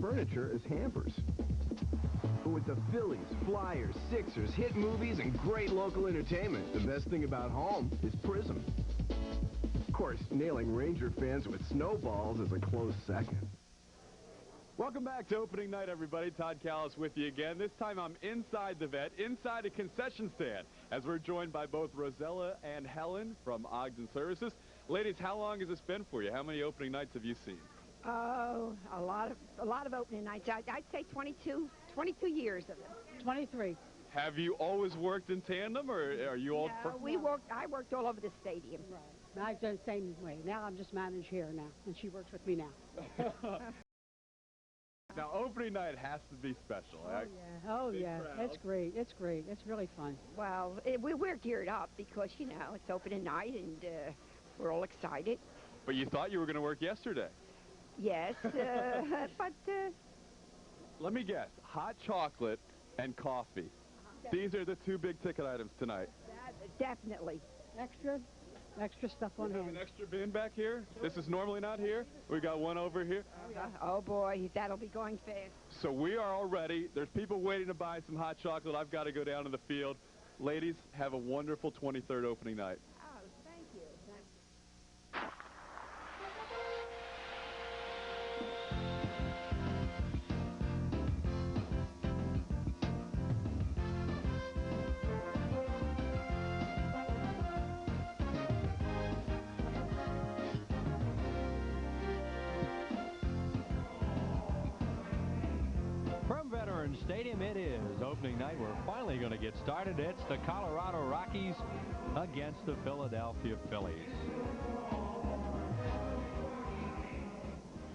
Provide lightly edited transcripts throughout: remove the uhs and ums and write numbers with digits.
furniture as hampers. But with the Phillies, Flyers, Sixers, hit movies, and great local entertainment, the best thing about home is Prism. Of course, nailing Ranger fans with snowballs is a close second. Welcome back to opening night, everybody. Todd Callis with you again. This time I'm inside the vet, inside a concession stand, as we're joined by both Rosella and Helen from Ogden Services. Ladies, how long has this been for you? How many opening nights have you seen? Oh, a lot of opening nights. I'd say 22 years of them. 23. Have you always worked in tandem, or are you all? No, I worked all over the stadium. Right. I've done the same way. Now I'm just managed here now, and she works with me now. Now, opening night has to be special. Oh, yeah. It's great. It's great. It's really fun. Well, we're geared up because, you know, it's opening night, and we're all excited. But you thought you were going to work yesterday. Yes, but... Let me guess. Hot chocolate and coffee. These are the two big-ticket items tonight. Definitely. Extra stuff on hand. We have an extra bin back here. This is normally not here. We got one over here. Oh, boy, that'll be going fast. So we are all ready. There's people waiting to buy some hot chocolate. I've got to go down to the field. Ladies, have a wonderful 23rd opening night. Oh, thank you. Stadium, it is opening night. We're finally going to get started. It's the Colorado Rockies against the Philadelphia Phillies.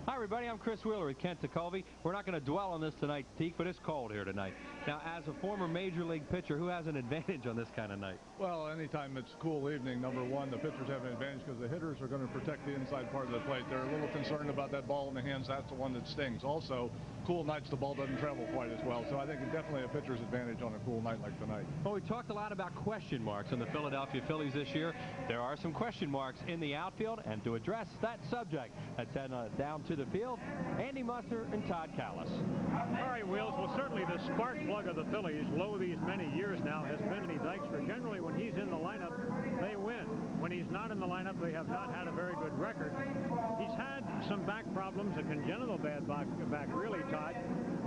Hi, everybody. I'm Chris Wheeler with Kent Tekulve. We're not going to dwell on this tonight, Teak, but it's cold here tonight. Now, as a former Major League pitcher, who has an advantage on this kind of night? Well, anytime it's a cool evening, number one, the pitchers have an advantage because the hitters are going to protect the inside part of the plate. They're a little concerned about that ball in the hands. That's the one that stings. Also, cool nights, the ball doesn't travel quite as well. So I think it's definitely a pitcher's advantage on a cool night like tonight. Well, we talked a lot about question marks on the Philadelphia Phillies this year. There are some question marks in the outfield, and to address that subject, let's head down to the field. Andy Musser and Todd Callis. All right, Wheels. Well, certainly the spark plug of the Phillies, low these many years now, has been Andy Dykstra. Generally, when he's in the lineup, they win. When he's not in the lineup, they have not had a very good record. He's had some back problems, a congenital bad back really, Todd.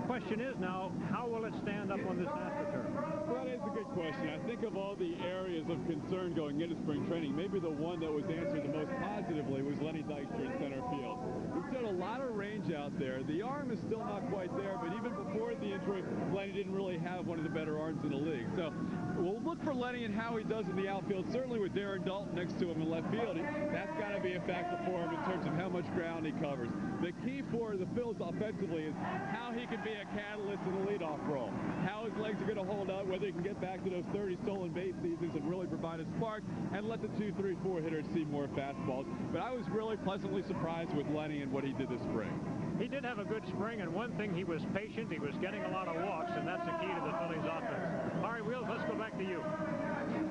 Question is now, how will it stand up on this AstroTurf? Well, that is a good question. I think of all the areas of concern going into spring training, maybe the one that was answered the most positively was Lenny Dykstra in center field. He's got a lot of range out there. The arm is still not quite there, but even before the injury, Lenny didn't really have one of the better arms in the league. So we'll look for Lenny and how he does in the outfield. Certainly with Darren Dalton next to him in left field, that's got to be a factor for him in terms of how much ground he covers. The key for the Phillies offensively is how he can be a catalyst in the leadoff role. How his legs are going to hold out, whether he can get back to those 30 stolen base seasons and really provide a spark and let the 2, 3, 4 hitters see more fastballs. But I was really pleasantly surprised with Lenny and what he did this spring. He did have a good spring, and one thing, he was patient. He was getting a lot of walks, and that's the key to the Phillies offense. All right, Wheels, let's go back to you.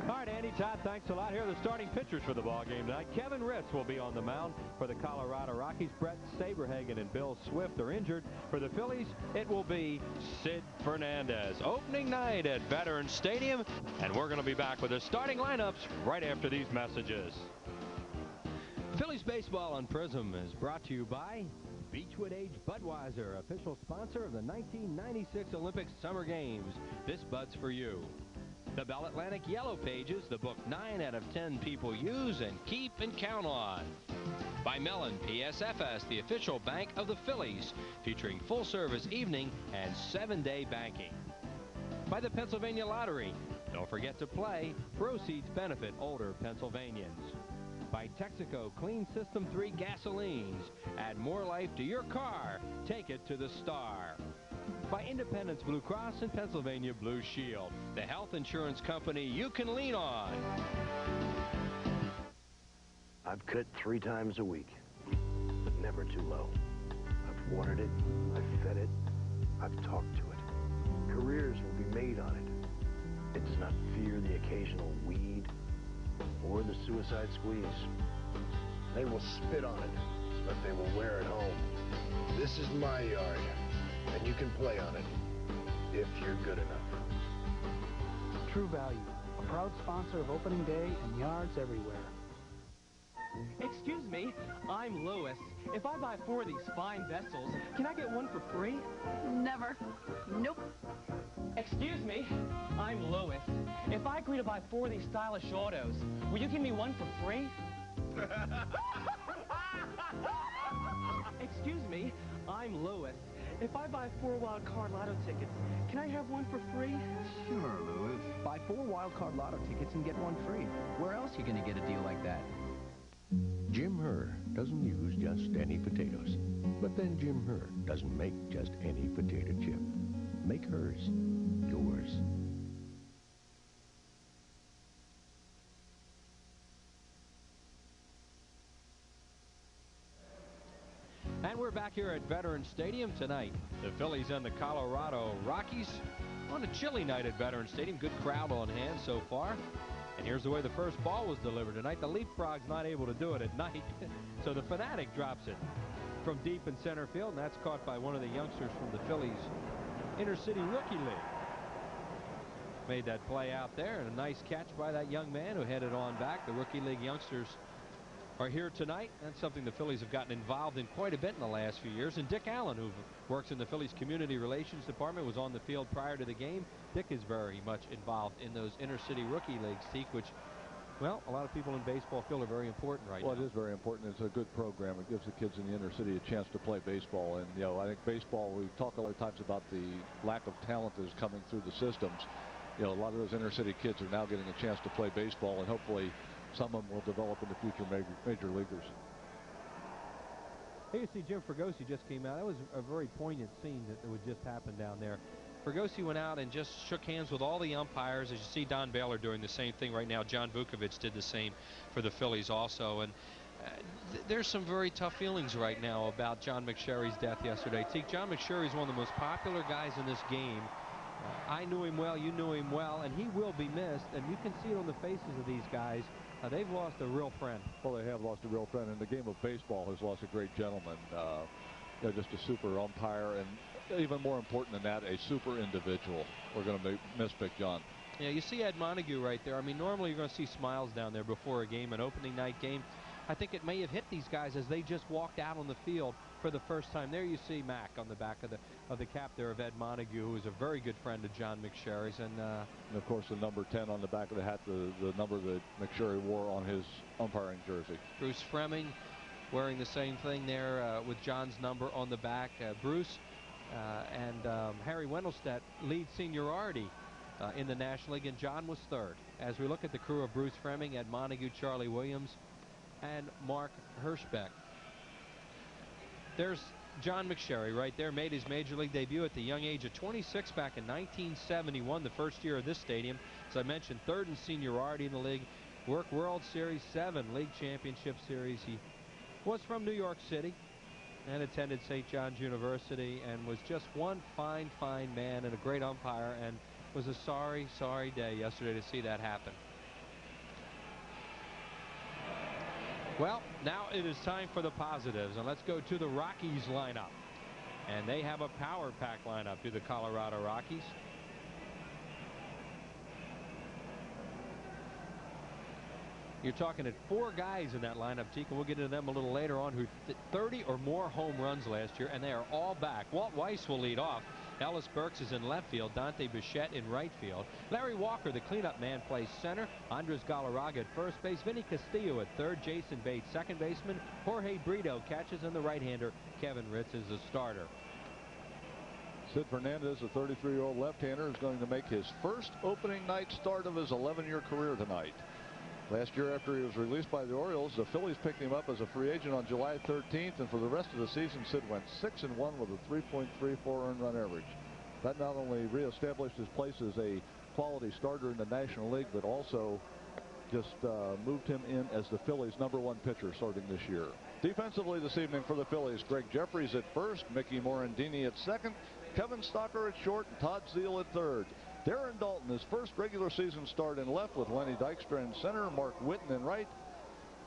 All right, Andy, Todd, thanks a lot. Here are the starting pitchers for the ball game tonight. Kevin Ritz will be on the mound for the Colorado Rockies. Brett Saberhagen and Bill Swift are injured. For the Phillies, it will be Sid Fernandez. Opening night at Veterans Stadium, and we're going to be back with the starting lineups right after these messages. Phillies baseball on Prism is brought to you by Beechwood Age Budweiser, official sponsor of the 1996 Olympic Summer Games. This Bud's for you. The Bell Atlantic Yellow Pages, the book 9 out of 10 people use and keep and count on. By Mellon PSFS, the official bank of the Phillies, featuring full-service evening and 7-day banking. By the Pennsylvania Lottery. Don't forget to play. Proceeds benefit older Pennsylvanians. By Texaco Clean System 3 Gasolines. Add more life to your car. Take it to the star. By Independence Blue Cross and Pennsylvania Blue Shield, the health insurance company you can lean on. I've cut 3 times a week, but never too low. I've watered it, I've fed it, I've talked to it. Careers will be made on it. It does not fear the occasional weed or the suicide squeeze. They will spit on it, but they will wear it home. This is my yard. you can play on it if you're good enough. True Value, a proud sponsor of opening day and yards everywhere. Excuse me, I'm Louis. If I buy 4 of these fine vessels, can I get one for free? Never. Nope. Excuse me, I'm Louis. If I agree to buy 4 of these stylish autos, will you give me one for free? Excuse me, I'm Louis. If I buy 4 wild card lotto tickets, can I have one for free? Sure, Louis. Buy 4 wild card lotto tickets and get one free. Where else are you going to get a deal like that? Jim Herr doesn't use just any potatoes. But then Jim Herr doesn't make just any potato chip. Make hers yours. And we're back here at Veterans Stadium tonight. The Phillies and the Colorado Rockies on a chilly night at Veterans Stadium. Good crowd on hand so far. And here's the way the first ball was delivered tonight. The leapfrog's not able to do it at night. So the Fanatic drops it from deep in center field, and that's caught by one of the youngsters from the Phillies Inner City Rookie League. Made that play out there, and a nice catch by that young man who headed on back. The Rookie League youngsters are here tonight. That's something the Phillies have gotten involved in quite a bit in the last few years. And Dick Allen, who works in the Phillies Community Relations Department, was on the field prior to the game. Dick is very much involved in those inner city rookie leagues, Teak, which, well, a lot of people in baseball feel are very important right now. Well, it is very important. It's a good program. It gives the kids in the inner city a chance to play baseball. And, you know, I think baseball, we talk a lot of times about the lack of talent that is coming through the systems. You know, a lot of those inner city kids are now getting a chance to play baseball, and hopefully some of them will develop into future major leaguers. Here you see Jim Fregosi just came out. That was a very poignant scene that would just happen down there. Fregosi went out and just shook hands with all the umpires. As you see Don Baylor doing the same thing right now. John Vukovich did the same for the Phillies also. And there's some very tough feelings right now about John McSherry's death yesterday. Teak, John McSherry is one of the most popular guys in this game. I knew him well, you knew him well, and he will be missed. And you can see it on the faces of these guys. They've lost a real friend. Well, they have lost a real friend, and the game of baseball has lost a great gentleman. You know, just a super umpire, and even more important than that, a super individual. We're going to miss Big John. Yeah, you see Ed Montague right there. I mean, normally you're going to see smiles down there before a game, an opening night game. I think it may have hit these guys as they just walked out on the field for the first time. There you see Mac on the back of the cap there of Ed Montague, who is a very good friend of John McSherry's. And of course, the number 10 on the back of the hat, the number that McSherry wore on his umpiring jersey. Bruce Fremming wearing the same thing there with John's number on the back. Bruce and Harry Wendelstedt lead seniority in the National League, and John was third. As we look at the crew of Bruce Fremming, Ed Montague, Charlie Williams, and Mark Hirschbeck. There's John McSherry right there, made his major league debut at the young age of 26 back in 1971, the first year of this stadium. As I mentioned, third in seniority in the league, worked World Series, 7 League Championship Series. He was from New York City and attended St. John's University and was just one fine, fine man and a great umpire, and was a sorry, sorry day yesterday to see that happen. Well, now it is time for the positives, and let's go to the Rockies lineup. And they have a power pack lineup to the Colorado Rockies. You're talking at 4 guys in that lineup, Teak, and we'll get into them a little later on, who 30 or more home runs last year, and they are all back. Walt Weiss will lead off. Ellis Burks is in left field. Dante Bichette in right field. Larry Walker, the cleanup man, plays center. Andres Galarraga at first base. Vinny Castillo at third. Jason Bates, second baseman. Jorge Brito catches, and the right-hander Kevin Ritz is the starter. Sid Fernandez, a 33-year-old left-hander, is going to make his first opening night start of his 11-year career tonight. Last year, after he was released by the Orioles, the Phillies picked him up as a free agent on July 13th, and for the rest of the season, Sid went 6-1 with a 3.34 earned run average. That not only reestablished his place as a quality starter in the National League, but also just moved him in as the Phillies' #1 pitcher starting this year. Defensively this evening for the Phillies, Greg Jeffries at first, Mickey Morandini at second, Kevin Stocker at short, and Todd Zeile at third. Darren Dalton, his first regular season start in left with Lenny Dykstra in center, Mark Whitten in right,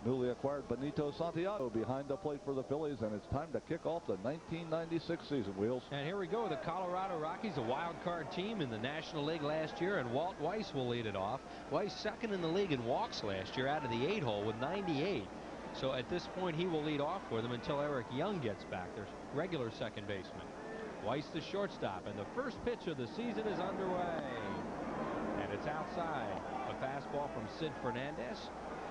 newly acquired Benito Santiago behind the plate for the Phillies, and it's time to kick off the 1996 season, Wheels. And here we go. The Colorado Rockies, a wild card team in the National League last year, and Walt Weiss will lead it off. Weiss second in the league in walks last year out of the 8-hole with 98. So at this point, he will lead off for them until Eric Young gets back, their regular second baseman. Weiss the shortstop, and the first pitch of the season is underway. And it's outside. A fastball from Sid Fernandez.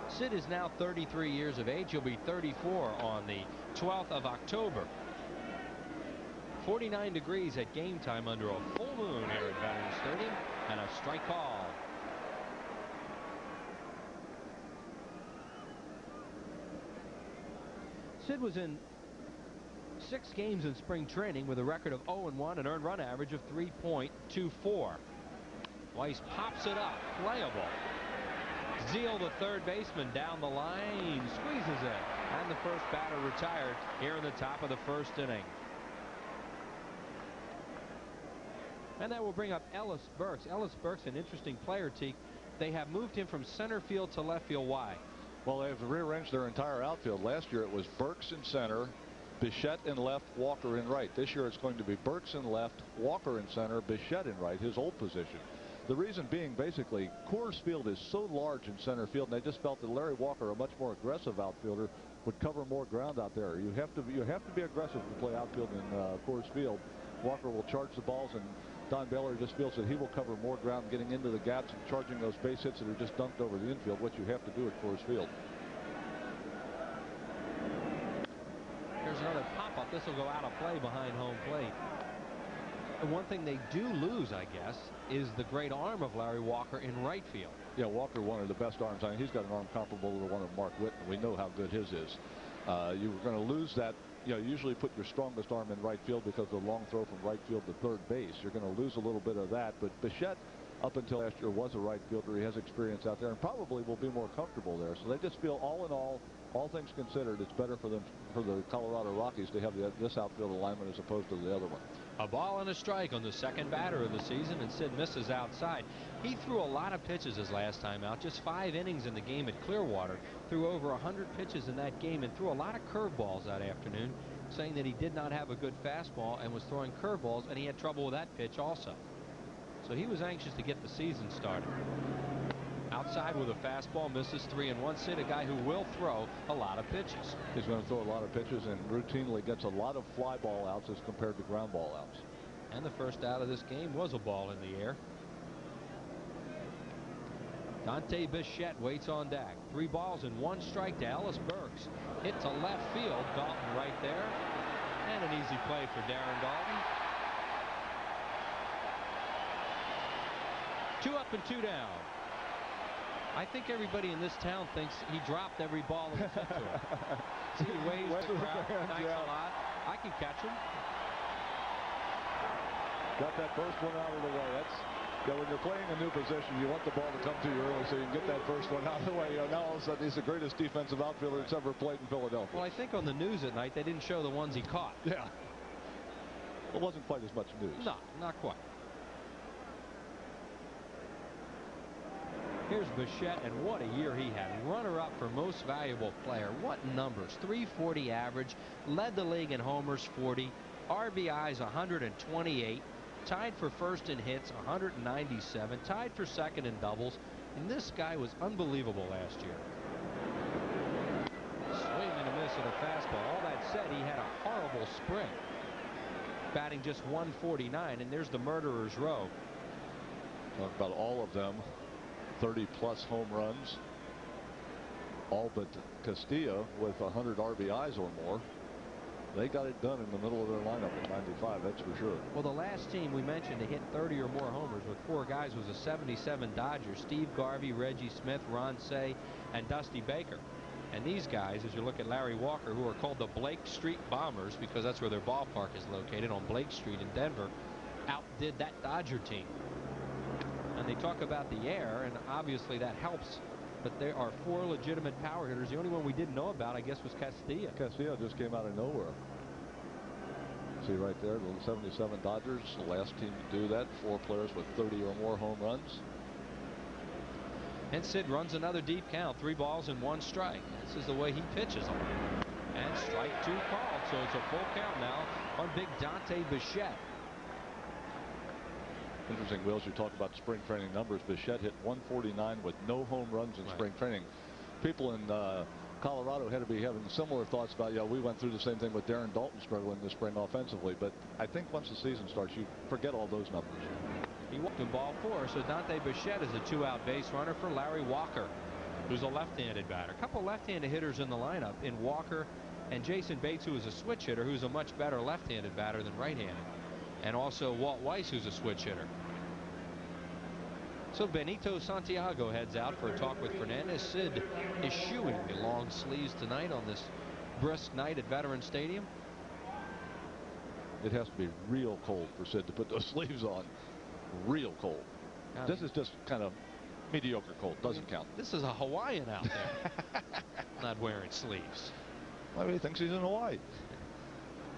Sid is now 33 years of age. He'll be 34 on the 12th of October. 49 degrees at game time under a full moon here at Veterans Stadium, and a strike call. Sid was in 6 games in spring training with a record of 0-1, an earned run average of 3.24. Weiss pops it up, playable. Zeal, the third baseman, down the line, squeezes it, and the first batter retired here in the top of the first inning. And that will bring up Ellis Burks. Ellis Burks, an interesting player, Teak. They have moved him from center field to left field. Why? Well, they have rearranged their entire outfield. Last year it was Burks in center, Bichette in left, Walker in right. This year it's going to be Burks in left, Walker in center, Bichette in right, his old position. The reason being, basically, Coors Field is so large in center field, and they just felt that Larry Walker, a much more aggressive outfielder, would cover more ground out there. You have to be aggressive to play outfield in Coors Field. Walker will charge the balls, and Don Baylor just feels that he will cover more ground getting into the gaps and charging those base hits that are just dunked over the infield, what you have to do at Coors Field. Here's another pop-up. This will go out of play behind home plate. And one thing they do lose, I guess, is the great arm of Larry Walker in right field. Yeah, Walker, one of the best arms. I mean, he's got an arm comparable to the one of Mark Whitten. We know how good his is. You were going to lose that. You know, usually put your strongest arm in right field because of the long throw from right field to third base. You're going to lose a little bit of that. But Bichette, up until last year, was a right fielder. He has experience out there and probably will be more comfortable there. So they just feel, all in all things considered, it's better for them, for the Colorado Rockies, to have this outfield alignment as opposed to the other one. A ball and a strike on the second batter of the season, and Sid misses outside. He threw a lot of pitches his last time out, just 5 innings in the game at Clearwater. Threw over 100 pitches in that game and threw a lot of curveballs that afternoon, saying that he did not have a good fastball and was throwing curveballs, and he had trouble with that pitch also. So he was anxious to get the season started. Outside with a fastball, misses 3-1. Sid, a guy who will throw a lot of pitches. He's going to throw a lot of pitches and routinely gets a lot of fly ball outs as compared to ground ball outs. And the first out of this game was a ball in the air. Dante Bichette waits on deck. 3 balls and 1 strike to Ellis Burks. Hit to left field. Dalton right there. And an easy play for Darren Dalton. 2 up and 2 down. I think everybody in this town thinks he dropped every ball that was hit to him. See, he waves the crowd. Thanks a lot. I can catch him. Got that first one out of the way. That's, when you're playing a new position, you want the ball to come to you early so you can get that first one out of the way. Now all of a sudden he's the greatest defensive outfielder that's ever played in Philadelphia. Well, I think on the news at night they didn't show the ones he caught. Yeah. It wasn't quite as much news. No, not quite. Here's Bichette, and what a year he had. Runner-up for most valuable player. What numbers? 340 average, led the league in homers 40, RBIs 128, tied for first in hits 197, tied for second in doubles, and this guy was unbelievable last year. Swing and a miss at a fastball. All that said, he had a horrible spring. Batting just 149, and there's the murderer's row. Talk about all of them. 30-plus home runs, all but Castillo with 100 RBIs or more. They got it done in the middle of their lineup in '95, that's for sure. Well, the last team we mentioned to hit 30 or more homers with 4 guys was the '77 Dodgers. Steve Garvey, Reggie Smith, Ron Cey, and Dusty Baker. And these guys, as you look at Larry Walker, who are called the Blake Street Bombers because that's where their ballpark is located, on Blake Street in Denver, outdid that Dodger team. And they talk about the air, and obviously that helps. But there are 4 legitimate power hitters. The only one we didn't know about, I guess, was Castillo. Castillo just came out of nowhere. See right there, the 77 Dodgers, the last team to do that. 4 players with 30 or more home runs. And Sid runs another deep count, 3 balls and 1 strike. This is the way he pitches them. And strike 2 called, so it's a full count now on big Dante Bichette. Interesting, Wills, you talk about spring training numbers. Bichette hit 149 with no home runs in spring training. People in Colorado had to be having similar thoughts about, we went through the same thing with Darren Dalton struggling this spring offensively. But I think once the season starts, you forget all those numbers. He walked in ball 4, so Dante Bichette is a 2-out base runner for Larry Walker, who's a left-handed batter. A couple left-handed hitters in the lineup in Walker and Jason Bates, who is a switch hitter, who's a much better left-handed batter than right-handed. And also Walt Weiss, who's a switch hitter. So Benito Santiago heads out for a talk with Fernandez. Sid eschewing the long sleeves tonight on this brisk night at Veterans Stadium. It has to be real cold for Sid to put those sleeves on. Real cold. This is just kind of mediocre cold. Doesn't count. This is a Hawaiian out there. Not wearing sleeves. Well, he thinks he's in Hawaii.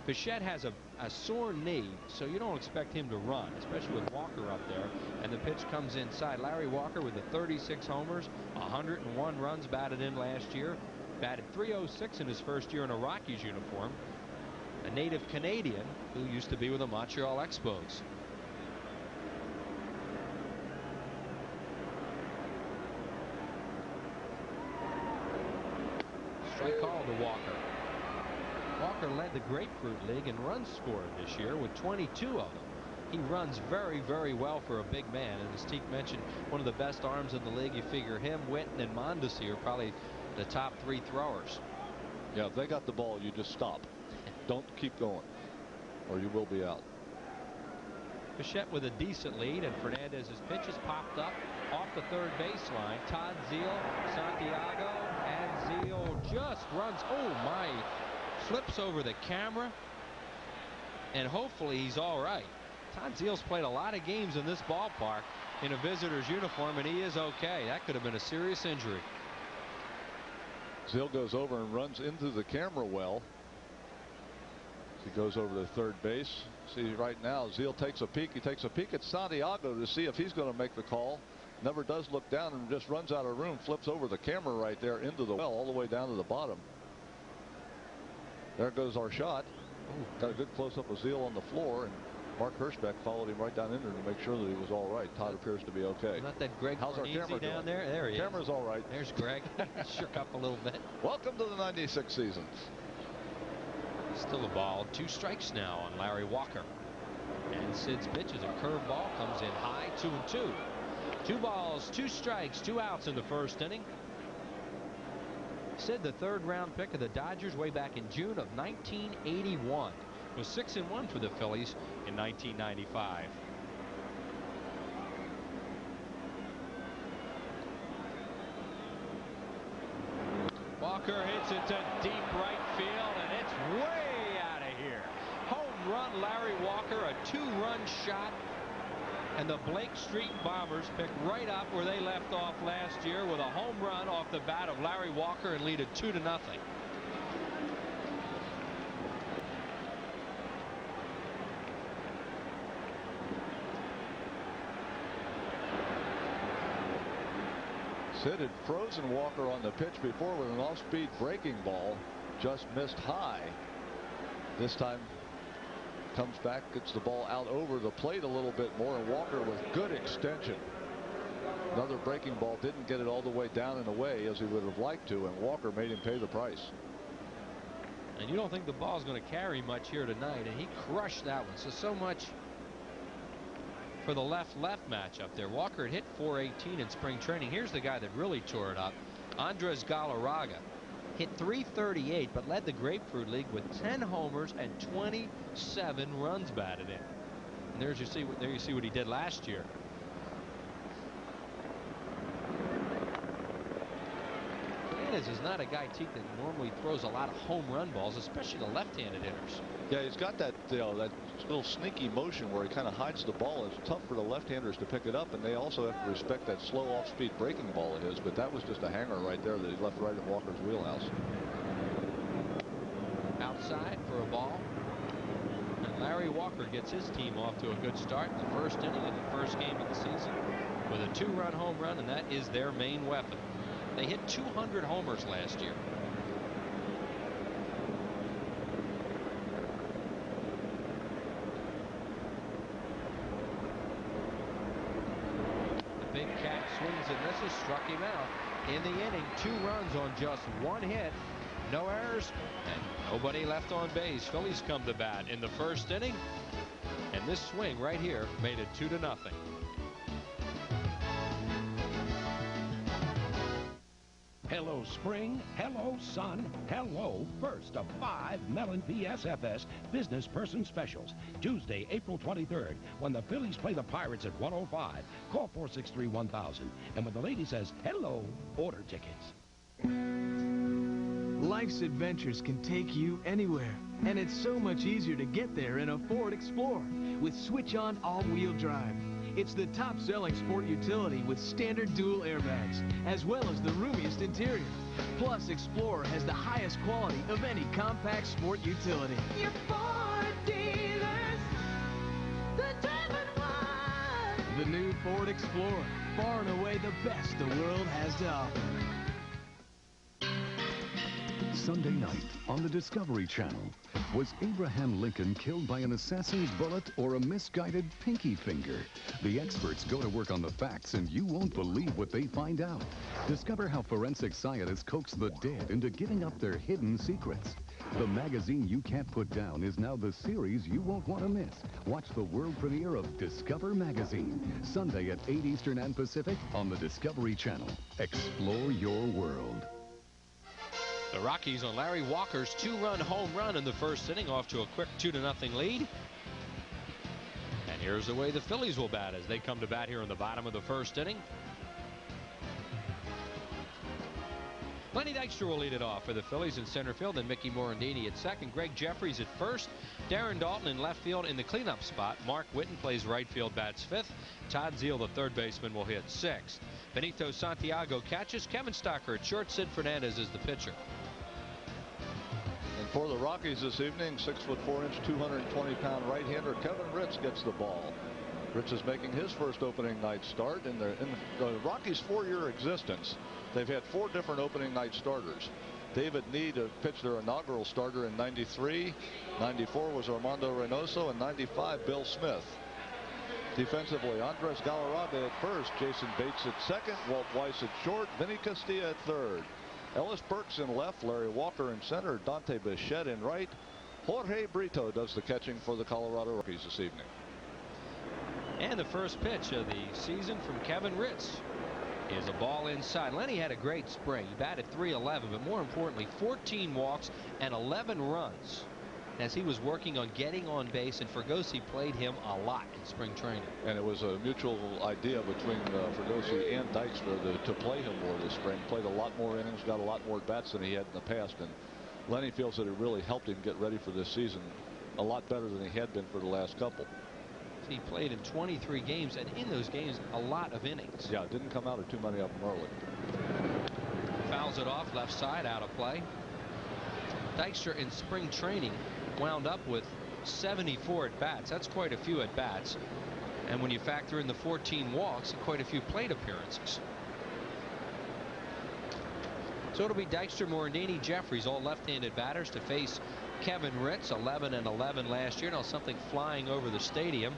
Bichette has a sore knee, so you don't expect him to run, especially with Walker up there. And the pitch comes inside. Larry Walker with the 36 homers, 101 runs batted in last year. Batted .306 in his first year in a Rockies uniform. A native Canadian who used to be with the Montreal Expos. Strike call to Walker. Walker led the Grapefruit League in runs scored this year with 22 of them. He runs very, very well for a big man. And as Teak mentioned, one of the best arms in the league. You figure him, Witten, and Mondesi are probably the top 3 throwers. Yeah, if they got the ball, you just stop. Don't keep going, or you will be out. Bichette with a decent lead, and Fernandez's pitch is popped up off the third baseline. Todd Zeile, Santiago, and Zeile just runs. Oh my! Flips over the camera, and hopefully he's all right. Todd Zeile's played a lot of games in this ballpark in a visitor's uniform, and he is okay. That could have been a serious injury. Zeile goes over and runs into the camera well. He goes over to third base. See right now, Zeile takes a peek. He takes a peek at Santiago to see if he's going to make the call. Never does look down and just runs out of room, flips over the camera right there into the well, all the way down to the bottom. There goes our shot. Got a good close-up of Zeile on the floor, and Mark Hirschbeck followed him right down in there to make sure that he was all right. Todd appears to be okay. Not that Greg How's our camera down doing? There he is. Camera's all right. There's Greg. Shook up a little bit. Welcome to the 96 season. Still a ball. 2 strikes now on Larry Walker. And Sid's pitch is a curve ball. Comes in high. 2-2. 2 balls, 2 strikes, 2 outs in the first inning. Sid, the 3rd round pick of the Dodgers way back in June of 1981. Was 6-1 for the Phillies in 1995. Walker hits it to deep right field, and it's way out of here. Home run, Larry Walker, a 2-run shot. And the Blake Street Bombers pick right up where they left off last year with a home run off the bat of Larry Walker and lead it 2-0. Sid had frozen Walker on the pitch before with an off-speed breaking ball. Just missed high. This time comes back, gets the ball out over the plate a little bit more, and Walker with good extension. Another breaking ball, didn't get it all the way down and away as he would have liked to, and Walker made him pay the price. And you don't think the ball's going to carry much here tonight, and he crushed that one. So much for the left-left matchup there. Walker had hit .418 in spring training. Here's the guy that really tore it up. Andres Galarraga hit .338, but led the Grapefruit League with 10 homers and 27 runs batted in. And there you see what he did last year. Fernandez is not a guy, Teak, that normally throws a lot of home run balls, especially to left-handed hitters. Yeah, he's got that that little sneaky motion where he kind of hides the ball. It's tough for the left-handers to pick it up, and they also have to respect that slow off-speed breaking ball of his. But that was just a hanger right there that he left right in Walker's wheelhouse. Outside for a ball. And Larry Larry Walker gets his team off to a good start in the first inning of the first game of the season with a 2-run home run, and that is their main weapon. They hit 200 homers last year. The big cat swings and misses, struck him out. In the inning, 2 runs on just 1 hit. No errors and nobody left on base. Phillies come to bat in the first inning, and this swing right here made it 2-0. Hello spring, hello sun, hello first of 5 Mellon PSFS Business Person Specials. Tuesday, April 23rd, when the Phillies play the Pirates at 1:05. Call 463-1000. And when the lady says hello, order tickets. Life's adventures can take you anywhere, and it's so much easier to get there in a Ford Explorer with switch-on all-wheel drive. It's the top-selling sport utility with standard dual airbags, as well as the roomiest interior. Plus, Explorer has the highest quality of any compact sport utility. Your Ford dealers, the driven one. The new Ford Explorer, far and away the best the world has to offer. Sunday night on the Discovery Channel. Was Abraham Lincoln killed by an assassin's bullet or a misguided pinky finger? The experts go to work on the facts, and you won't believe what they find out. Discover how forensic scientists coax the dead into giving up their hidden secrets. The magazine you can't put down is now the series you won't want to miss. Watch the world premiere of Discover Magazine, Sunday at 8 Eastern and Pacific on the Discovery Channel. Explore your world. The Rockies on Larry Walker's 2-run home run in the first inning, off to a quick 2-0 lead. And here's the way the Phillies will bat as they come to bat here in the bottom of the first inning. Lenny Dykstra will lead it off for the Phillies in center field, and Mickey Morandini at second. Greg Jeffries at first. Darren Dalton in left field in the cleanup spot. Mark Whitten plays right field, bats fifth. Todd Zeile, the third baseman, will hit sixth. Benito Santiago catches. Kevin Stocker at short. Sid Fernandez is the pitcher. And for the Rockies this evening, 6'4", 220-pound right-hander Kevin Ritz gets the ball. Ritz is making his first opening night start. In the Rockies' 4-year existence, they've had 4 different opening night starters. David Need pitched their inaugural starter in '93. '94 was Armando Reynoso, and '95 Bill Smith. Defensively, Andres Galarraga at first, Jason Bates at second, Walt Weiss at short, Vinny Castilla at third. Ellis Burks in left, Larry Walker in center, Dante Bichette in right. Jorge Brito does the catching for the Colorado Rockies this evening. And the first pitch of the season from Kevin Ritz is a ball inside. Lenny had a great spring. He batted .311, but more importantly, 14 walks and 11 runs as he was working on getting on base, and Fregosi played him a lot in spring training. And it was a mutual idea between Fregosi and Dykstra to play him more this spring. Played a lot more innings, got a lot more bats than he had in the past, and Lenny feels that it really helped him get ready for this season a lot better than he had been for the last couple. He played in 23 games, and in those games, a lot of innings. Yeah, didn't come out of too many of them early. Fouls it off, left side, out of play. Dykstra in spring training wound up with 74 at-bats. That's quite a few at-bats. And when you factor in the 14 walks, quite a few plate appearances. So it'll be Dykstra, Morandini, Jeffries, all left-handed batters to face Kevin Ritz, 11 and 11 last year. Now something flying over the stadium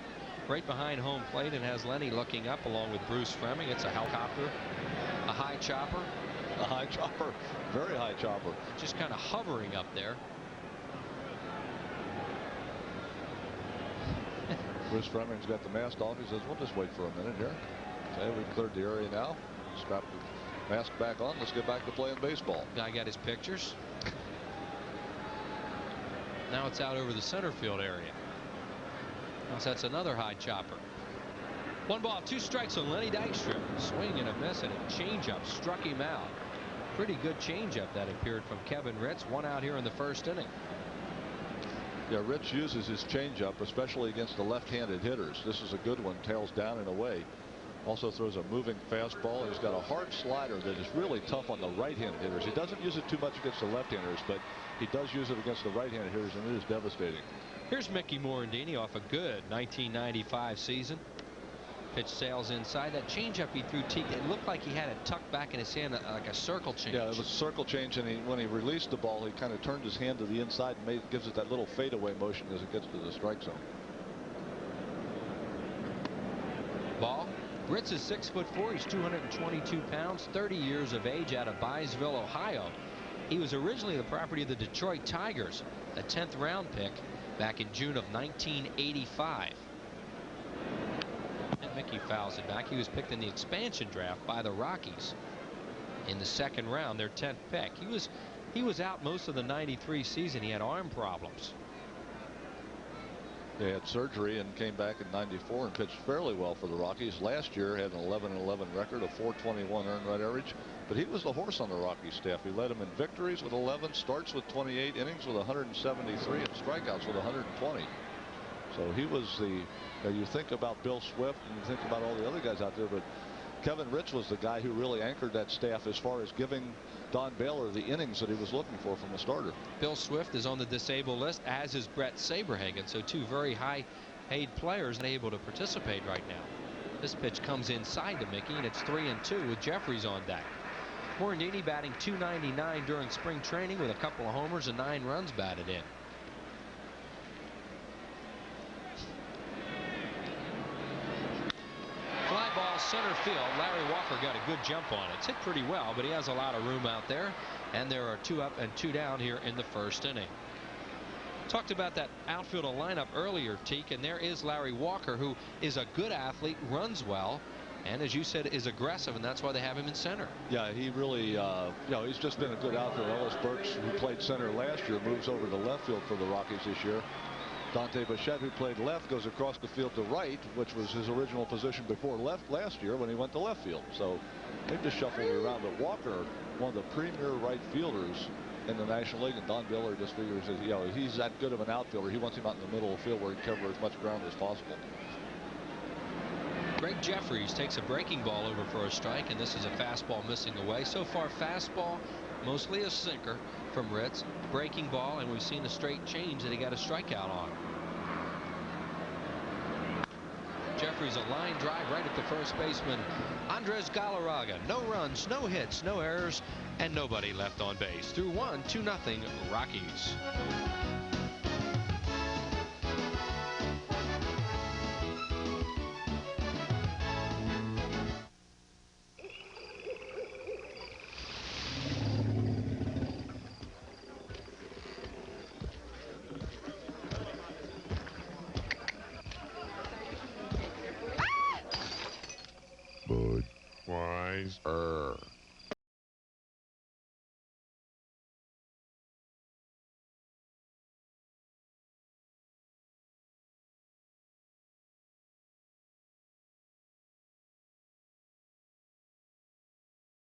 right behind home plate, and has Lenny looking up along with Bruce Fremming. It's a helicopter, a high chopper. A high chopper, very high chopper. Just kind of hovering up there. Bruce Fremming's got the mask off. He says, we'll just wait for a minute here. Okay, we've cleared the area now. Strap the mask back on. Let's get back to playing baseball. Guy got his pictures. Now it's out over the center field area. So that's another high chopper. 1 ball, 2 strikes on Lenny Dykstra. Swing and a miss, and a changeup struck him out. Pretty good changeup that appeared from Kevin Ritz. 1 out here in the first inning. Yeah, Ritz uses his changeup, especially against the left-handed hitters. This is a good one, tails down and away. Also throws a moving fastball. He's got a hard slider that is really tough on the right-handed hitters. He doesn't use it too much against the left-handers, but he does use it against the right-handed hitters, and it is devastating. Here's Mickey Morandini off a good 1995 season. Pitch sails inside. That changeup he threw, Teak, it looked like he had it tucked back in his hand like a circle change. Yeah, it was a circle change, and when he released the ball, he kind of turned his hand to the inside and gives it that little fadeaway motion as it gets to the strike zone. Ball. Ritz is 6'4". He's 222 pounds, 30 years of age, out of Byesville, Ohio. He was originally the property of the Detroit Tigers, a 10th round pick back in June of 1985. And Mickey fouls it back. He was picked in the expansion draft by the Rockies in the 2nd round, their 10th pick. He was out most of the 93 season. He had arm problems. They had surgery and came back in 94 and pitched fairly well for the Rockies. Last year had an 11-11 record, a 421 earned run average. But he was the horse on the Rockies staff. He led them in victories with 11, starts with 28, innings with 173, and strikeouts with 120. So he was you think about Bill Swift and you think about all the other guys out there, but Kevin Ritz was the guy who really anchored that staff as far as giving Don Baylor the innings that he was looking for from a starter. Bill Swift is on the disabled list, as is Brett Saberhagen. So two very high-paid players unable to participate right now. This pitch comes inside to Mickey, and it's 3-2 with Jeffries on deck. Morandini batting .299 during spring training with a couple of homers and 9 runs batted in. Fly ball center field. Larry Walker got a good jump on it. It's hit pretty well, but he has a lot of room out there. And there are 2 up and 2 down here in the 1st inning. Talked about that outfielder lineup earlier, Teak, and there is Larry Walker, who is a good athlete, runs well, and as you said, is aggressive, and that's why they have him in center. Yeah, he really, he's just been a good outfielder. Ellis Burks, who played center last year, moves over to left field for the Rockies this year. Dante Bichette, who played left, goes across the field to right, which was his original position before last year when he went to left field. So they just shuffled it around. But Walker, one of the premier right fielders in the National League, and Don Baylor just figures that, he's that good of an outfielder. He wants him out in the middle of the field where he can cover as much ground as possible. Greg Jeffries takes a breaking ball over for a strike, and this is a fastball missing away. So far, fastball, mostly a sinker from Ritz, breaking ball, and we've seen a straight change that he got a strikeout on. Jeffries, a line drive right at the first baseman, Andres Galarraga. No runs, no hits, no errors, and nobody left on base. Through 1, 2-0 Rockies. Budweiser.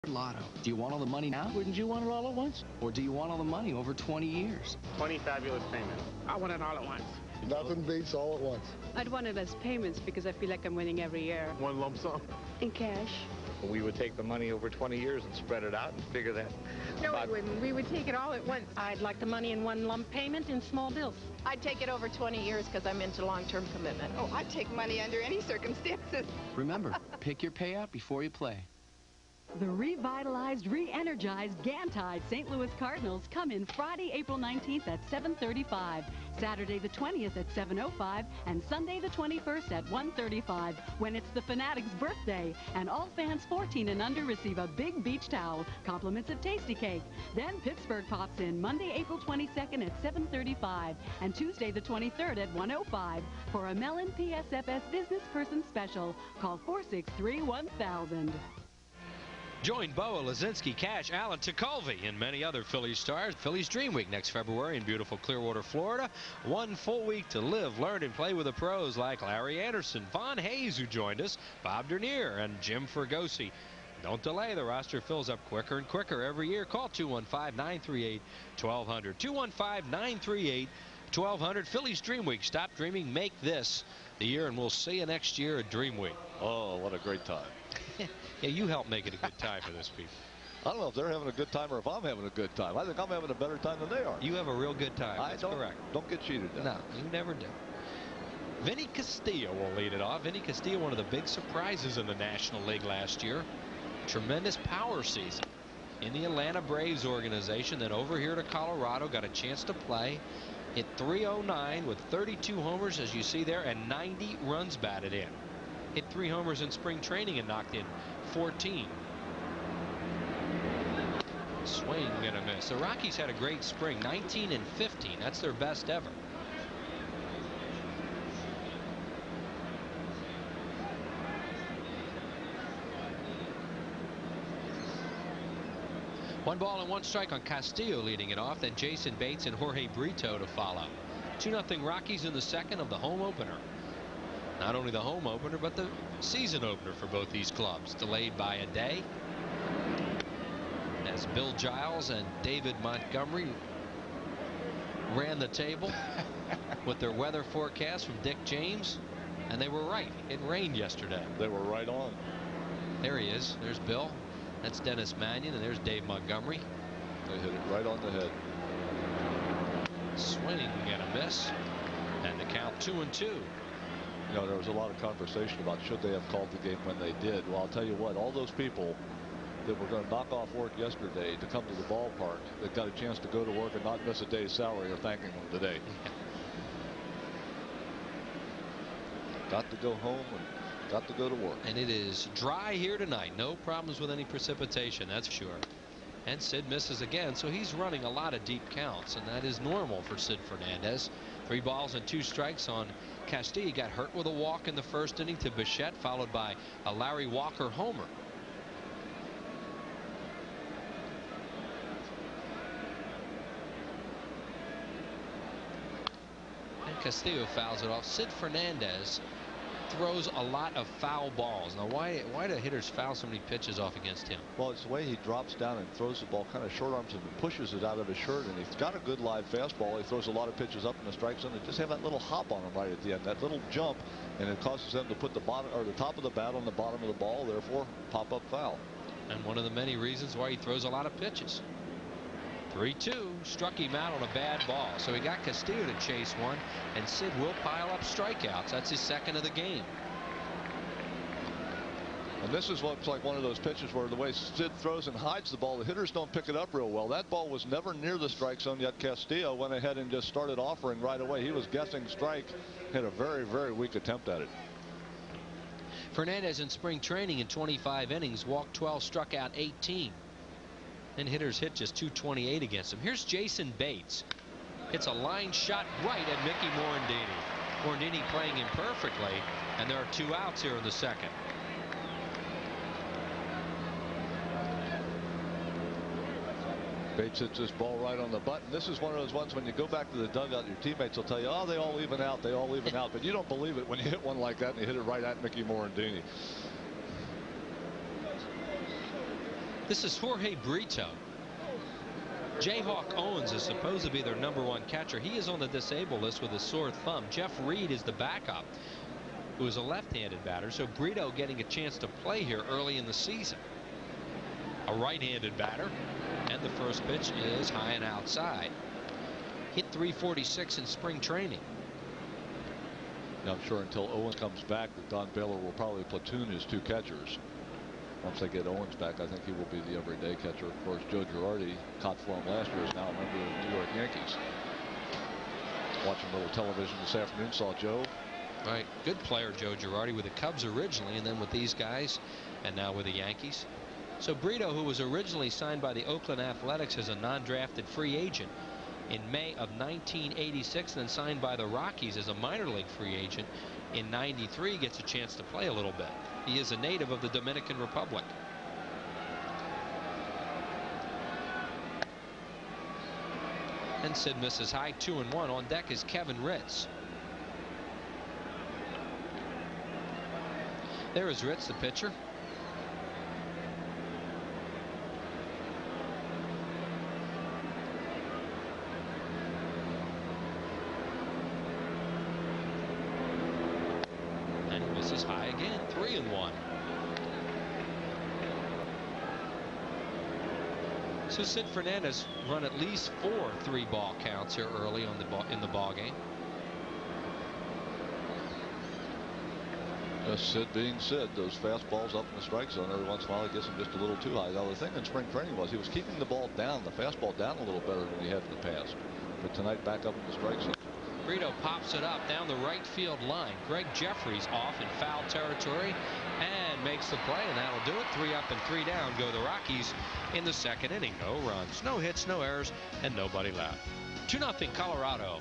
Lotto. Do you want all the money now? Wouldn't you want it all at once? Or do you want all the money over 20 years? 20 fabulous payments. I want it all at once. Nothing beats all at once. I'd want it as payments because I feel like I'm winning every year. One lump sum. In cash. We would take the money over 20 years and spread it out and figure that. No, we wouldn't. We would take it all at once. I'd like the money in one lump payment in small bills. I'd take it over 20 years because I'm into long-term commitment. Oh, I'd take money under any circumstances. Remember, pick your payout before you play. The revitalized, re-energized Gantide St. Louis Cardinals come in Friday, April 19th at 7:35, Saturday the 20th at 7:05, and Sunday the 21st at 1:35, when it's the Fanatic's birthday, and all fans 14 and under receive a big beach towel, compliments of Tasty Cake. Then Pittsburgh pops in Monday, April 22nd at 7:35, and Tuesday the 23rd at 1:05 for a Mellon PSFS Business Person Special. Call 463-1000. Join Boa, Lazinski, Cash, Allen, Tekulve, and many other Phillies stars. Phillies Dream Week next February in beautiful Clearwater, Florida. 1 full week to live, learn, and play with the pros like Larry Anderson, Von Hayes, who joined us, Bob Dernier, and Jim Fergosi. Don't delay. The roster fills up quicker and quicker every year. Call 215-938-1200. 215-938-1200. Phillies Dream Week. Stop dreaming. Make this the year, and we'll see you next year at Dream Week. Oh, what a great time. Yeah, you help make it a good time for this people. I don't know if they're having a good time or if I'm having a good time. I think I'm having a better time than they are. You have a real good time. That's correct. Don't get cheated. No, you never do. Vinny Castillo will lead it off. Vinny Castillo, one of the big surprises in the National League last year. Tremendous power season in the Atlanta Braves organization. Then over here to Colorado, got a chance to play. Hit .309 with 32 homers, as you see there, and 90 runs batted in. Hit 3 homers in spring training and knocked in 14. Swing and a miss. The Rockies had a great spring, 19 and 15. That's their best ever. One ball and one strike on Castillo leading it off. Then Jason Bates and Jorge Brito to follow. 2-0 Rockies in the second of the home opener. Not only the home opener, but the season opener for both these clubs. Delayed by a day, as Bill Giles and David Montgomery ran the table with their weather forecast from Dick James, and they were right. It rained yesterday. They were right on. There he is. There's Bill. That's Dennis Mannion, and there's Dave Montgomery. They hit it right on the head. Swing and a miss, and the count 2-2. You know, there was a lot of conversation about should they have called the game when they did. Well, I'll tell you what, all those people that were going to knock off work yesterday to come to the ballpark that got a chance to go to work and not miss a day's salary are thanking them today. Got to go home and got to go to work. And it is dry here tonight. No problems with any precipitation, that's for sure. And Sid misses again, so he's running a lot of deep counts, and that is normal for Sid Fernandez. 3 balls and 2 strikes on Castillo. He got hurt with a walk in the first inning to Bichette, followed by a Larry Walker homer. And Castillo fouls it off. Sid Fernandez throws a lot of foul balls. Now, why do hitters foul so many pitches off against him? Well, it's the way he drops down and throws the ball, kind of short arms it and pushes it out of his shirt. And he's got a good live fastball. He throws a lot of pitches up in the strike zone. They just have that little hop on him right at the end, that little jump, and it causes them to put the bottom or the top of the bat on the bottom of the ball. Therefore, pop up foul. And one of the many reasons why he throws a lot of pitches. 3-2, struck him out on a bad ball. So he got Castillo to chase one, and Sid will pile up strikeouts. That's his second of the game. And this is what's like one of those pitches where the way Sid throws and hides the ball, the hitters don't pick it up real well. That ball was never near the strike zone, yet Castillo went ahead and just started offering right away. He was guessing strike, had a very, very weak attempt at it. Fernandez in spring training in 25 innings, walked 12, struck out 18. And hitters hit just .228 against him. Here's Jason Bates. Hits a line shot right at Mickey Morandini. Morandini playing him perfectly, and there are 2 outs here in the second. Bates hits this ball right on the button. This is one of those ones when you go back to the dugout, your teammates will tell you, oh, they all even out, they all even out. But you don't believe it when you hit one like that and you hit it right at Mickey Morandini. This is Jorge Brito. Jayhawk Owens is supposed to be their #1 catcher. He is on the disabled list with a sore thumb. Jeff Reed is the backup, who is a left-handed batter. So Brito getting a chance to play here early in the season. A right-handed batter, and the first pitch is high and outside. Hit .346 in spring training. Now, I'm sure until Owen comes back that Don Baylor will probably platoon his 2 catchers. Once they get Owens back, I think he will be the everyday catcher. Of course, Joe Girardi, caught for him last year, is now a member of the New York Yankees. Watching a little television this afternoon, saw Joe. Right, good player Joe Girardi with the Cubs originally, and then with these guys, and now with the Yankees. So Brito, who was originally signed by the Oakland Athletics as a non-drafted free agent in May of 1986, and then signed by the Rockies as a minor league free agent in '93, gets a chance to play a little bit. He is a native of the Dominican Republic. And Sid misses high, 2-1. On deck is Kevin Ritz. There is Ritz, the pitcher. And he misses high again, 3-1. So Sid Fernandez run at least 4 3-ball counts here early on in the ball game. Sid being Sid, those fastballs up in the strike zone every once in a while, he gets them just a little too high. Now the thing in spring training was he was keeping the ball down, the fastball down a little better than he had in the past. But tonight back up in the strike zone. Brito pops it up down the right field line. Greg Jeffries off in foul territory and makes the play, and that'll do it. 3 up and 3 down go the Rockies in the second inning. No runs, no hits, no errors, and nobody left. 2-0 Colorado.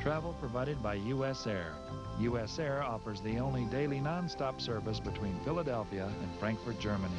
Travel provided by U.S. Air. U.S. Air offers the only daily nonstop service between Philadelphia and Frankfurt, Germany.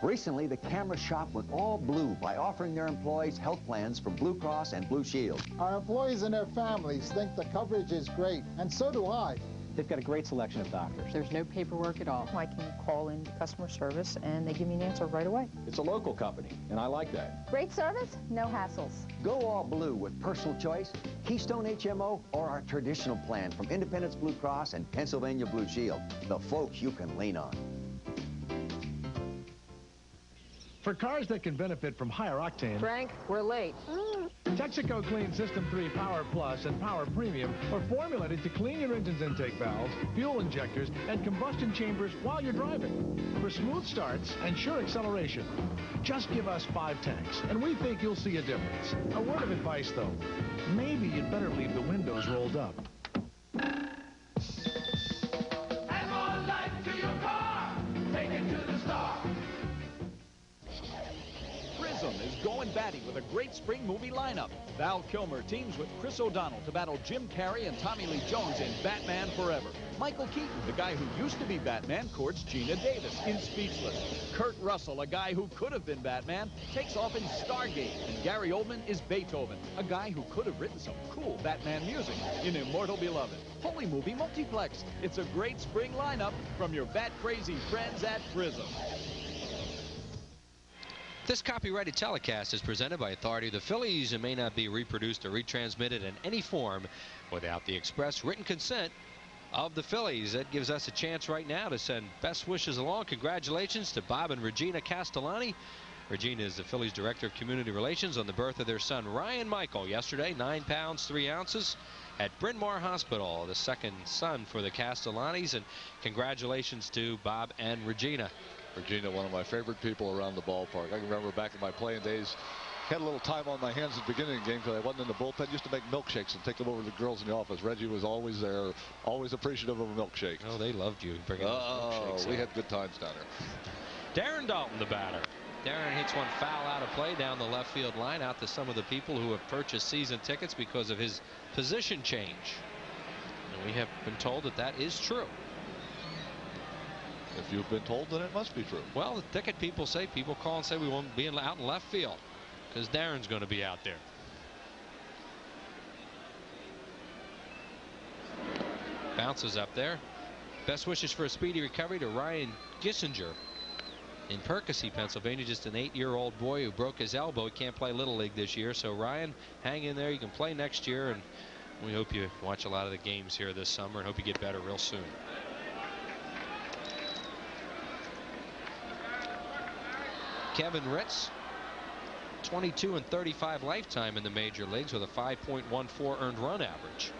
Recently, the camera shop went all blue by offering their employees health plans from Blue Cross and Blue Shield. Our employees and their families think the coverage is great, and so do I. They've got a great selection of doctors. There's no paperwork at all. I can call in customer service and they give me an answer right away. It's a local company, and I like that. Great service, no hassles. Go all blue with personal choice, Keystone HMO, or our traditional plan from Independence Blue Cross and Pennsylvania Blue Shield. The folks you can lean on. For cars that can benefit from higher octane, Frank, we're late. Texaco Clean System 3 Power Plus and Power Premium are formulated to clean your engine's intake valves, fuel injectors, and combustion chambers while you're driving. For smooth starts and sure acceleration, just give us 5 tanks, and we think you'll see a difference. A word of advice, though. Maybe you'd better leave the windows rolled up. Add more life to your car. Take it to the star. Prism is going batty with a great spring movie lineup. Val Kilmer teams with Chris O'Donnell to battle Jim Carrey and Tommy Lee Jones in Batman Forever. Michael Keaton, the guy who used to be Batman, courts Gina Davis in Speechless. Kurt Russell, a guy who could have been Batman, takes off in Stargate. And Gary Oldman is Beethoven, a guy who could have written some cool Batman music in Immortal Beloved. Holy Movie Multiplex. It's a great spring lineup from your bat-crazy friends at Prism. This copyrighted telecast is presented by authority of the Phillies and may not be reproduced or retransmitted in any form without the express written consent of the Phillies. That gives us a chance right now to send best wishes along. Congratulations to Bob and Regina Castellani. Regina is the Phillies Director of Community Relations on the birth of their son Ryan Michael yesterday, 9 pounds 3 ounces at Bryn Mawr Hospital, the second son for the Castellanis. And congratulations to Bob and Regina. Regina, one of my favorite people around the ballpark. I can remember back in my playing days, had a little time on my hands at the beginning of the game because I wasn't in the bullpen. Used to make milkshakes and take them over to the girls in the office. Reggie was always there, always appreciative of a milkshake. Oh, they loved you bringing milkshakes. We had good times down there. Darren Dalton, the batter. Darren hits one foul out of play down the left field line out to some of the people who have purchased season tickets because of his position change. And we have been told that that is true. If you've been told, then it must be true. Well, the ticket people say, people call and say we won't be out in left field because Darren's going to be out there. Bounces up there. Best wishes for a speedy recovery to Ryan Gissinger in Percy, Pennsylvania. Just an 8-year-old boy who broke his elbow. He can't play Little League this year. So Ryan, hang in there. You can play next year, and we hope you watch a lot of the games here this summer and hope you get better real soon. Kevin Ritz, 22 and 35 lifetime in the major leagues with a 5.14 earned run average.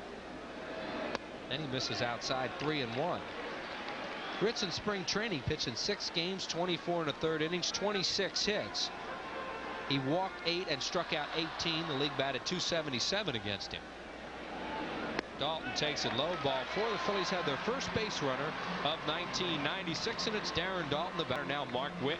And he misses outside 3-1. Ritz in spring training pitched in 6 games, 24 and a third innings, 26 hits. He walked 8 and struck out 18. The league batted .277 against him. Dalton takes it low, ball 4. The Phillies had their first base runner of 1996, and it's Darren Dalton, the batter now, Mark Whitten.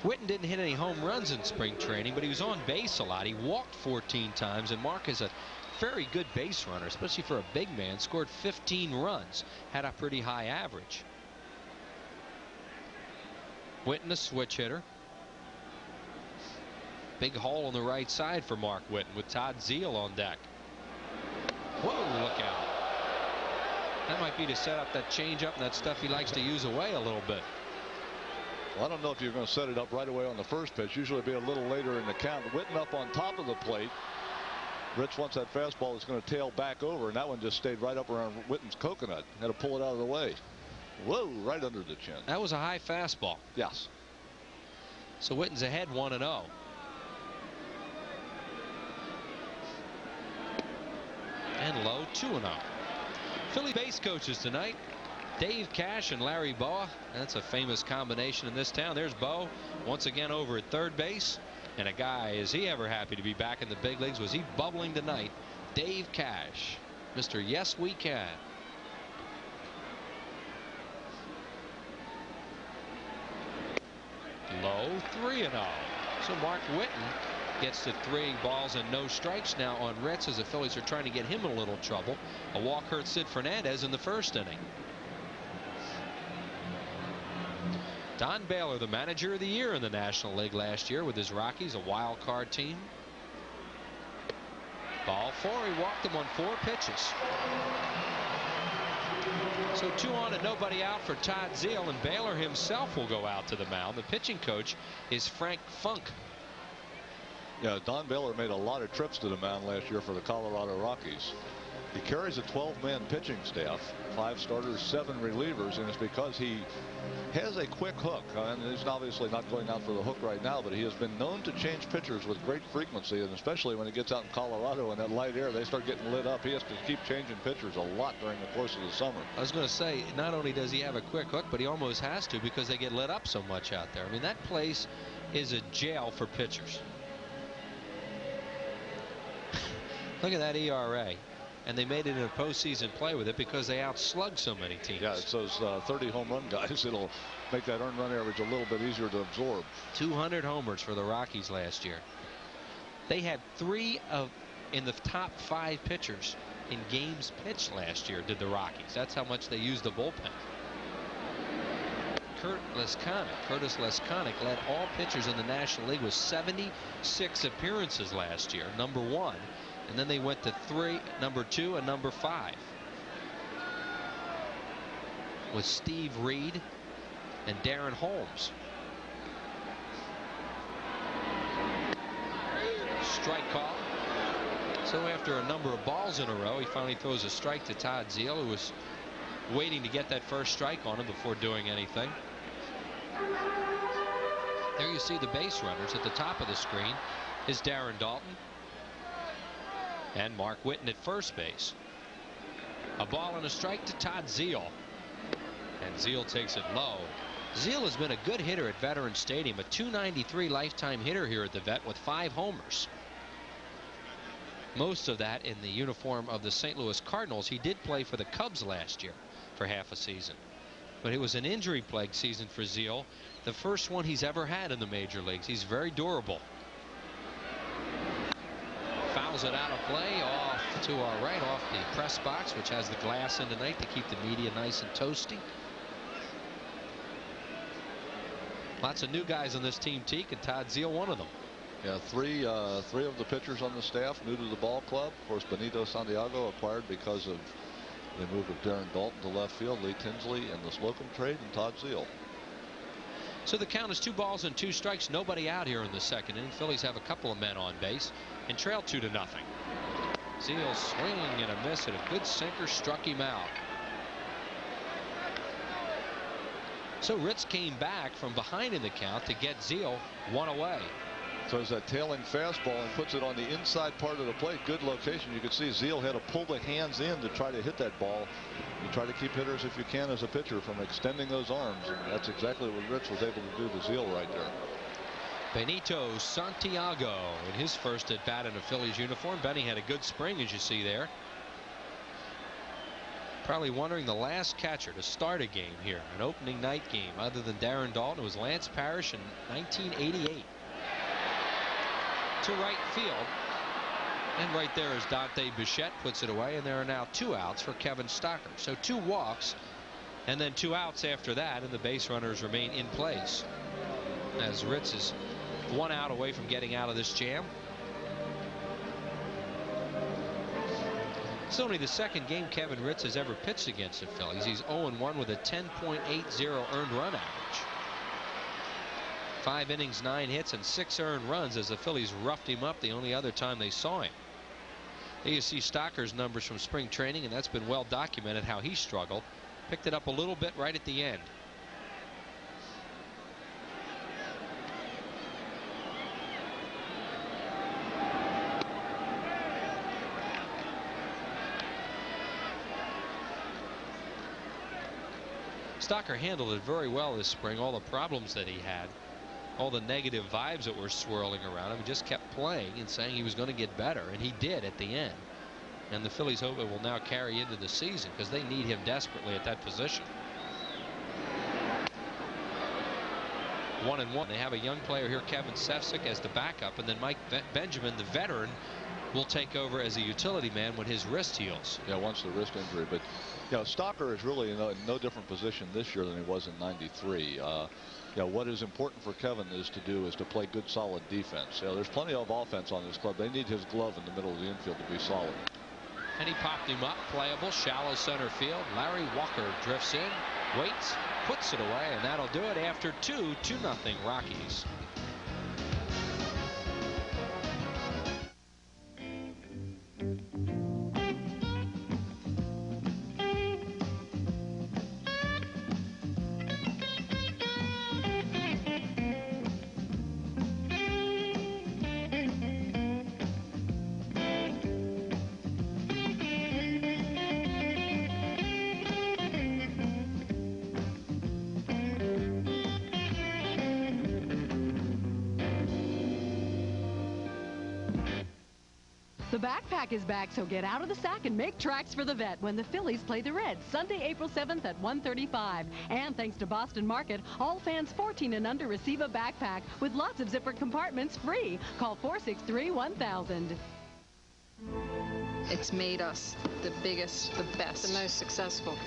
Whitten didn't hit any home runs in spring training, but he was on base a lot. He walked 14 times, and Mark is a very good base runner, especially for a big man. Scored 15 runs, had a pretty high average. Whitten, a switch hitter. Big hole on the right side for Mark Whitten with Todd Zeile on deck. Whoa, look out. That might be to set up that changeup and that stuff he likes to use away a little bit. Well, I don't know if you're going to set it up right away on the first pitch. Usually be a little later in the count. Whitten up on top of the plate. Ritz wants that fastball that's going to tail back over, and that one just stayed right up around Witten's coconut. Had to pull it out of the way. Whoa, right under the chin. That was a high fastball. Yes. So Witten's ahead 1-0. And low 2-0. Philly base coaches tonight, Dave Cash and Larry Boa. That's a famous combination in this town. There's Bo once again over at third base. And a guy, is he ever happy to be back in the big leagues? Was he bubbling tonight? Dave Cash, Mr. Yes We Can. Low 3-0. So Mark Witten gets to 3 balls and no strikes now on Ritz as the Phillies are trying to get him in a little trouble. A walk hurt Sid Fernandez in the first inning. Don Baylor, the manager of the year in the National League last year with his Rockies, a wild card team. Ball 4. He walked him on 4 pitches. So 2 on and nobody out for Todd Zeile, and Baylor himself will go out to the mound. The pitching coach is Frank Funk. Yeah, Don Baylor made a lot of trips to the mound last year for the Colorado Rockies. He carries a 12-man pitching staff, 5 starters, 7 relievers, and it's because he has a quick hook. And he's obviously not going out for the hook right now, but he has been known to change pitchers with great frequency, and especially when he gets out in Colorado in that light air, they start getting lit up. He has to keep changing pitchers a lot during the course of the summer. I was going to say, not only does he have a quick hook, but he almost has to because they get lit up so much out there. I mean, that place is a jail for pitchers. Look at that ERA. And they made it in a postseason play with it because they outslugged so many teams. Yeah, it's those 30 home run guys. It'll make that earned run average a little bit easier to absorb. 200 homers for the Rockies last year. They had 3 in the top 5 pitchers in games pitched last year, did the Rockies. That's how much they used the bullpen. Curtis Lesconic led all pitchers in the National League with 76 appearances last year, number 1. And then they went to 3, number 2, and number 5. With Steve Reed and Darren Holmes. Strike call. So after a number of balls in a row, he finally throws a strike to Todd Zeile, who was waiting to get that first strike on him before doing anything. There you see the base runners. At the top of the screen is Darren Dalton and Mark Witten at first base. A ball and a strike to Todd Zeile. And Zeile takes it low. Zeile has been a good hitter at Veterans Stadium, a .293 lifetime hitter here at the Vet with 5 homers. Most of that in the uniform of the St. Louis Cardinals. He did play for the Cubs last year for half a season. But it was an injury-plagued season for Zeile, the first one he's ever had in the major leagues. He's very durable. Fouls it out of play off to our right, off the press box, which has the glass in tonight to keep the media nice and toasty. Lots of new guys on this team, Teak, and Todd Zeile one of them. Yeah, three of the pitchers on the staff new to the ball club. Of course, Benito Santiago acquired because of the move of Darren Dalton to left field, Lee Tinsley in the Slocum trade, and Todd Zeile. So the count is 2 balls and 2 strikes. Nobody out here in the second inning. Phillies have a couple of men on base and trail 2-0. Zeile swinging and a miss, and a good sinker struck him out. So Ritz came back from behind in the count to get Zeile 1 away. So it's that tailing fastball and puts it on the inside part of the plate. Good location. You can see Zeile had to pull the hands in to try to hit that ball. You try to keep hitters, if you can, as a pitcher, from extending those arms. And that's exactly what Ritz was able to do to Zeile right there. Benito Santiago in his first at bat in a Phillies uniform. Benny had a good spring, as you see there. Probably wondering the last catcher to start a game here, an opening night game, other than Darren Dalton. It was Lance Parrish in 1988. To right field, and right there is Dante Bichette, puts it away, and there are now 2 outs for Kevin Stocker. So 2 walks and then 2 outs after that, and the base runners remain in place as Ritz is 1 out away from getting out of this jam. It's only the second game Kevin Ritz has ever pitched against the Phillies. He's 0-1 with a 10.80 earned run average. 5 innings, 9 hits, and 6 earned runs as the Phillies roughed him up the only other time they saw him. Here you see Stocker's numbers from spring training, and that's been well documented how he struggled. Picked it up a little bit right at the end. Stocker handled it very well this spring. All the problems that he had, all the negative vibes that were swirling around him, he just kept playing and saying he was going to get better, and he did at the end. And the Phillies hope it will now carry into the season because they need him desperately at that position. 1-1. They have a young player here, Kevin Sefcik, as the backup, and then Mike Benjamin, the veteran, will take over as a utility man when his wrist heals. Yeah, once the wrist injury. But you know, Stocker is really in no different position this year than he was in '93. You know, what is important for Kevin is to play good, solid defense. You know, there's plenty of offense on this club. They need his glove in the middle of the infield to be solid. And he popped him up, playable, shallow center field. Larry Walker drifts in, waits, puts it away, and that'll do it after 2-0 Rockies. The backpack is back, so get out of the sack and make tracks for the vet when the Phillies play the Reds Sunday, April 7th at 1:35. And thanks to Boston Market, all fans 14 and under receive a backpack with lots of zipper compartments free. Call 463-1000. It's made us the biggest, the best, the most successful.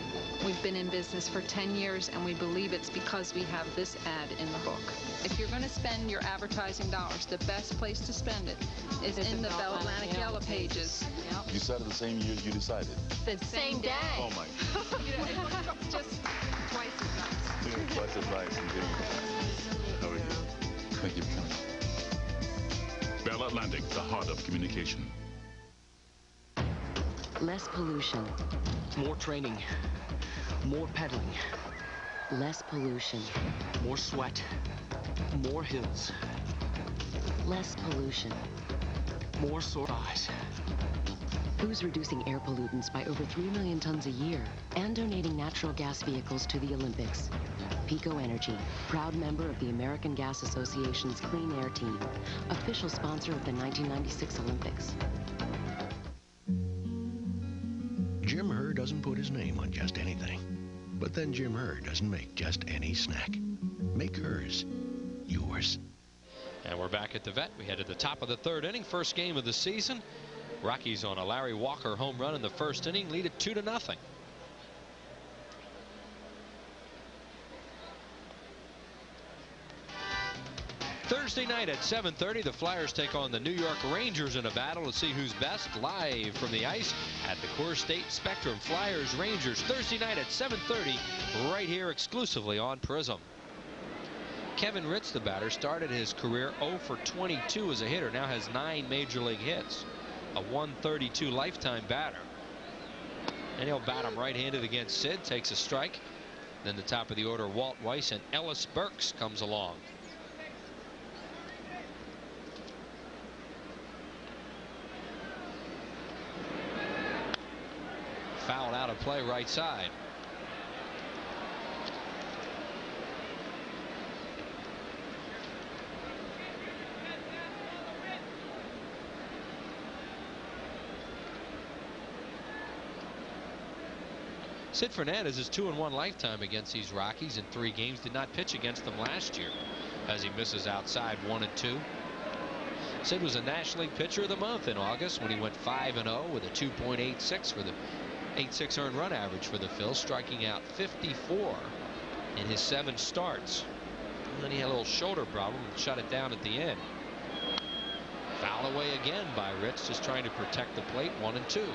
We've been in business for 10 years, and we believe it's because we have this ad in the book. If you're going to spend your advertising dollars, the best place to spend it is in the Bell Atlantic Yellow Pages. Yep. You said it the same year you decided? The same day. Oh, my. It's just twice as nice. Yeah, twice as nice, indeed. How are you? Thank you for coming. Bell Atlantic, the heart of communication. Less pollution. More training. More pedaling. Less pollution. More sweat. More hills. Less pollution. More sore eyes. Who's reducing air pollutants by over 3 million tons a year and donating natural gas vehicles to the Olympics? Pico Energy, proud member of the American Gas Association's Clean Air Team, official sponsor of the 1996 Olympics. Jim Herr doesn't put his name on just anything. But then Jim Herr doesn't make just any snack. Make hers yours. And we're back at the vet. We head to the top of the third inning, first game of the season. Rockies on a Larry Walker home run in the first inning, lead it 2-0. Thursday night at 7:30, the Flyers take on the New York Rangers in a battle to see who's best, live from the ice at the Coors State Spectrum. Flyers Rangers Thursday night at 7:30, right here exclusively on Prism. Kevin Ritz, the batter, started his career 0 for 22 as a hitter, now has 9 major league hits, a 132 lifetime batter. And he'll bat him right-handed against Sid, takes a strike. Then the top of the order, Walt Weiss, and Ellis Burks comes along. Fouled out of play right side. Sid Fernandez is 2-1 lifetime against these Rockies in 3 games. Did not pitch against them last year as he misses outside 1-2. Sid was a National League Pitcher of the Month in August when he went 5-0 with a 2.86 for the 8.6 earned run average for the Phils, striking out 54 in his 7 starts. And then he had a little shoulder problem and shut it down at the end. Foul away again by Ritz, just trying to protect the plate. 1-2.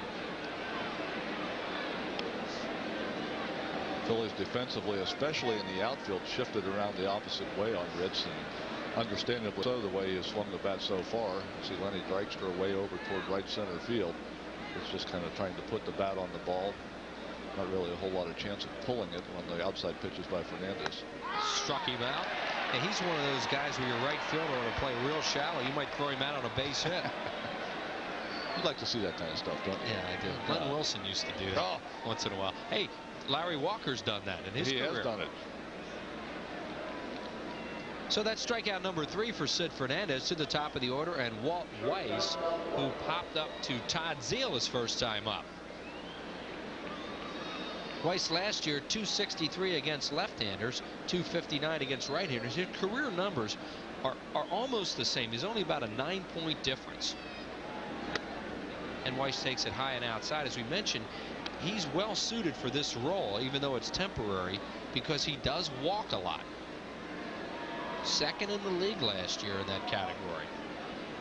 Phillies defensively, especially in the outfield, shifted around the opposite way on Ritz, and understandably so the way he has swung the bat so far. See Lenny Dykstra way over toward right center field. It's just kind of trying to put the bat on the ball. Not really a whole lot of chance of pulling it on the outside pitches by Fernandez. Struck him out. And he's one of those guys where your right fielder ought to play real shallow. You might throw him out on a base hit. You'd like to see that kind of stuff, don't you? Yeah, I do. Glenn Wilson used to do that once in a while. Hey, Larry Walker's done that in his career. He has done it. So that's strikeout number 3 for Sid Fernandez to the top of the order, and Walt Weiss, who popped up to Todd Zeile his first time up. Weiss last year 263 against left-handers, 259 against right-handers. His career numbers are almost the same. There's only about a 9-point difference. And Weiss takes it high and outside. As we mentioned, he's well suited for this role, even though it's temporary, because he does walk a lot. Second in the league last year in that category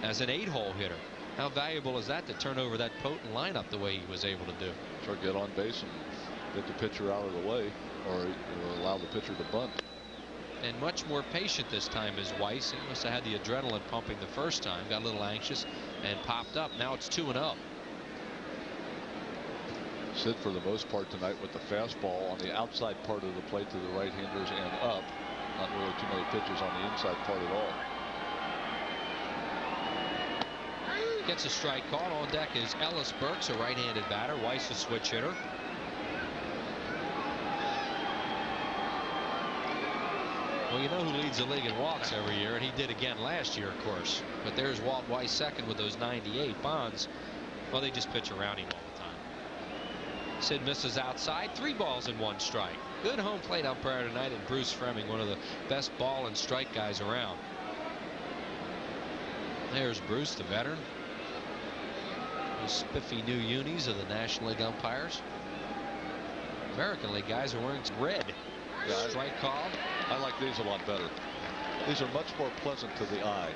as an 8-hole hitter. How valuable is that to turn over that potent lineup the way he was able to do? Sure, get on base and get the pitcher out of the way, or allow the pitcher to bunt. And much more patient this time is Weiss. He must have had the adrenaline pumping the first time, got a little anxious, and popped up. Now it's 2-0. Sid, for the most part tonight, with the fastball on the outside part of the plate to the right-handers and up. Not really too many pitches on the inside part at all. Gets a strike called. On deck is Ellis Burks, a right-handed batter. Weiss, a switch hitter. Well, you know who leads the league in walks every year, and he did again last year, of course. But there's Walt Weiss second with those 98. Bonds, well, they just pitch around him all the time. Sid misses outside. 3 balls and 1 strike. Good home plate umpire tonight, and Bruce Fremming, one of the best ball and strike guys around. There's Bruce, the veteran. The spiffy new unis of the National League umpires. American League guys are wearing red. Yeah, strike called. I like these a lot better. These are much more pleasant to the eye.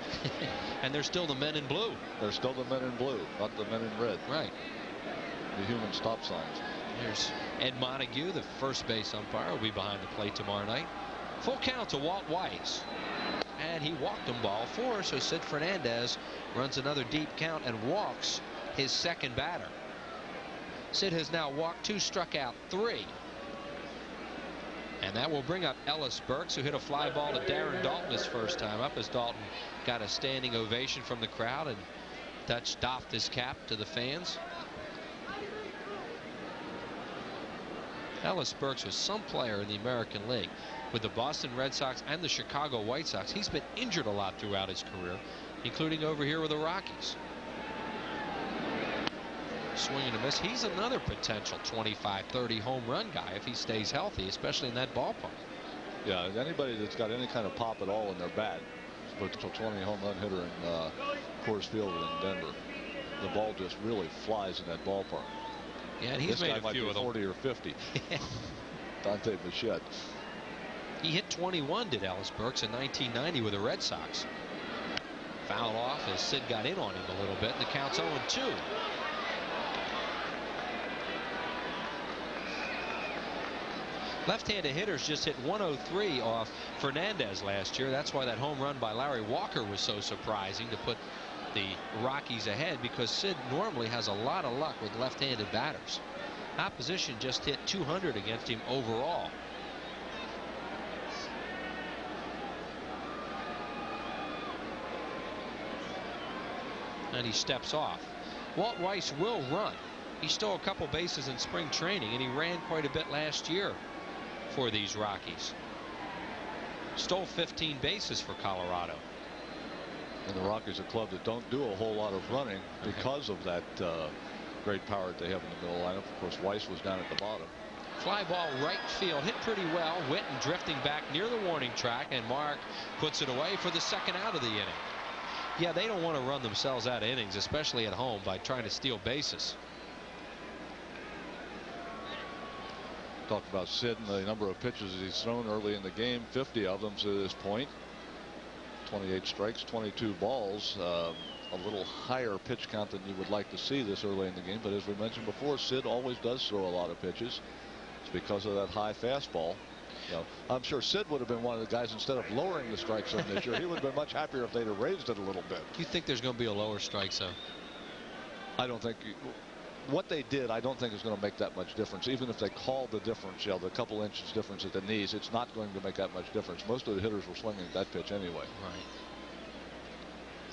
And they're still the men in blue. They're still the men in blue, not the men in red. Right. The human stop signs. Here's Ed Montague, the first base umpire, will be behind the plate tomorrow night. Full count to Walt Weiss. And he walked him ball 4, so Sid Fernandez runs another deep count and walks his second batter. Sid has now walked 2, struck out 3. And that will bring up Ellis Burks, who hit a fly ball to Darren Dalton his first time up, as Dalton got a standing ovation from the crowd and doffed his cap to the fans. Ellis Burks was some player in the American League with the Boston Red Sox and the Chicago White Sox. He's been injured a lot throughout his career, including over here with the Rockies. Swing and a miss. He's another potential 25-30 home run guy if he stays healthy, especially in that ballpark. Yeah, anybody that's got any kind of pop at all in their bat, potential 20 home run hitter in Coors Field in Denver. The ball just really flies in that ballpark. Yeah, and he's made a few of them. 40 or 50. Dante Bichette. He hit 21, did Ellis Burks, in 1990 with the Red Sox. Fouled off as Sid got in on him a little bit, and the count's 0-2. Left-handed hitters just hit 103 off Fernandez last year. That's why that home run by Larry Walker was so surprising to put the Rockies ahead, because Sid normally has a lot of luck with left-handed batters. Opposition just hit 200 against him overall. And he steps off. Walt Weiss will run. He stole a couple bases in spring training, and he ran quite a bit last year for these Rockies. Stole 15 bases for Colorado. And the Rockies, a club that don't do a whole lot of running because of that great power that they have in the middle lineup. Of course, Weiss was down at the bottom. Fly ball right field, hit pretty well. Witten drifting back near the warning track, and Mark puts it away for the second out of the inning. Yeah, they don't want to run themselves out of innings, especially at home, by trying to steal bases. Talked about Sid and the number of pitches he's thrown early in the game, 50 of them to this point. 28 strikes, 22 balls. A little higher pitch count than you would like to see this early in the game, but as we mentioned before, Sid always does throw a lot of pitches. It's because of that high fastball. You know, I'm sure Sid would have been one of the guys, instead of lowering the strike zone this year, he would have been much happier if they'd have raised it a little bit. Do you think there's going to be a lower strike zone? I don't think. what they did, I don't think is going to make that much difference. Even if they called the difference, the couple inches difference at the knees, it's not going to make that much difference. Most of the hitters were swinging that pitch anyway. Right.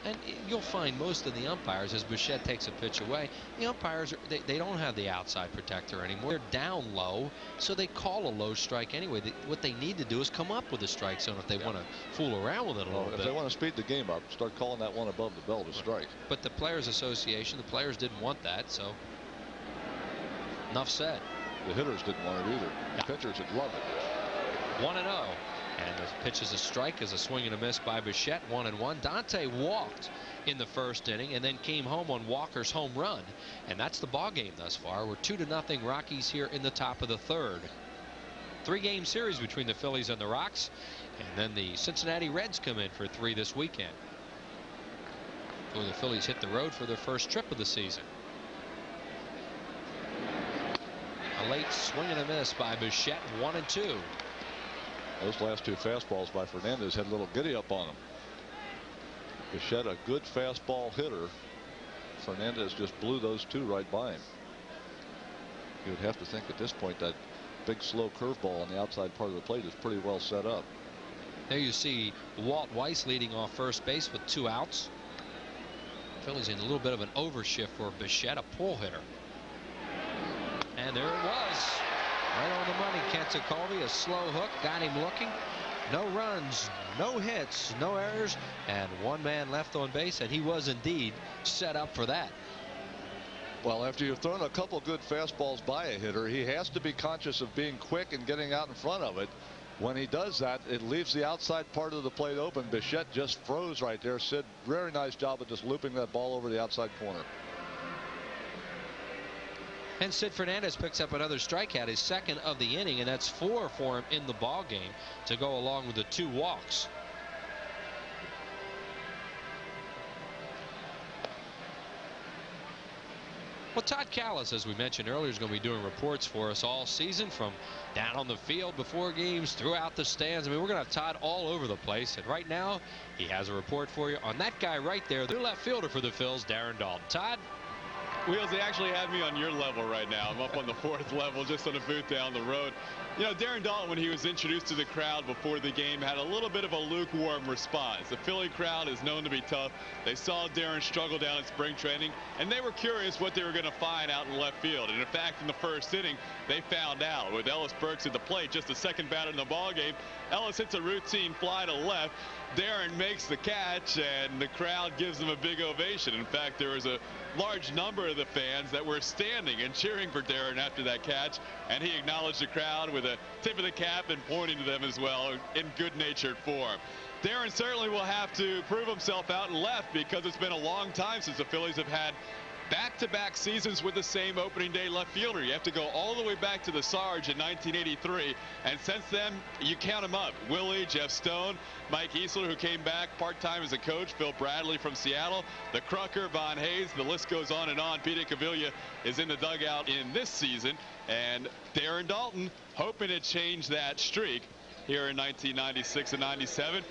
And you'll find most of the umpires, as Bichette takes a pitch away, the umpires, they don't have the outside protector anymore. They're down low, so they call a low strike anyway. What they need to do is come up with a strike zone if they want to fool around with it a little bit. If they want to speed the game up, start calling that one above the belt a strike. But the Players Association, the players didn't want that, so enough said. The hitters didn't want it either. The pitchers would love it. 1-0. And the pitch is a strike, as a swing and a miss by Bichette. 1-1. Dante walked in the first inning and then came home on Walker's home run. And that's the ball game thus far. We're 2-0 Rockies here in the top of the third. 3-game series between the Phillies and the Rocks. And then the Cincinnati Reds come in for 3 this weekend. Before the Phillies hit the road for their first trip of the season. A late swing and a miss by Bichette. 1-2. Those last 2 fastballs by Fernandez had a little giddy up on him. Bichette, a good fastball hitter. Fernandez just blew those 2 right by him. You would have to think at this point that big slow curveball on the outside part of the plate is pretty well set up. There you see Walt Weiss leading off first base with 2 outs. Phillies in a little bit of an overshift for Bichette, a pull hitter. And there it was. Right on the money. Kancicalvi, a slow hook, got him looking. No runs, no hits, no errors, and 1 man left on base, and he was indeed set up for that. Well, after you've thrown a couple good fastballs by a hitter, he has to be conscious of being quick and getting out in front of it. When he does that, it leaves the outside part of the plate open. Bichette just froze right there. Sid, very nice job of just looping that ball over the outside corner. And Sid Fernandez picks up another strikeout, his second of the inning, and that's 4 for him in the ball game to go along with the 2 walks. Well, Todd Callis, as we mentioned earlier, is going to be doing reports for us all season, from down on the field before games, throughout the stands. I mean, we're going to have Todd all over the place, and right now he has a report for you on that guy right there, the left fielder for the Phils, Darren Dalton. Todd? Wheels, they actually have me on your level right now. I'm up on the 4th level, just on a booth down the road. You know, Darren Dalton, when he was introduced to the crowd before the game, had a little bit of a lukewarm response. The Philly crowd is known to be tough. They saw Darren struggle down in spring training, and they were curious what they were going to find out in left field. And in fact, in the first inning, they found out. With Ellis Burks at the plate, just the second batter in the ball game, Ellis hits a routine fly to left. Darren makes the catch, and the crowd gives him a big ovation. In fact, there was a large number of the fans that were standing and cheering for Darren after that catch, and he acknowledged the crowd with a tip of the cap and pointing to them as well in good-natured form. Darren certainly will have to prove himself out in left, because it's been a long time since the Phillies have had back-to-back seasons with the same opening day left fielder. You have to go all the way back to the Sarge in 1983, and since then, you count them up. Willie, Jeff Stone, Mike Easler, who came back part-time as a coach, Phil Bradley from Seattle, the Crucker, Von Hayes, the list goes on and on. Peter Cavilla is in the dugout in this season, and Darren Dalton hoping to change that streak here in 1996 and 97.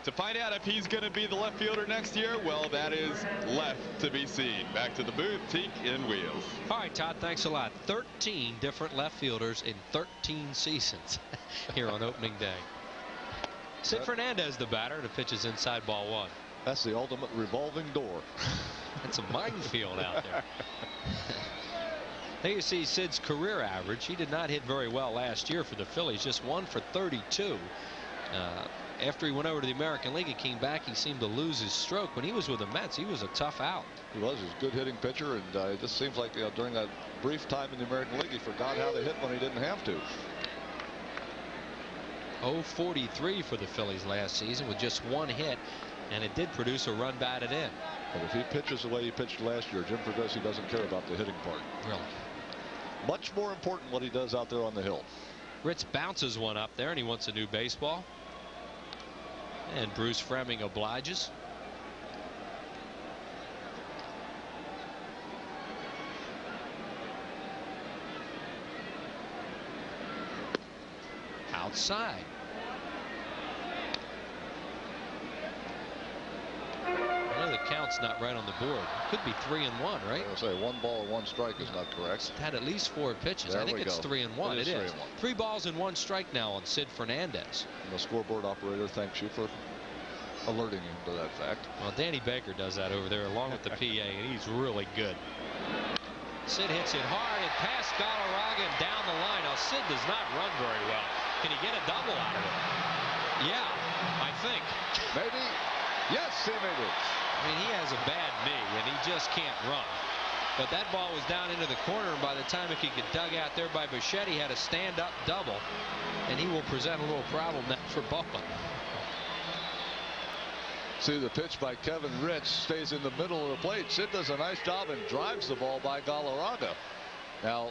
To find out if he's going to be the left fielder next year, well, that is left to be seen. Back to the booth, Teak and Wheels. All right, Todd, thanks a lot. 13 different left fielders in 13 seasons here on opening day. Sid Fernandez, the batter. The pitch is inside, ball 1. That's the ultimate revolving door. It's a minefield out there. There you see Sid's career average. He did not hit very well last year for the Phillies, just 1 for 32. After he went over to the American League and came back, he seemed to lose his stroke. When he was with the Mets, he was a tough out. He was. He was a good hitting pitcher, and it just seems like during that brief time in the American League, he forgot how to hit when he didn't have to. 0-43 for the Phillies last season with just 1 hit, and it did produce a run batted in. But if he pitches the way he pitched last year, Jim Fregosi doesn't care about the hitting part. Really? Much more important what he does out there on the hill. Ritz bounces one up there, and he wants a new baseball. And Bruce Fremming obliges. Outside. I know the count's that's not right on the board. Could be 3-1, right? I was going to say 1 ball and 1 strike is not correct. It's had at least 4 pitches. There I think we it's go. 3-1. It is. 3-1. 3 balls and 1 strike now on Sid Fernandez. And the scoreboard operator thanks you for alerting him to that fact. Well, Danny Baker does that over there along with the PA, and he's really good. Sid hits it hard and past Galarraga and down the line. Now, Sid does not run very well. Can he get a double out of it? Yeah, I think. Maybe. Yes, he made it. I mean, he has a bad knee, and he just can't run. But that ball was down into the corner, and by the time it could get dug out there by Bichette, he had a stand-up double, and he will present a little problem now for Bowman. See the pitch by Kevin Ritz stays in the middle of the plate. Sid does a nice job and drives the ball by Galarraga. Now,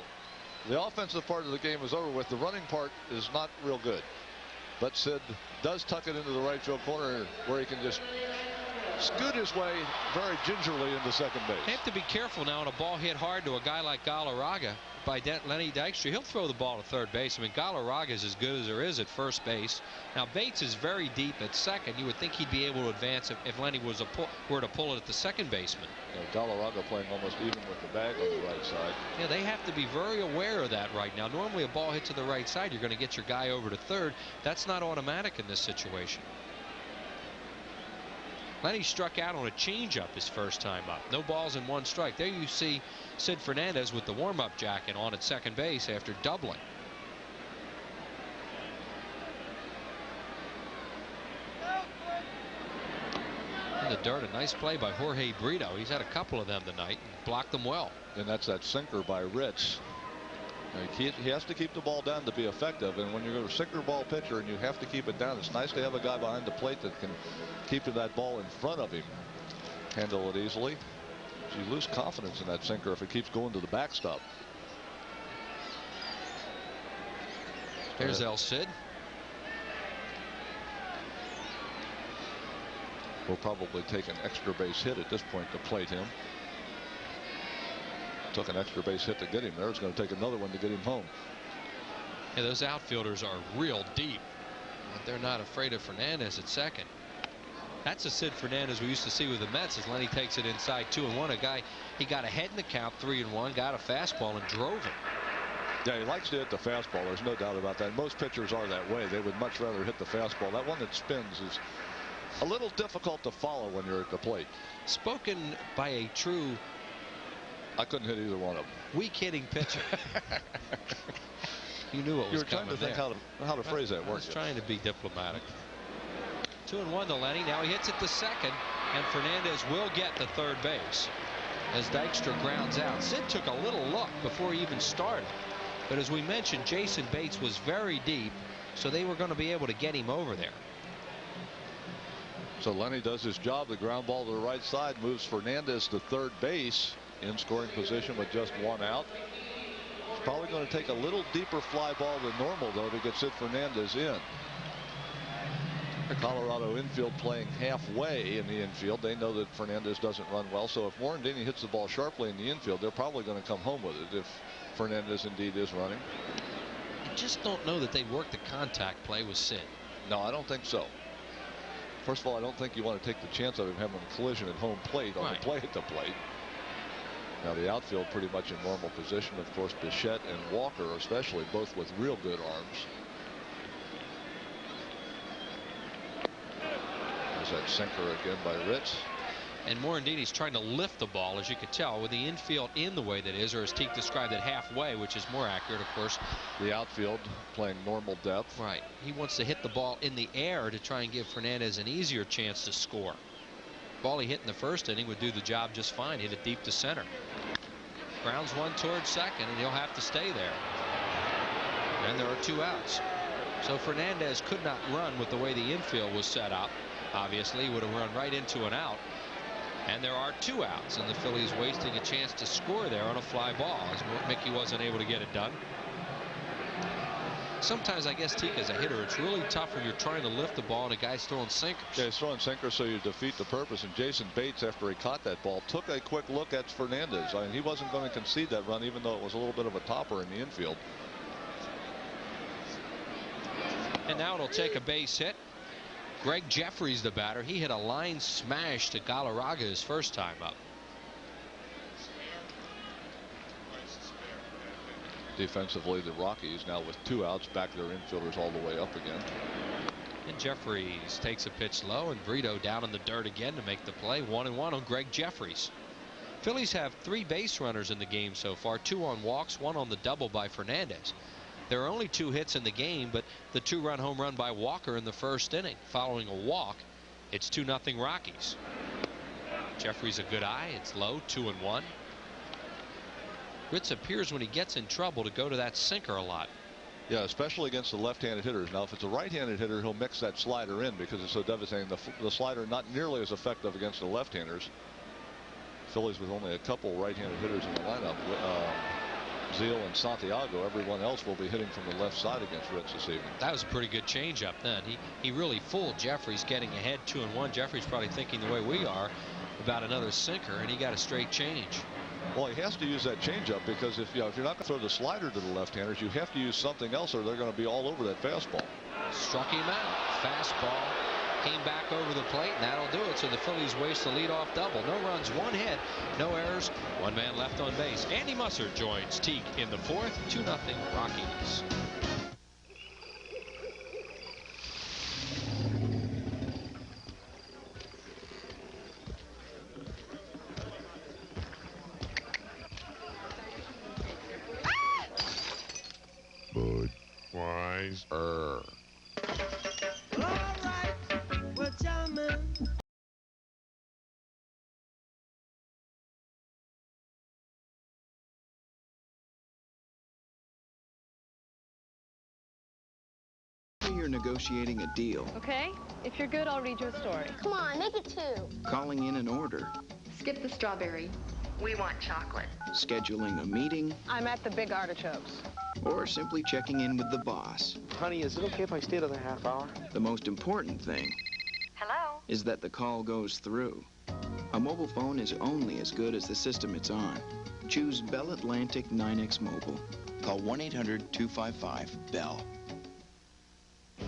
the offensive part of the game is over with. The running part is not real good. But Sid does tuck it into the right field corner where he can just scoot his way very gingerly into second base. Have to be careful now on a ball hit hard to a guy like Galarraga by Lenny Dykstra. He'll throw the ball to third base. I mean, Galarraga is as good as there is at first base. Now, Bates is very deep at second. You would think he'd be able to advance if Lenny were to pull it at the second baseman. Galarraga playing almost even with the bag on the right side. Yeah, they have to be very aware of that right now. Normally, a ball hit to the right side, you're going to get your guy over to third. That's not automatic in this situation. Lenny struck out on a changeup his first time up. No balls and 1 strike. There you see Sid Fernandez with the warm-up jacket on at second base after doubling. In the dirt, a nice play by Jorge Brito. He's had a couple of them tonight and blocked them well. And that's that sinker by Ritz. He has to keep the ball down to be effective, and when you're a sinker ball pitcher and you have to keep it down, it's nice to have a guy behind the plate that can keep that ball in front of him, handle it easily. You lose confidence in that sinker if it keeps going to the backstop. There's El Cid. Will probably take an extra base hit at this point to plate him. Took an extra base hit to get him there. It's going to take another one to get him home. Yeah, those outfielders are real deep, but they're not afraid of Fernandez at second. That's the Sid Fernandez we used to see with the Mets as Lenny takes it inside 2-1. A guy, he got ahead in the count 3-1, got a fastball and drove it. Yeah, he likes to hit the fastball. There's no doubt about that. Most pitchers are that way. They would much rather hit the fastball. That one that spins is a little difficult to follow when you're at the plate. Spoken by a true, I couldn't hit either one of them. Weak hitting pitcher. You knew what was coming. You were trying to think how to phrase that, weren't you? I was trying to be diplomatic. 2-1 to Lenny. Now he hits it to second, and Fernandez will get to third base as Dykstra grounds out. Sid took a little look before he even started, but as we mentioned, Jason Bates was very deep, so they were going to be able to get him over there. So Lenny does his job. The ground ball to the right side moves Fernandez to third base in scoring position with just 1 out. It's probably going to take a little deeper fly ball than normal, though, to get Sid Fernandez in. The Colorado infield playing halfway in the infield. They know that Fernandez doesn't run well, so if Morandini hits the ball sharply in the infield, they're probably going to come home with it if Fernandez indeed is running. I just don't know that they'd work the contact play with Sid. No, I don't think so. First of all, I don't think you want to take the chance of him having a collision at home plate on the play at the plate. Now the outfield pretty much in normal position. Of course, Bichette and Walker especially, both with real good arms. There's that sinker again by Ritz. And Morandini's trying to lift the ball, as you could tell, with the infield in the way that is, or as Teague described it, halfway, which is more accurate, of course. The outfield playing normal depth. Right. He wants to hit the ball in the air to try and give Fernandez an easier chance to score. Ball he hit in the first inning would do the job just fine. Hit it deep to center. Grounds one towards second, and he'll have to stay there. And there are 2 outs. So Fernandez could not run with the way the infield was set up. Obviously, he would have run right into an out. And there are 2 outs, and the Phillies wasting a chance to score there on a fly ball as Mickey wasn't able to get it done. Sometimes, I guess, Teague, as a hitter, it's really tough when you're trying to lift the ball and a guy's throwing sinkers. Yeah, he's throwing sinkers, so you defeat the purpose. And Jason Bates, after he caught that ball, took a quick look at Fernandez. I mean, he wasn't going to concede that run, even though it was a little bit of a topper in the infield. And now it'll take a base hit. Greg Jeffries, the batter. He hit a line smash to Galarraga his first time up. Defensively, the Rockies now with 2 outs back their infielders all the way up again. And Jeffries takes a pitch low, and Brito down in the dirt again to make the play. 1-1 on Greg Jeffries. Phillies have 3 base runners in the game so far, 2 on walks, 1 on the double by Fernandez. There are only 2 hits in the game, but the 2-run home run by Walker in the first inning. Following a walk, it's 2-0 Rockies. Jeffries a good eye. It's low, 2-1. Ritz appears when he gets in trouble to go to that sinker a lot. Yeah, especially against the left-handed hitters. Now, if it's a right-handed hitter, he'll mix that slider in because it's so devastating. The slider not nearly as effective against the left-handers. Phillies with only a couple right-handed hitters in the lineup. Zeal and Santiago. Everyone else will be hitting from the left side against Ritz this evening. That was a pretty good changeup then. He really fooled Jeffries getting ahead 2-1. Jeffries probably thinking the way we are about another sinker, and he got a straight change. Well, he has to use that changeup because if you're not going to throw the slider to the left-handers, you have to use something else or they're going to be all over that fastball. Struck him out. Fastball came back over the plate, and that'll do it. So the Phillies waste the leadoff double. No runs, 1 hit, no errors, 1 man left on base. Andy Musser joins Teague in the 4th. 2-0 Rockies. Budweiser. You're negotiating a deal. Okay, if you're good, I'll read you a story. Come on, make it 2. Calling in an order. Skip the strawberry. We want chocolate. Scheduling a meeting. I'm at the Big Artichokes. Or simply checking in with the boss. Honey, is it okay if I stay another half hour? The most important thing is that the call goes through. A mobile phone is only as good as the system it's on. Choose Bell Atlantic 9X Mobile. Call 1-800-255-BELL.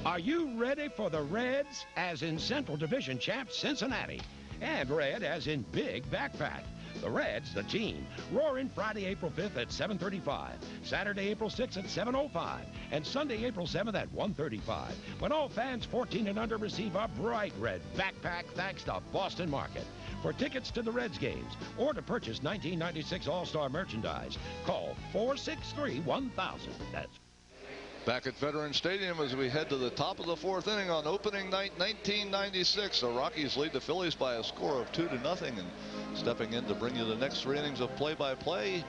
Are you ready for the Reds, as in Central Division champ Cincinnati, and Red as in Big Backpack? The Reds, the team, roaring Friday, April 5th at 7:35, Saturday, April 6th at 7:05, and Sunday, April 7th at 1:35, when all fans 14 and under receive a bright red backpack thanks to Boston Market. For tickets to the Reds games or to purchase 1996 All-Star merchandise, call 463-1000. That's Back at Veterans Stadium as we head to the top of the 4th inning on opening night 1996. The Rockies lead the Phillies by a score of 2-0, and stepping in to bring you the next 3 innings of play-by-play,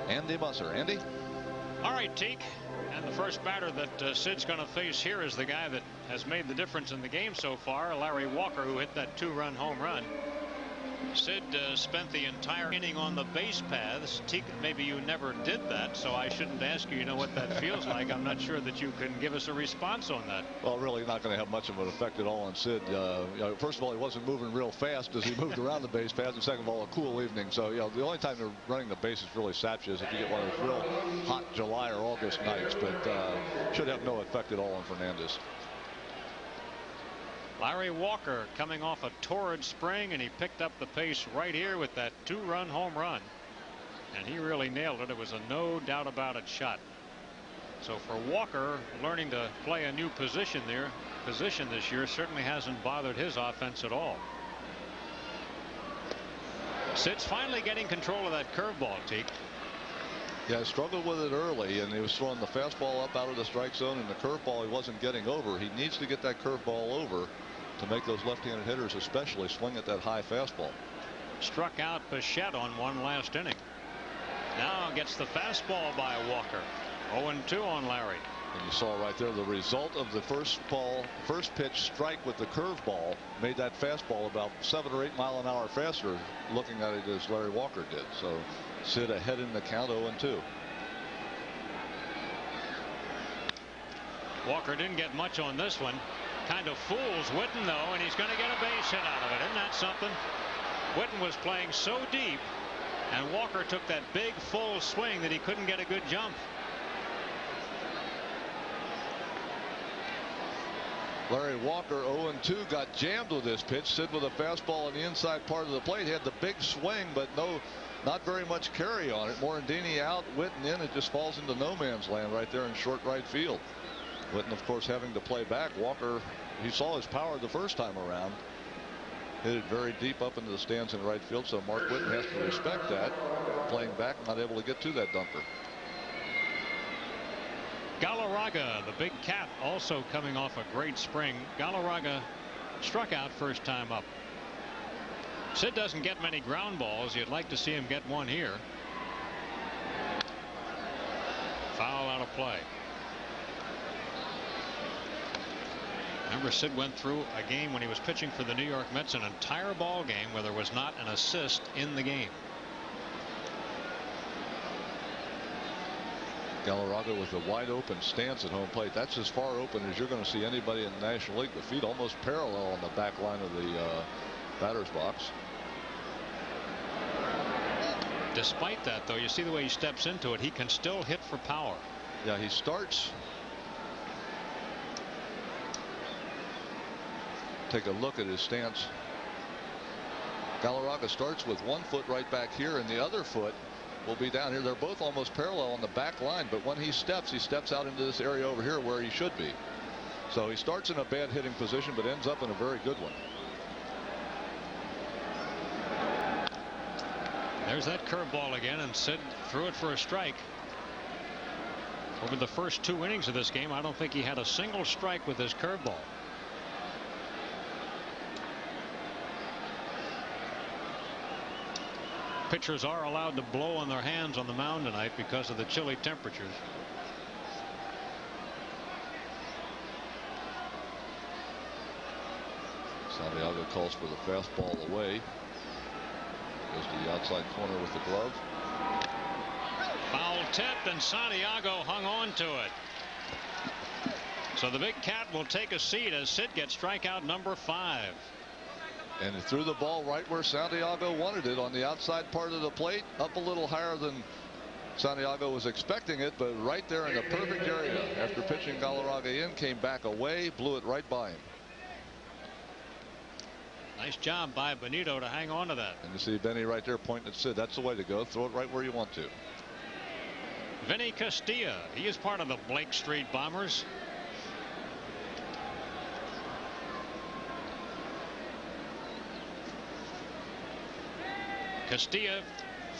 Andy Musser. Andy? All right, Teak. And the first batter that Sid's going to face here is the guy that has made the difference in the game so far, Larry Walker, who hit that 2-run home run. Sid spent the entire inning on the base paths. Teak, maybe you never did that, so I shouldn't ask you, what that feels like. I'm not sure that you can give us a response on that. Well, really not going to have much of an effect at all on Sid. First of all, he wasn't moving real fast as he moved around the base paths, and second of all, a cool evening. So, the only time they're running the bases really saps you is if you get one of those real hot July or August nights, but should have no effect at all on Fernandez. Larry Walker coming off a torrid spring, and he picked up the pace right here with that 2-run home run. And he really nailed it. It was a no doubt about it shot. So for Walker, learning to play a new position this year certainly hasn't bothered his offense at all. Sid's finally getting control of that curveball, Teak. Yeah, struggled with it early, and he was throwing the fastball up out of the strike zone, and the curveball he wasn't getting over. He needs to get that curveball over to make those left-handed hitters especially swing at that high fastball. Struck out Bichette on one last inning. Now gets the fastball by Walker. 0-2 on Larry. And you saw right there the result of the first pitch strike with the curveball made that fastball about 7 or 8 mile an hour faster looking at it as Larry Walker did. So Sid ahead in the count, 0-2. Walker didn't get much on this one. Kind of fools Witten, though, and he's going to get a base hit out of it. Isn't that something? Witten was playing so deep, and Walker took that big full swing that he couldn't get a good jump. Larry Walker 0-2, got jammed with this pitch. Sid with a fastball on the inside part of the plate, had the big swing, but not very much carry on it. Morandini out, Witten in. It just falls into no man's land right there in short right field. Witten, of course, having to play back. Walker, he saw his power the first time around. Hit it very deep up into the stands in right field, so Mark Witten has to respect that. Playing back, not able to get to that dunker. Galarraga, the big cat, also coming off a great spring. Galarraga struck out first time up. Sid doesn't get many ground balls. You'd like to see him get one here. Foul out of play. Remember, Sid went through a game when he was pitching for the New York Mets, an entire ball game where there was not an assist in the game. Galarraga with a wide open stance at home plate. That's as far open as you're going to see anybody in the National League. The feet almost parallel on the back line of the batter's box. Despite that, though, you see the way he steps into it, he can still hit for power. Yeah, he starts. Take a look at his stance. Galarraga starts with one foot right back here, and the other foot will be down here. They're both almost parallel on the back line, but when he steps out into this area over here where he should be. So he starts in a bad hitting position, but ends up in a very good one. There's that curveball again, and Sid threw it for a strike. Over the first 2 innings of this game, I don't think he had a single strike with his curveball. Pitchers are allowed to blow on their hands on the mound tonight because of the chilly temperatures. Santiago calls for the fastball away. Goes to the outside corner with the glove. Foul tip, and Santiago hung on to it. So the big cat will take a seat as Sid gets strikeout number 5. And he threw the ball right where Santiago wanted it, on the outside part of the plate, up a little higher than Santiago was expecting it, but right there in the perfect area. After pitching Galarraga in, came back away, blew it right by him. Nice job by Benito to hang on to that. And you see Benny right there pointing at Sid. That's the way to go. Throw it right where you want to. Vinny Castilla, he is part of the Blake Street Bombers. Castilla,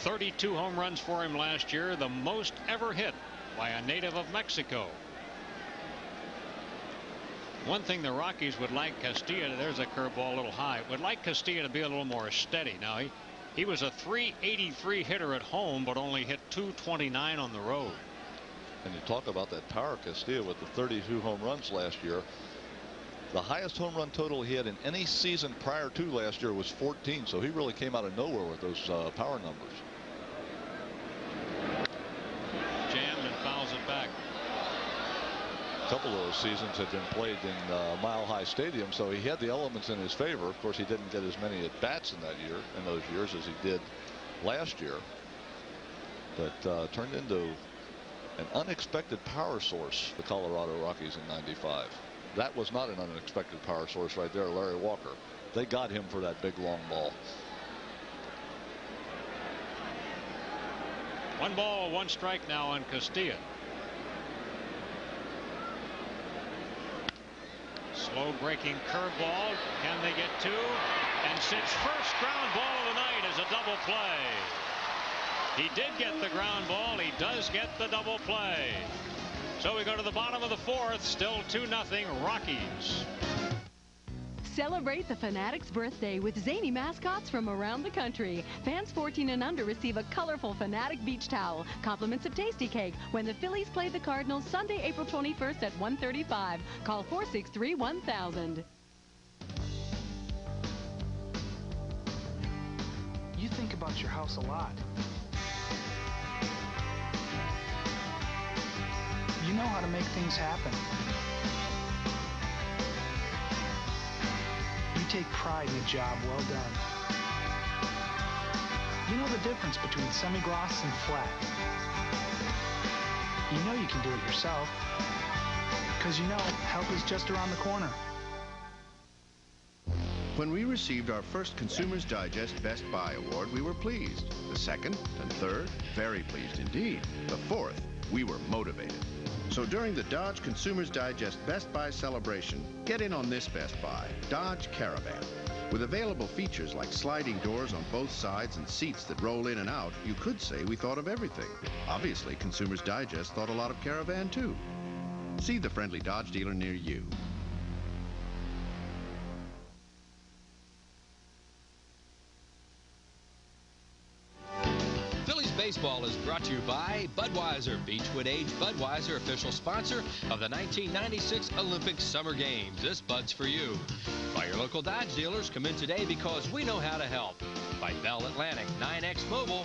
32 home runs for him last year, the most ever hit by a native of Mexico. One thing the Rockies would like Castilla, there's a curveball a little high, would like Castilla to be a little more steady. Now he was a .383 hitter at home, but only hit .229 on the road. And you talk about that power, Castilla with the 32 home runs last year. The highest home run total he had in any season prior to last year was 14, so he really came out of nowhere with those power numbers. Jammed and fouls it back. A couple of those seasons had been played in Mile High Stadium, so he had the elements in his favor. Of course, he didn't get as many at bats in those years as he did last year, but turned into an unexpected power source, the Colorado Rockies in '95. That was not an unexpected power source right there, Larry Walker. They got him for that big long ball. 1 ball, 1 strike now on Castilla. Slow breaking curveball. Can they get 2? And Sid's first ground ball of the night is a double play. He did get the ground ball. He does get the double play. So we go to the bottom of the 4th. Still 2-0 Rockies. Celebrate the Fanatics' birthday with zany mascots from around the country. Fans 14 and under receive a colorful Fanatic beach towel. Compliments of Tasty Cake when the Phillies play the Cardinals Sunday, April 21st at 1:35. Call 463-1000. You think about your house a lot. You know how to make things happen. You take pride in a job well done. You know the difference between semi-gloss and flat. You know you can do it yourself, because you know help is just around the corner. When we received our first Consumer's Digest Best Buy award, we were pleased. The second and third, very pleased indeed. The fourth, we were motivated. So during the Dodge Consumer's Digest Best Buy celebration, get in on this Best Buy, Dodge Caravan. With available features like sliding doors on both sides and seats that roll in and out, you could say we thought of everything. Obviously, Consumer's Digest thought a lot of Caravan too. See the friendly Dodge dealer near you. Baseball is brought to you by Budweiser, Beechwood Age Budweiser, official sponsor of the 1996 Olympic Summer Games. This Bud's for you. By your local Dodge dealers, come in today because we know how to help. By Bell Atlantic 9X Mobile.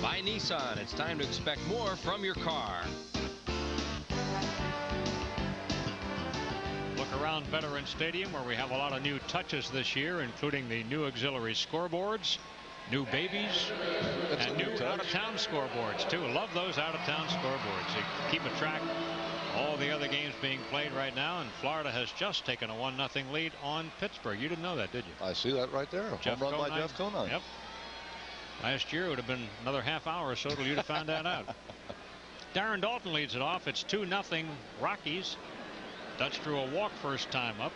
By Nissan, it's time to expect more from your car. Look around Veterans Stadium, where we have a lot of new touches this year, including the new auxiliary scoreboards, new babies, and new out-of-town scoreboards, too. Love those out-of-town scoreboards. They keep a track of all the other games being played right now, and Florida has just taken a 1-0 lead on Pittsburgh. You didn't know that, did you? I see that right there. Home run by Jeff Conine. Yep. Last year, it would have been another half hour or so till you'd have found that out. Darren Dalton leads it off. It's 2-0 Rockies. Dutch drew a walk first time up.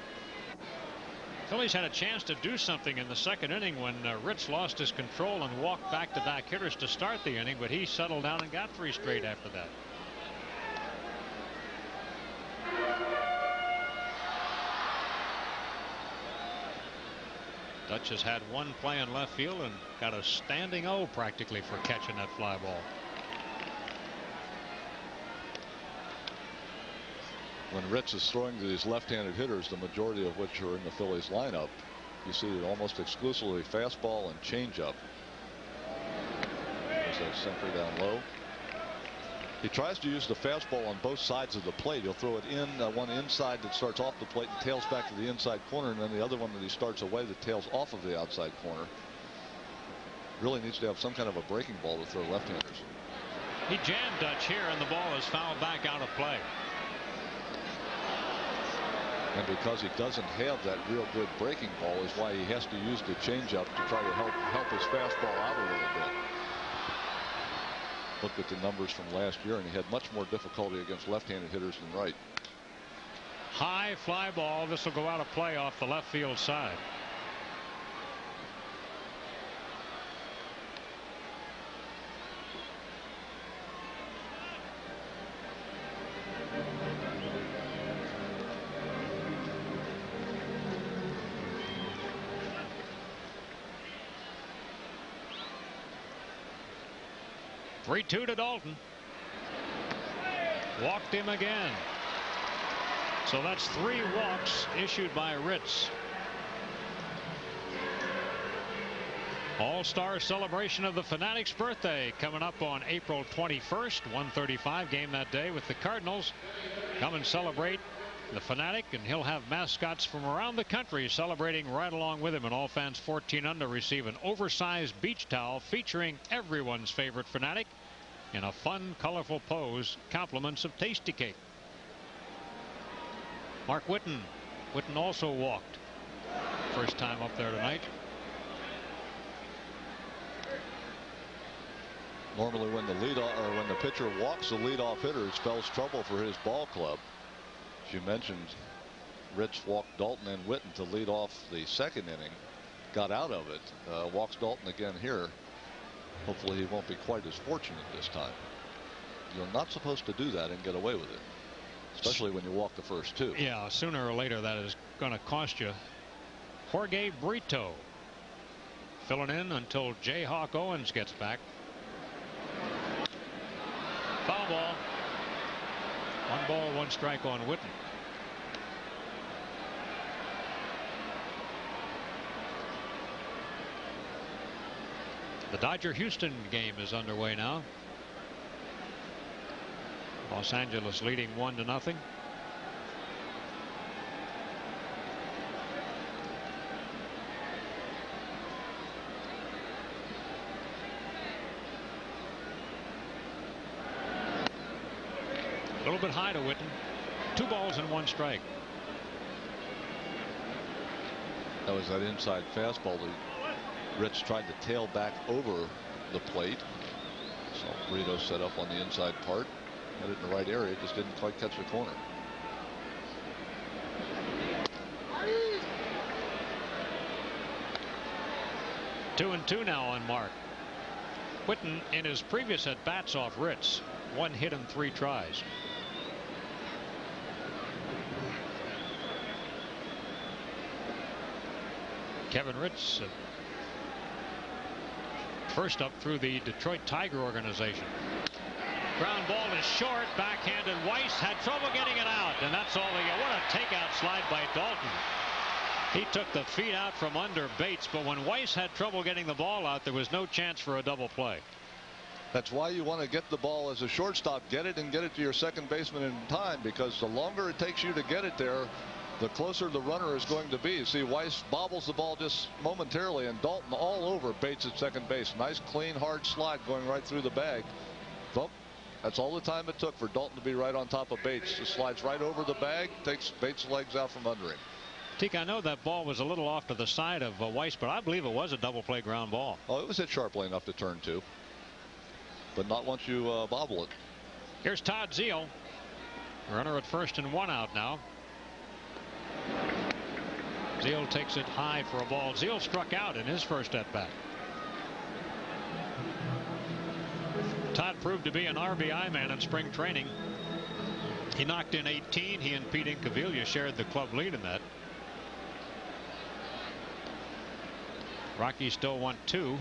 Phillies had a chance to do something in the second inning when Ritz lost his control and walked back-to-back hitters to start the inning, but he settled down and got 3 straight after that. Dutch has had one play in left field and got a standing O practically for catching that fly ball. When Ritz is throwing to these left-handed hitters, the majority of which are in the Phillies lineup, you see it almost exclusively fastball and changeup. There's that sinker down low. He tries to use the fastball on both sides of the plate. He'll throw it in one inside that starts off the plate and tails back to the inside corner, and then the other one that he starts away that tails off of the outside corner. Really needs to have some kind of a breaking ball to throw left-handers. He jammed Dutch here, and the ball is fouled back out of play. And because he doesn't have that real good breaking ball is why he has to use the changeup to try to help his fastball out a little bit. Look at the numbers from last year, and he had much more difficulty against left-handed hitters than right. High fly ball. This will go out of play off the left field side. Three-2 to Dalton. Walked him again. So that's 3 walks issued by Ritz. All-Star celebration of the Fanatic's birthday coming up on April 21st. 1:35 game that day with the Cardinals. Come and celebrate the Fanatic, and he'll have mascots from around the country celebrating right along with him. And all fans 14 under receive an oversized beach towel featuring everyone's favorite Fanatic in a fun, colorful pose. Compliments of Tasty Cake. Mark Whitten. Whitten also walked. First time up there tonight. Normally when the pitcher walks the leadoff hitter, it spells trouble for his ball club. As you mentioned, Ritz walked Dalton and Whitten to lead off the second inning. Got out of it. Walks Dalton again here. Hopefully he won't be quite as fortunate this time. You're not supposed to do that and get away with it, especially when you walk the first 2. Yeah, sooner or later that is going to cost you. Jorge Brito filling in until Jayhawk Owens gets back. Foul ball. 1 ball, 1 strike on Whitten. The Dodger-Houston game is underway now. Los Angeles leading 1-0. A little bit high to Whitten. 2 balls and 1 strike. That was that inside fastball that Ritz tried to tail back over the plate. So Brito set up on the inside part. Had it in the right area. Just didn't quite catch the corner. Two and two now on Mark. Whitten in his previous at bats off Ritz. 1 hit and 3 tries. Kevin Ritz first up through the Detroit Tiger organization. Ground ball is short, backhanded. Weiss had trouble getting it out, and that's all they get. What a takeout slide by Dalton. He took the feet out from under Bates, but when Weiss had trouble getting the ball out, there was no chance for a double play. That's why you want to get the ball as a shortstop. Get it and get it to your second baseman in time, because the longer it takes you to get it there, the closer the runner is going to be. See, Weiss bobbles the ball just momentarily, and Dalton all over Bates at second base. Nice, clean, hard slide going right through the bag. Well, that's all the time it took for Dalton to be right on top of Bates. Just slides right over the bag, takes Bates' legs out from under him. Teak, I know that ball was a little off to the side of Weiss, but I believe it was a double play ground ball. Oh, it was hit sharply enough to turn to, but not once you bobble it. Here's Todd Zeile. Runner at first and 1 out now. Zeile takes it high for a ball. Zeile struck out in his first at bat. Todd proved to be an RBI man in spring training. He knocked in 18. He and Pete Incaviglia shared the club lead in that. Rockies still want 2.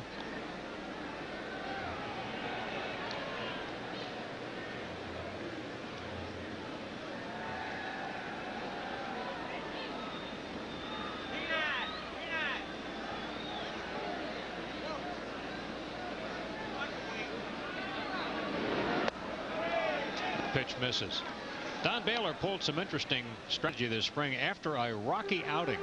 Pitch misses. Don Baylor pulled some interesting strategy this spring. After a rocky outing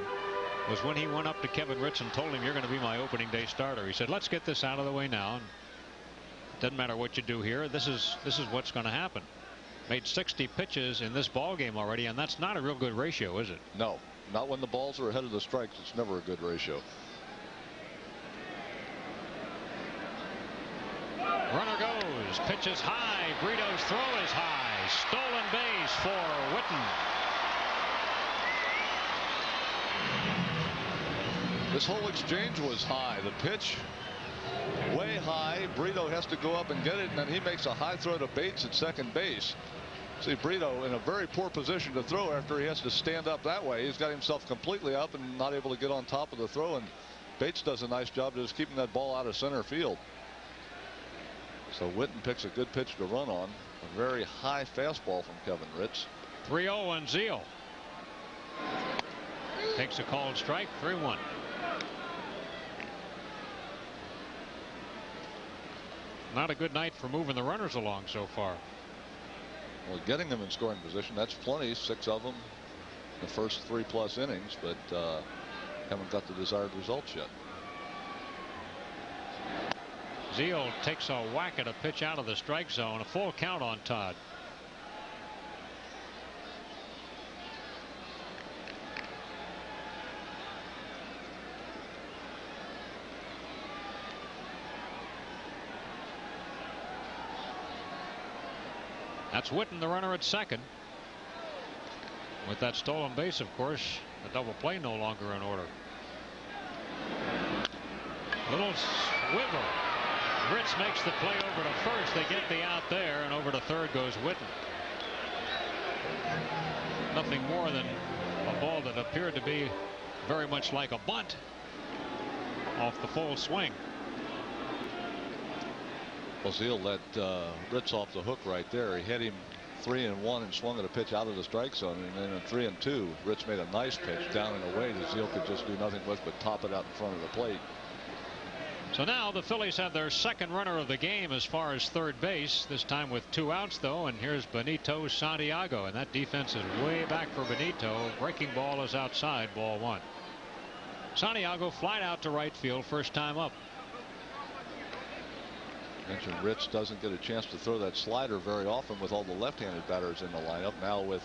was when he went up to Kevin Ritz and told him, "You're going to be my opening day starter." He said, "Let's get this out of the way now. And it doesn't matter what you do here. This is what's going to happen." Made 60 pitches in this ball game already, and that's not a real good ratio, is it? No, not when the balls are ahead of the strikes. It's never a good ratio. Runner goes. Pitch is high. Brito's throw is high. Stolen base for Whitten. This whole exchange was high. The pitch way high. Brito has to go up and get it, and then he makes a high throw to Bates at second base. See, Brito in a very poor position to throw after he has to stand up that way. He's got himself completely up and not able to get on top of the throw, and Bates does a nice job just keeping that ball out of center field. So Whitten picks a good pitch to run on. A very high fastball from Kevin Ritz. 3-0 on Zeile. Takes a called strike. 3-1. Not a good night for moving the runners along so far. Well, getting them in scoring position, that's plenty. 6 of them in the first 3+ innings, but haven't got the desired results yet. Zeile takes a whack at a pitch out of the strike zone. A full count on Todd. That's Whitten, the runner at second. With that stolen base, of course, the double play no longer in order. Little swivel. Ritz makes the play over to first. They get the out there, and over to third goes Whitten. Nothing more than a ball that appeared to be very much like a bunt off the full swing. Well, Zeile let Ritz off the hook right there. He hit him 3-1 and swung at a pitch out of the strike zone, and then in 3-2, Ritz made a nice pitch down and away that Zeile could just do nothing with but top it out in front of the plate. So now the Phillies have their second runner of the game as far as third base, this time with 2 outs though, and here's Benito Santiago, and that defense is way back for Benito. Breaking ball is outside, ball 1. Santiago flied out to right field, first time up. Mentioned Ritz doesn't get a chance to throw that slider very often with all the left-handed batters in the lineup. Now with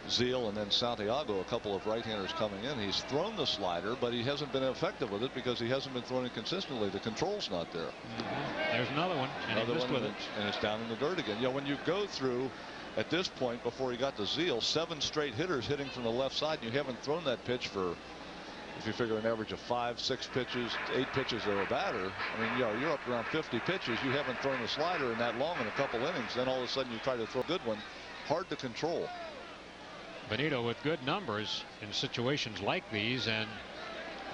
Zeal and then Santiago, a couple of right-handers coming in. He's thrown the slider, but he hasn't been effective with it because he hasn't been throwing it consistently. The control's not there. There's another one, and he missed with it. And it's down in the dirt again. You know, when you go through, at this point, before he got to Zeal, 7 straight hitters hitting from the left side, and you haven't thrown that pitch for, if you figure an average of 5, 6 pitches, 8 pitches to a batter, I mean, you know, you're up around 50 pitches. You haven't thrown a slider in that long in a couple innings. Then all of a sudden you try to throw a good one. Hard to control. Benito with good numbers in situations like these, and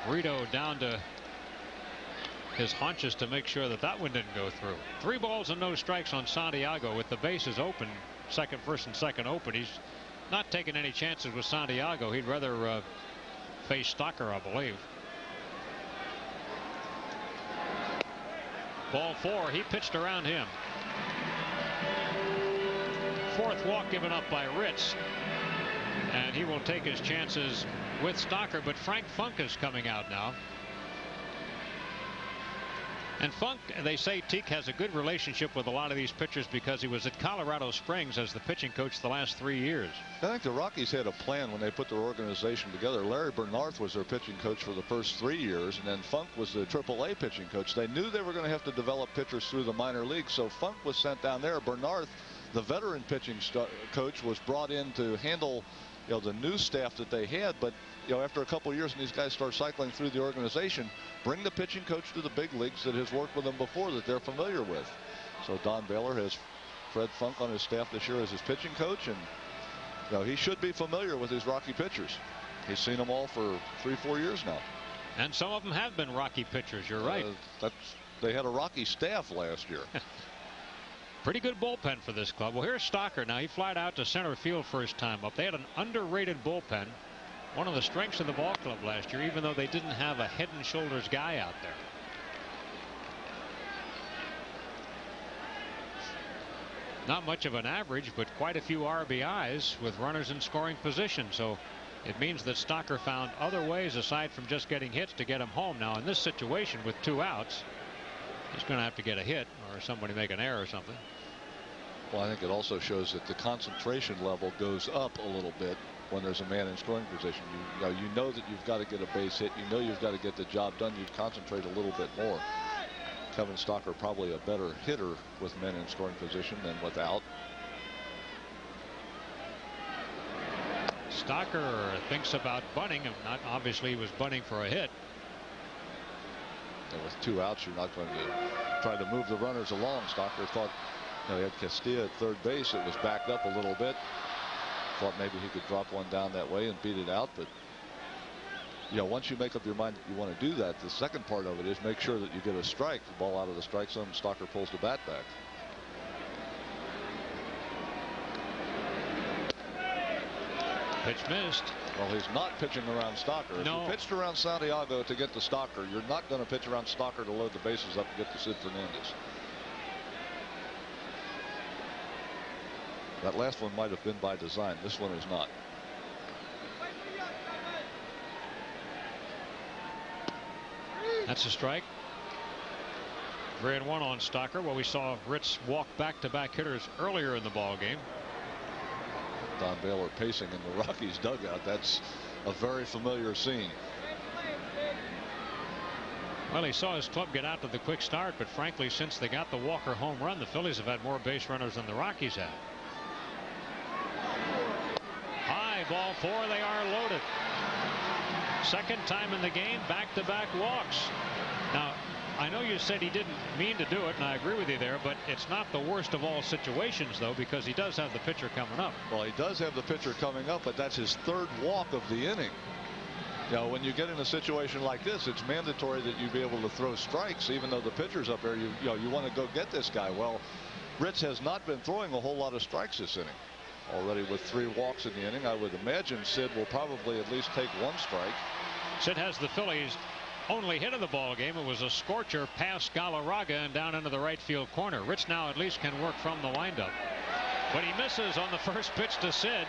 Brito down to his haunches to make sure that that one didn't go through. 3 balls and no strikes on Santiago with the bases open, first and second open. He's not taking any chances with Santiago. He'd rather face Stocker, I believe. Ball 4. He pitched around him. 4th walk given up by Ritz. And he will take his chances with Stocker, but Frank Funk is coming out now. And Funk, they say Teak has a good relationship with a lot of these pitchers because he was at Colorado Springs as the pitching coach the last 3 years. I think the Rockies had a plan when they put their organization together. Larry Bernarth was their pitching coach for the first 3 years, and then Funk was the AAA pitching coach. They knew they were going to have to develop pitchers through the minor leagues, so Funk was sent down there. Bernarth, the veteran pitching coach, was brought in to handle, you know, the new staff that they had. But you know, after a couple of years and these guys start cycling through the organization, bring the pitching coach to the big leagues that has worked with them before, that they're familiar with. So Don Baylor has Fred Funk on his staff this year as his pitching coach, and you know, he should be familiar with these Rocky pitchers. He's seen them all for 3-4 years now. And some of them have been Rocky pitchers. You're right. They had a Rocky staff last year. Pretty good bullpen for this club. Well, here's Stocker now. He flied out to center field first time up. They had an underrated bullpen. One of the strengths of the ball club last year, even though they didn't have a head and shoulders guy out there. Not much of an average, but quite a few RBIs with runners in scoring position. So it means that Stocker found other ways aside from just getting hits to get him home. Now in this situation with 2 outs, he's going to have to get a hit or somebody make an error or something. Well, I think it also shows that the concentration level goes up a little bit when there's a man in scoring position. You know that you've got to get a base hit. You know you've got to get the job done. You concentrate a little bit more. Kevin Stocker probably a better hitter with men in scoring position than without. Stocker thinks about bunting, and not obviously he was bunting for a hit. And with 2 outs, you're not going to try to move the runners along. Stocker thought, you know, he had Castilla at third base. It was backed up a little bit. Thought maybe he could drop one down that way and beat it out, but you know, once you make up your mind that you want to do that, the second part of it is make sure that you get a strike. The ball out of the strike zone, Stocker pulls the bat back. Pitch missed. Well, he's not pitching around Stocker. No. If you pitched around Santiago to get to Stocker, you're not going to pitch around Stocker to load the bases up and get to Sid Fernandez. That last one might have been by design. This one is not. That's a strike. 3-1 on Stocker. Well, we saw Ritz walk back-to-back hitters earlier in the ball game. Don Baylor pacing in the Rockies dugout. That's a very familiar scene. Well, he saw his club get out to the quick start, but frankly, since they got the Walker home run, the Phillies have had more base runners than the Rockies have. High, ball 4. They are loaded. Second time in the game, back-to-back walks. Now, I know you said he didn't mean to do it, and I agree with you there, but it's not the worst of all situations, though, because he does have the pitcher coming up. Well, he does have the pitcher coming up, but that's his 3rd walk of the inning. You know, when you get in a situation like this, it's mandatory that you be able to throw strikes, even though the pitcher's up there. You want to go get this guy. Well, Ritz has not been throwing a whole lot of strikes this inning. Already with 3 walks in the inning, I would imagine Sid will probably at least take 1 strike. Sid has the Phillies' only hit of the ball game. It was a scorcher past Galarraga and down into the right field corner. Ritz now at least can work from the windup, but he misses on the first pitch to Sid.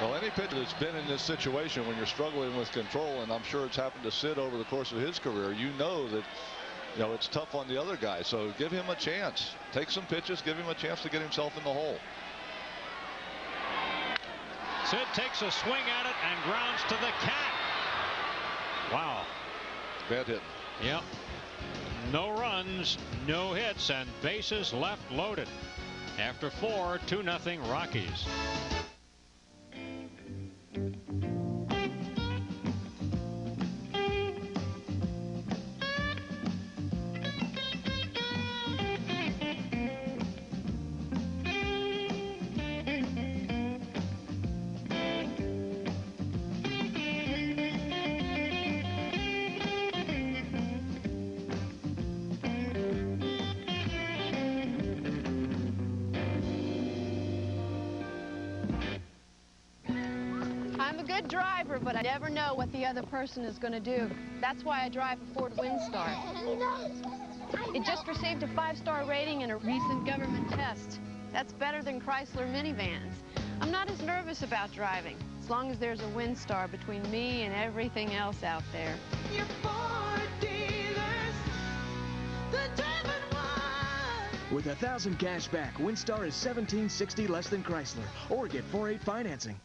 Well, any pitcher that's been in this situation when you're struggling with control, and I'm sure it's happened to Sid over the course of his career, you know that, you know, it's tough on the other guy. So give him a chance. Take some pitches. Give him a chance to get himself in the hole. Sid takes a swing at it and grounds to the cat. Wow. Bad hit. Yep. No runs, no hits, and bases left loaded. After 4, 2-0 Rockies. I'm a good driver, but I never know what the other person is going to do. That's why I drive a Ford Windstar. It just received a 5-star rating in a recent government test. That's better than Chrysler minivans. I'm not as nervous about driving, as long as there's a Windstar between me and everything else out there. Your Ford dealers, the diamond one. With 1,000 cash back, Windstar is $1,760 less than Chrysler, or get 4.8 financing.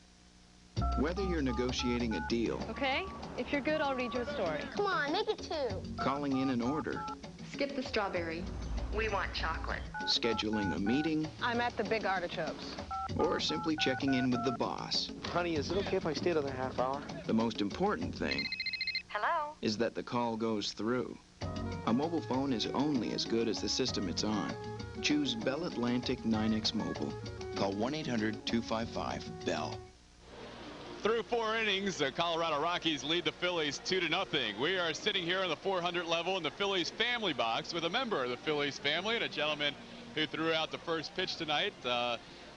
Whether you're negotiating a deal, Okay? If you're good, I'll read you a story. Come on, make it 2. calling in an order, Skip the strawberry. We want chocolate. scheduling a meeting, I'm at the Big Artichokes. or simply checking in with the boss, Honey, is it okay if I stay another half hour? the most important thing Hello? is that the call goes through. A mobile phone is only as good as the system it's on. Choose Bell Atlantic 9X Mobile. Call 1-800-255-BELL. Through 4 innings, the Colorado Rockies lead the Phillies 2-0. We are sitting here on the 400 level in the Phillies family box with a member of the Phillies family and a gentleman who threw out the first pitch tonight.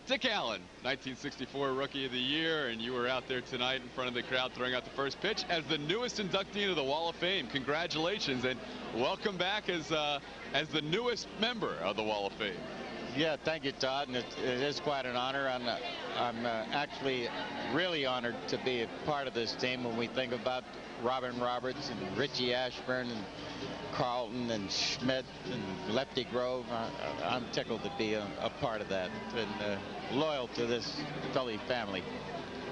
Dick Allen, 1964 Rookie of the Year, and you were out there tonight in front of the crowd throwing out the first pitch as the newest inductee into the Wall of Fame. Congratulations and welcome back as the newest member of the Wall of Fame. Yeah, thank you, Todd, and it is quite an honor. I'm actually really honored to be a part of this team. When we think about Robin Roberts and Richie Ashburn and Carlton and Schmidt and Lefty Grove, I'm tickled to be a part of that and loyal to this Philly family.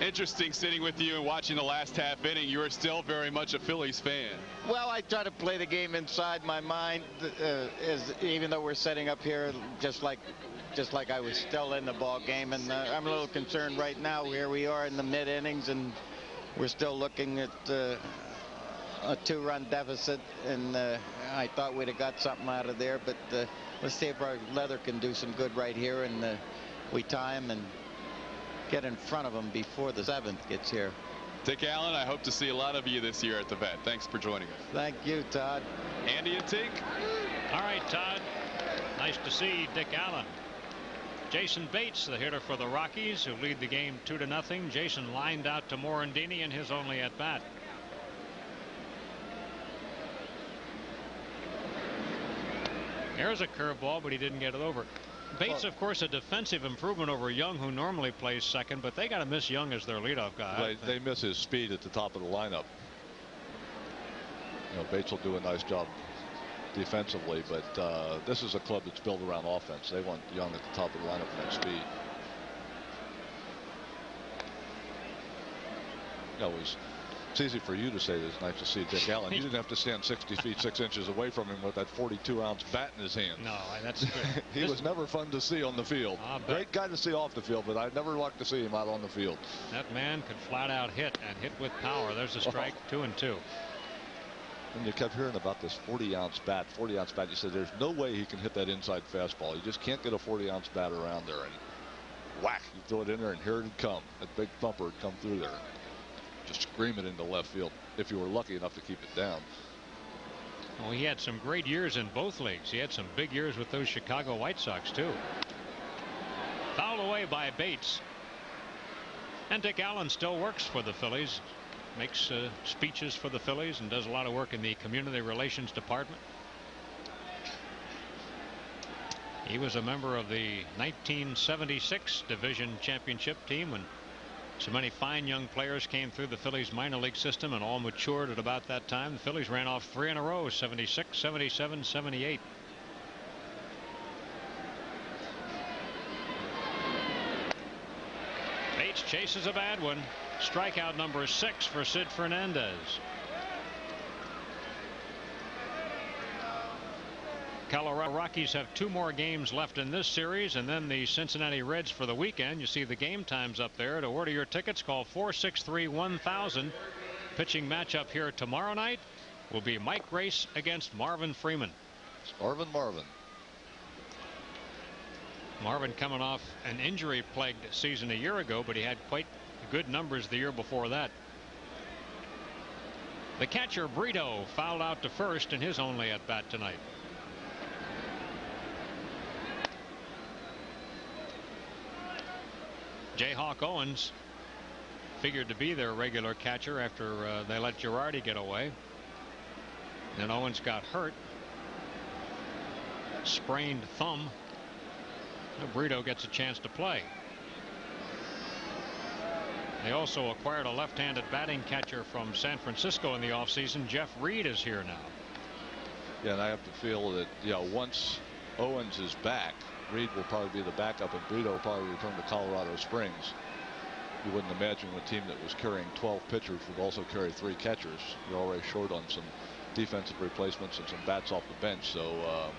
Interesting sitting with you and watching the last half inning. You are still very much a Phillies fan. Well, I try to play the game inside my mind, even though we're setting up here just like I was still in the ball game, and I'm a little concerned right now. Here we are in the mid innings, and we're still looking at a 2-run deficit, and I thought we'd have got something out of there, but let's see if our leather can do some good right here, and we tie him and get in front of him before the 7th gets here. Dick Allen, I hope to see a lot of you this year at the vet. Thanks for joining us. Thank you, Todd. Andy and Tink. All right, Todd. Nice to see Dick Allen. Jason Bates, the hitter for the Rockies, who lead the game 2-0. Jason lined out to Morandini in his only at bat. There's a curveball, but he didn't get it over. Bates, of course, a defensive improvement over Young, who normally plays second, but they got to miss Young as their leadoff guy. They miss his speed at the top of the lineup. You know, Bates will do a nice job defensively, but this is a club that's built around offense. They want Young at the top of the lineup for that speed. You know, it's easy for you to say that it's nice to see Dick Allen. You didn't have to stand 60 feet 6 inches away from him with that 42-ounce bat in his hand. No, that's good. He was never fun to see on the field. Great guy to see off the field, but I never liked to see him out on the field. That man could flat out hit, and hit with power. There's a strike. 2-2. And you kept hearing about this 40-ounce bat. 40-ounce bat. You said there's no way he can hit that inside fastball. You just can't get a 40-ounce bat around there. And whack, you throw it in there, and here it'd come. That big thumper would come through there. Just scream it into left field if you were lucky enough to keep it down. Well, he had some great years in both leagues. He had some big years with those Chicago White Sox, too. Fouled away by Bates. And Dick Allen still works for the Phillies. Makes speeches for the Phillies and does a lot of work in the community relations department. He was a member of the 1976 division championship team when so many fine young players came through the Phillies minor league system and all matured at about that time. The Phillies ran off 3 in a row, 76, 77, 78. Bates Chase is a bad one. Strikeout number 6 for Sid Fernandez. Colorado Rockies have 2 more games left in this series, and then the Cincinnati Reds for the weekend. You see the game times up there. To order your tickets, call 463-1000. Pitching matchup here tomorrow night will be Mike Grace against Marvin Freeman. Marvin. Marvin coming off an injury-plagued season a year ago, but he had quite good numbers the year before that. The catcher, Brito, fouled out to first in his only at-bat tonight. Jayhawk Owens figured to be their regular catcher after they let Girardi get away. Then Owens got hurt. Sprained thumb. Brito gets a chance to play. They also acquired a left-handed batting catcher from San Francisco in the offseason. Jeff Reed is here now. Yeah, and I have to feel that, once Owens is back, Reed will probably be the backup, and Brito will probably return to Colorado Springs. You wouldn't imagine a team that was carrying 12 pitchers would also carry 3 catchers. You're already short on some defensive replacements and some bats off the bench. So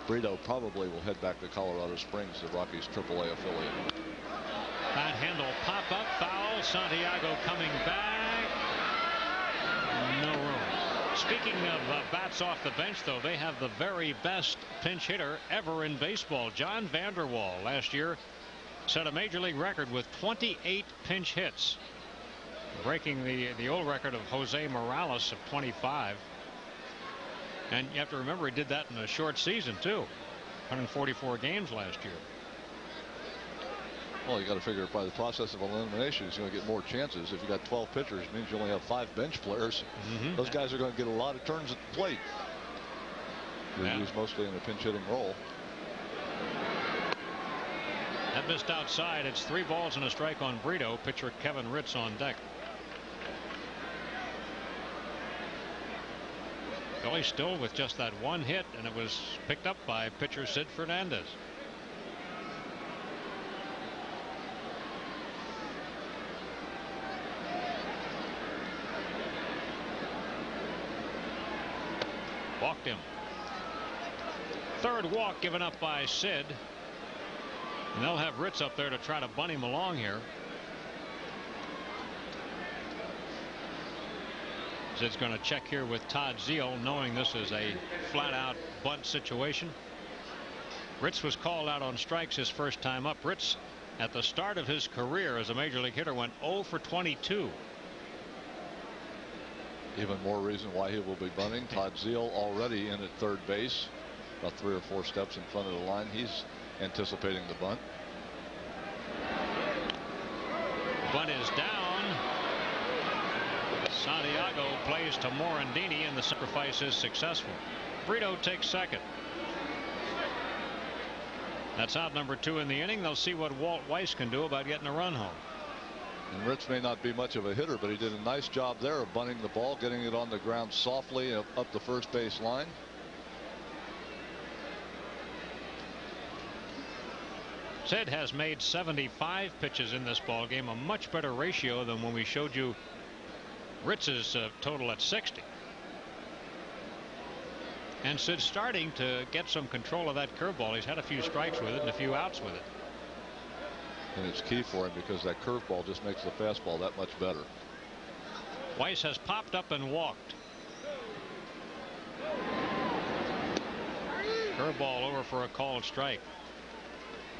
Brito probably will head back to Colorado Springs, the Rockies AAA affiliate. That handle pop-up foul. Santiago coming back. No room. Speaking of bats off the bench, though, they have the very best pinch hitter ever in baseball. John Vanderwall last year set a major league record with 28 pinch hits, breaking the old record of Jose Morales of 25. And you have to remember he did that in a short season too. 144 games last year. Well, you got to figure by the process of elimination, he's going to get more chances. If you got 12 pitchers, it means you only have 5 bench players. Those guys are going to get a lot of turns at the plate. They're used mostly in a pinch hitting role. That missed outside. It's 3 balls and a strike on Brito. Pitcher Kevin Ritz on deck. Phillies still with just that 1 hit, and it was picked up by pitcher Sid Fernandez. Walked him. 3rd walk given up by Sid. And they'll have Ritz up there to try to bunt him along here. Sid's going to check here with Todd Zeile, knowing this is a flat-out bunt situation. Ritz was called out on strikes his first time up. Ritz, at the start of his career as a major league hitter, went 0 for 22. Even more reason why he will be bunting. Todd Zeile already in at 3rd base, about 3 or 4 steps in front of the line. He's anticipating the bunt. Bunt is down. Santiago plays to Morandini, and the sacrifice is successful. Brito takes 2nd. That's out number 2 in the inning. They'll see what Walt Weiss can do about getting a run home. And Ritz may not be much of a hitter, but he did a nice job there of bunting the ball, getting it on the ground softly up the first base line. Sid has made 75 pitches in this ball game, a much better ratio than when we showed you Ritz's total at 60. And Sid's starting to get some control of that curveball. He's had a few strikes with it and a few outs with it. And it's key for him because that curveball just makes the fastball that much better. Weiss has popped up and walked. Curveball over for a called strike.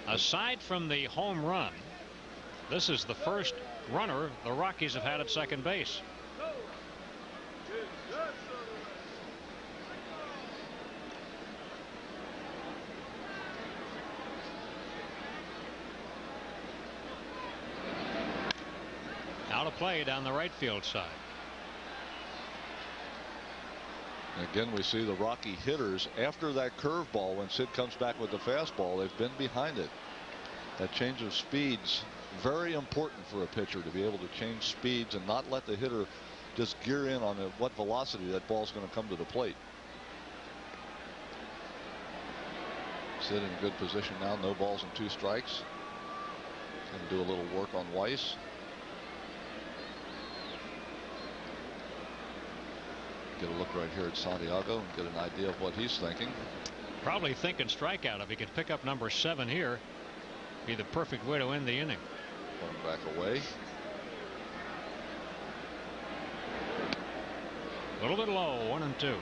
Aside from the home run, this is the first runner the Rockies have had at 2nd base. Out of play down the right field side. Again, we see the Rocky hitters after that curveball. When Sid comes back with the fastball, they've been behind it. That change of speeds, very important for a pitcher to be able to change speeds and not let the hitter just gear in on what velocity that ball's going to come to the plate. Sid in a good position now. No balls and 2 strikes. Going to do a little work on Weiss. Get a look right here at Santiago and get an idea of what he's thinking. Probably thinking strikeout. If he could pick up number 7 here, be the perfect way to end the inning. Going back away. A little bit low, 1-2.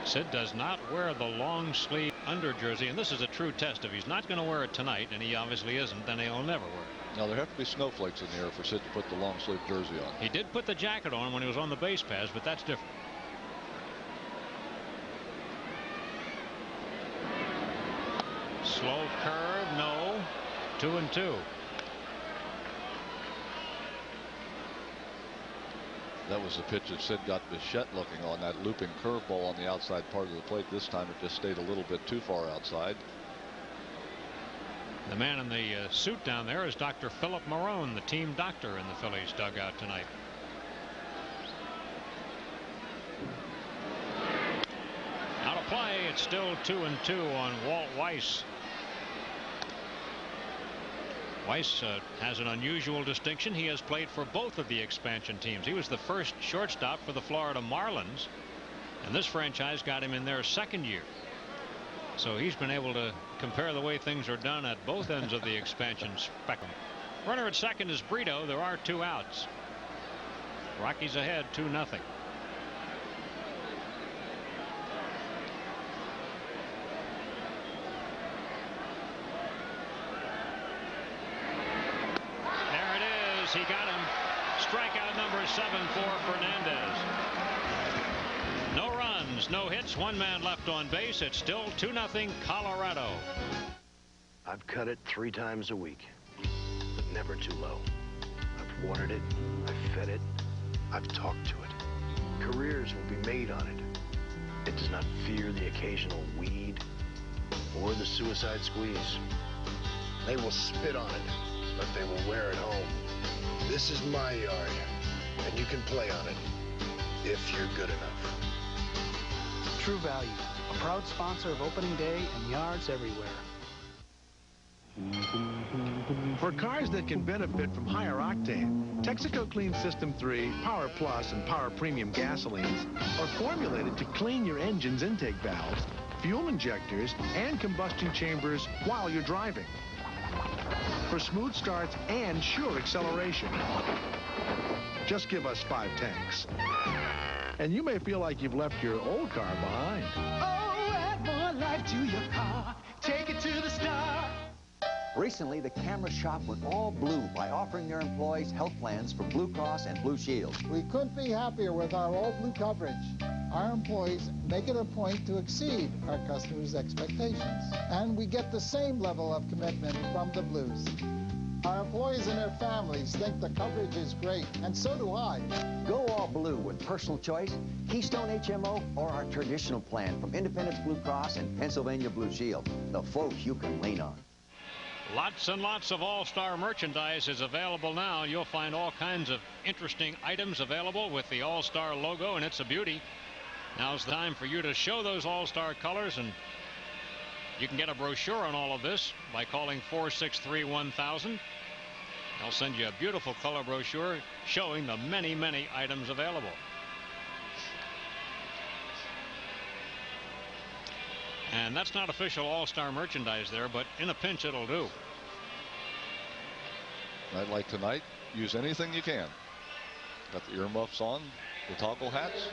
Sid does not wear the long sleeve under jersey, and this is a true test. If he's not going to wear it tonight, and he obviously isn't, then he'll never wear it. Now there have to be snowflakes in the air for Sid to put the long sleeve jersey on. He did put the jacket on when he was on the base pass, but that's different. Slow curve, no. 2-2. That was the pitch that Sid got Bichette looking on, that looping curveball on the outside part of the plate. This time it just stayed a little bit too far outside. The man in the suit down there is Dr. Philip Marone, the team doctor in the Phillies dugout tonight. Out of play. It's still 2-2 on Walt Weiss. Weiss has an unusual distinction. He has played for both of the expansion teams. He was the first shortstop for the Florida Marlins, and this franchise got him in their second year. So he's been able to compare the way things are done at both ends of the expansion spectrum. Runner at second is Brito. There are 2 outs. Rockies ahead 2-0. He got him. Strikeout number 7 for Fernandez. No runs, no hits, 1 man left on base. It's still 2-0 Colorado. I've cut it 3 times a week, but never too low. I've watered it, I've fed it, I've talked to it. Careers will be made on it. It does not fear the occasional weed or the suicide squeeze. They will spit on it, but they will wear it home. This is my yard, and you can play on it if you're good enough. True Value, a proud sponsor of opening day and yards everywhere. For cars that can benefit from higher octane, Texaco Clean System 3, Power Plus, and Power Premium gasolines are formulated to clean your engine's intake valves, fuel injectors, and combustion chambers while you're driving. For smooth starts and sure acceleration. Just give us 5 tanks. And you may feel like you've left your old car behind. Oh, add more life to your car. Take it to the star. Recently, the camera shop went all blue by offering their employees health plans for Blue Cross and Blue Shield. We couldn't be happier with our all blue coverage. Our employees make it a point to exceed our customers' expectations. And we get the same level of commitment from the Blues. Our employees and their families think the coverage is great, and so do I. Go all blue with personal choice, Keystone HMO, or our traditional plan from Independence Blue Cross and Pennsylvania Blue Shield. The folks you can lean on. Lots and lots of All-Star merchandise is available now. You'll find all kinds of interesting items available with the All-Star logo, and it's a beauty. Now's the time for you to show those All-Star colors, and you can get a brochure on all of this by calling 463-1000. They'll send you a beautiful color brochure showing the many, many items available. And that's not official All-Star merchandise there, but in a pinch it'll do. Night like tonight, use anything you can. Got the earmuffs on, the toggle hats.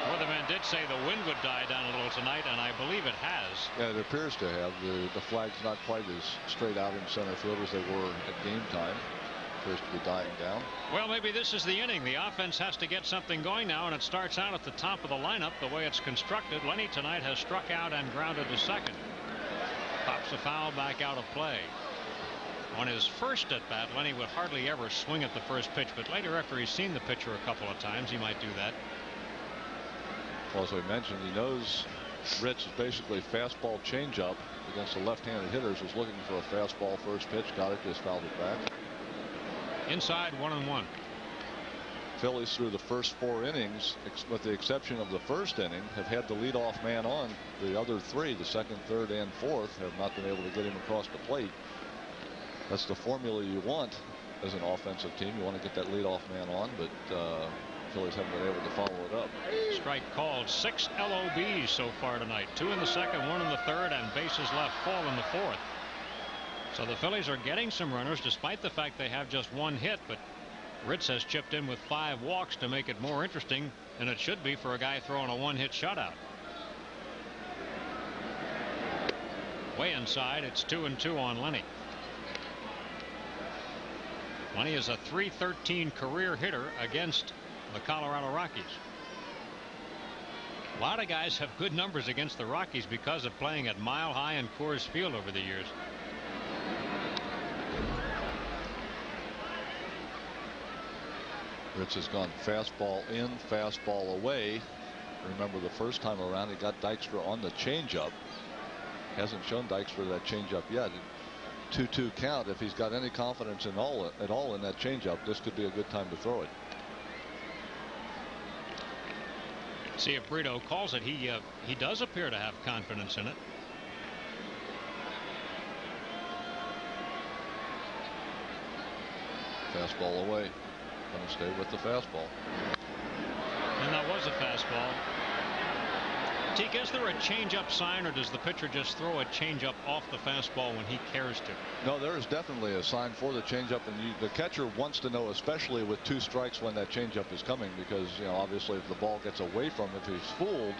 Weatherman did say the wind would die down a little tonight, and I believe it has. Yeah, it appears to have. The flag's not quite as straight out in center field as they were at game time. Appears to be dying down. Well, maybe this is the inning. The offense has to get something going now, and it starts out at the top of the lineup the way it's constructed. Lenny tonight has struck out and grounded to second. Pops a foul back out of play. On his first at bat, Lenny would hardly ever swing at the first pitch, but later, after he's seen the pitcher a couple of times, he might do that. Well, as I mentioned, he knows Rich is basically fastball changeup against the left-handed hitters. Was looking for a fastball first pitch, got it, just fouled it back. Inside 1-1. Phillies through the first 4 innings, with the exception of the first inning, have had the leadoff man on. The other 3, the second, third, and fourth, have not been able to get him across the plate. That's the formula you want as an offensive team. You want to get that leadoff man on, but Phillies haven't been able to follow it up. Strike called. 6 LOBs so far tonight. 2 in the second, 1 in the third, and bases left full in the fourth. So the Phillies are getting some runners despite the fact they have just 1 hit, but Ritz has chipped in with 5 walks to make it more interesting than it should be for a guy throwing a 1-hit shutout. Way inside, it's 2-2 on Lenny. Lenny is a .313 career hitter against the Colorado Rockies. A lot of guys have good numbers against the Rockies because of playing at Mile High and Coors Field over the years. Ritz has gone fastball in, fastball away. Remember the first time around he got Dykstra on the changeup. Hasn't shown Dykstra that changeup yet. 2-2 count. If he's got any confidence at all in that changeup, this could be a good time to throw it. See if Brito calls it. He does appear to have confidence in it. Fastball away. Going to stay with the fastball. And that was a fastball. Teak, is there a changeup sign, or does the pitcher just throw a changeup off the fastball when he cares to? No, there is definitely a sign for the changeup, and the catcher wants to know, especially with 2 strikes, when that changeup is coming, because obviously if the ball gets away from him, if he's fooled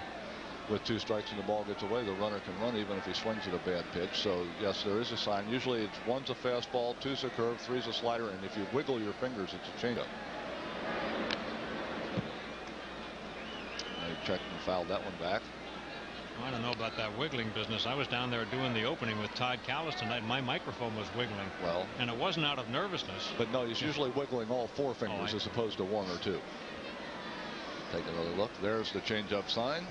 with 2 strikes and the ball gets away, the runner can run even if he swings at a bad pitch. So yes, there is a sign. Usually it's 1's a fastball, 2's a curve, 3's a slider, and if you wiggle your fingers, it's a changeup. They checked and fouled that one back. I don't know about that wiggling business. I was down there doing the opening with Todd Callis tonight. My microphone was wiggling. Well, and it wasn't out of nervousness. But no, he's usually wiggling all 4 fingers as opposed to 1 or 2. Take another look. There's the changeup sign.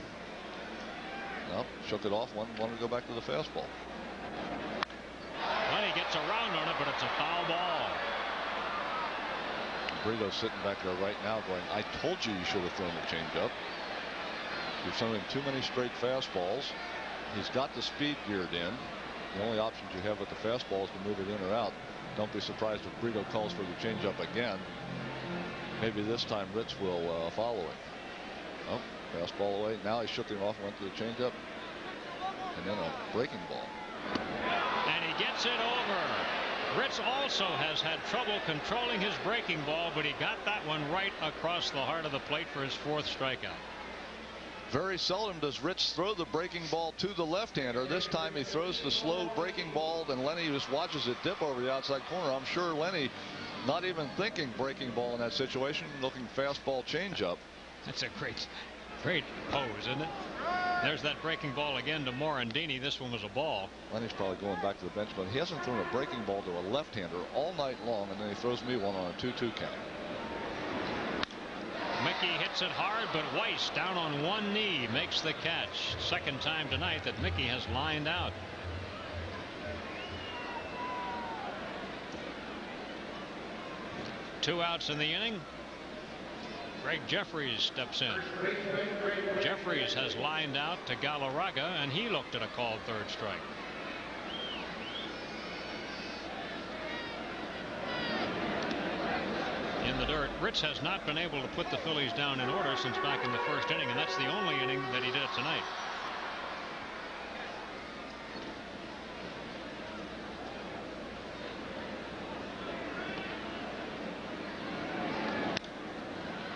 Well, shook it off. Wanted to go back to the fastball. Well, he gets around on it, but it's a foul ball. Brito's sitting back there right now going, I told you should have thrown the changeup. You've shown him too many straight fastballs. He's got the speed geared in. The only options you have with the fastball is to move it in or out. Don't be surprised if Brito calls for the changeup again. Maybe this time Ritz will follow it. Oh, fastball away. Now he shook him off and went to the changeup. And then a breaking ball. And he gets it over. Ritz also has had trouble controlling his breaking ball, but he got that one right across the heart of the plate for his 4th strikeout. Very seldom does Ritz throw the breaking ball to the left-hander. This time he throws the slow breaking ball, and Lenny just watches it dip over the outside corner. I'm sure Lenny, not even thinking breaking ball in that situation, looking fastball changeup. That's a great pose, isn't it? There's that breaking ball again to Morandini. This one was a ball. Lenny's probably going back to the bench, but he hasn't thrown a breaking ball to a left-hander all night long, and then he throws me one on a 2-2 count. Mickey hits it hard, but Weiss down on 1 knee makes the catch. Second time tonight that Mickey has lined out. Two outs in the inning. Greg Jeffries steps in. Jeffries has lined out to Galarraga, and he looked at a called 3rd strike. In the dirt. Ritz has not been able to put the Phillies down in order since back in the 1st inning, and that's the only inning that he did it tonight.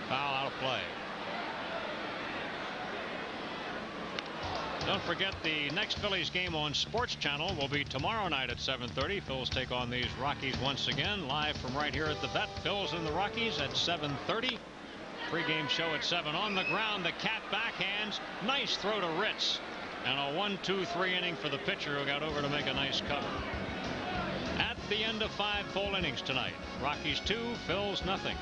Foul out of play. Don't forget, the next Phillies game on Sports Channel will be tomorrow night at 7:30. Phils take on these Rockies once again, live from right here at the Vet. Phils and the Rockies at 7:30. Pre-game show at 7. On the ground, the Cat backhands. Nice throw to Ritz. And a 1-2-3 inning for the pitcher, who got over to make a nice cover. At the end of 5 full innings tonight. Rockies 2, Phils nothing.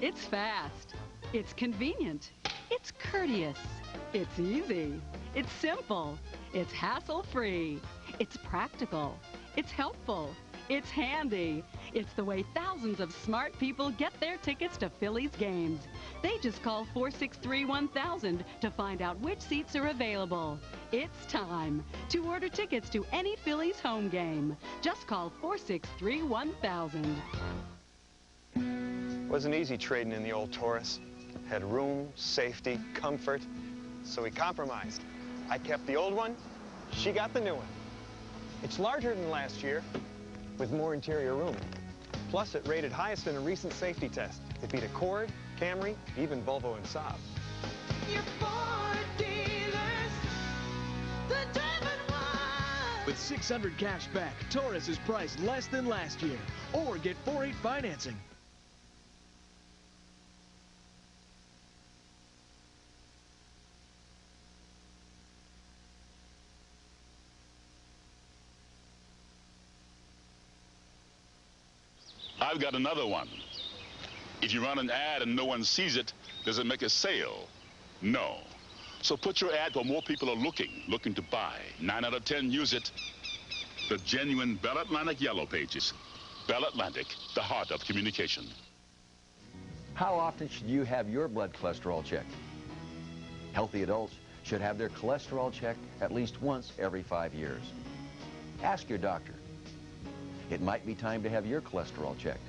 It's fast. It's convenient. It's courteous. It's easy. It's simple. It's hassle-free. It's practical. It's helpful. It's handy. It's the way thousands of smart people get their tickets to Phillies games. They just call 463-1000 to find out which seats are available. It's time to order tickets to any Phillies home game. Just call 463-1000. Wasn't easy trading in the old Taurus. Had room, safety, comfort, so we compromised. I kept the old one, she got the new one. It's larger than last year, with more interior room. Plus, it rated highest in a recent safety test. It beat Accord, Camry, even Volvo and Saab. Your Ford dealers, the diamond one. With $600 cash back, Taurus is priced less than last year. Or get 4-8 financing. I've got another one. If you run an ad and no one sees it, does it make a sale? No. So put your ad where more people are looking to buy. 9 out of 10 use it. The genuine Bell Atlantic Yellow Pages. Bell Atlantic, the heart of communication. How often should you have your blood cholesterol checked? Healthy adults should have their cholesterol checked at least once every 5 years. Ask your doctor. It might be time to have your cholesterol checked.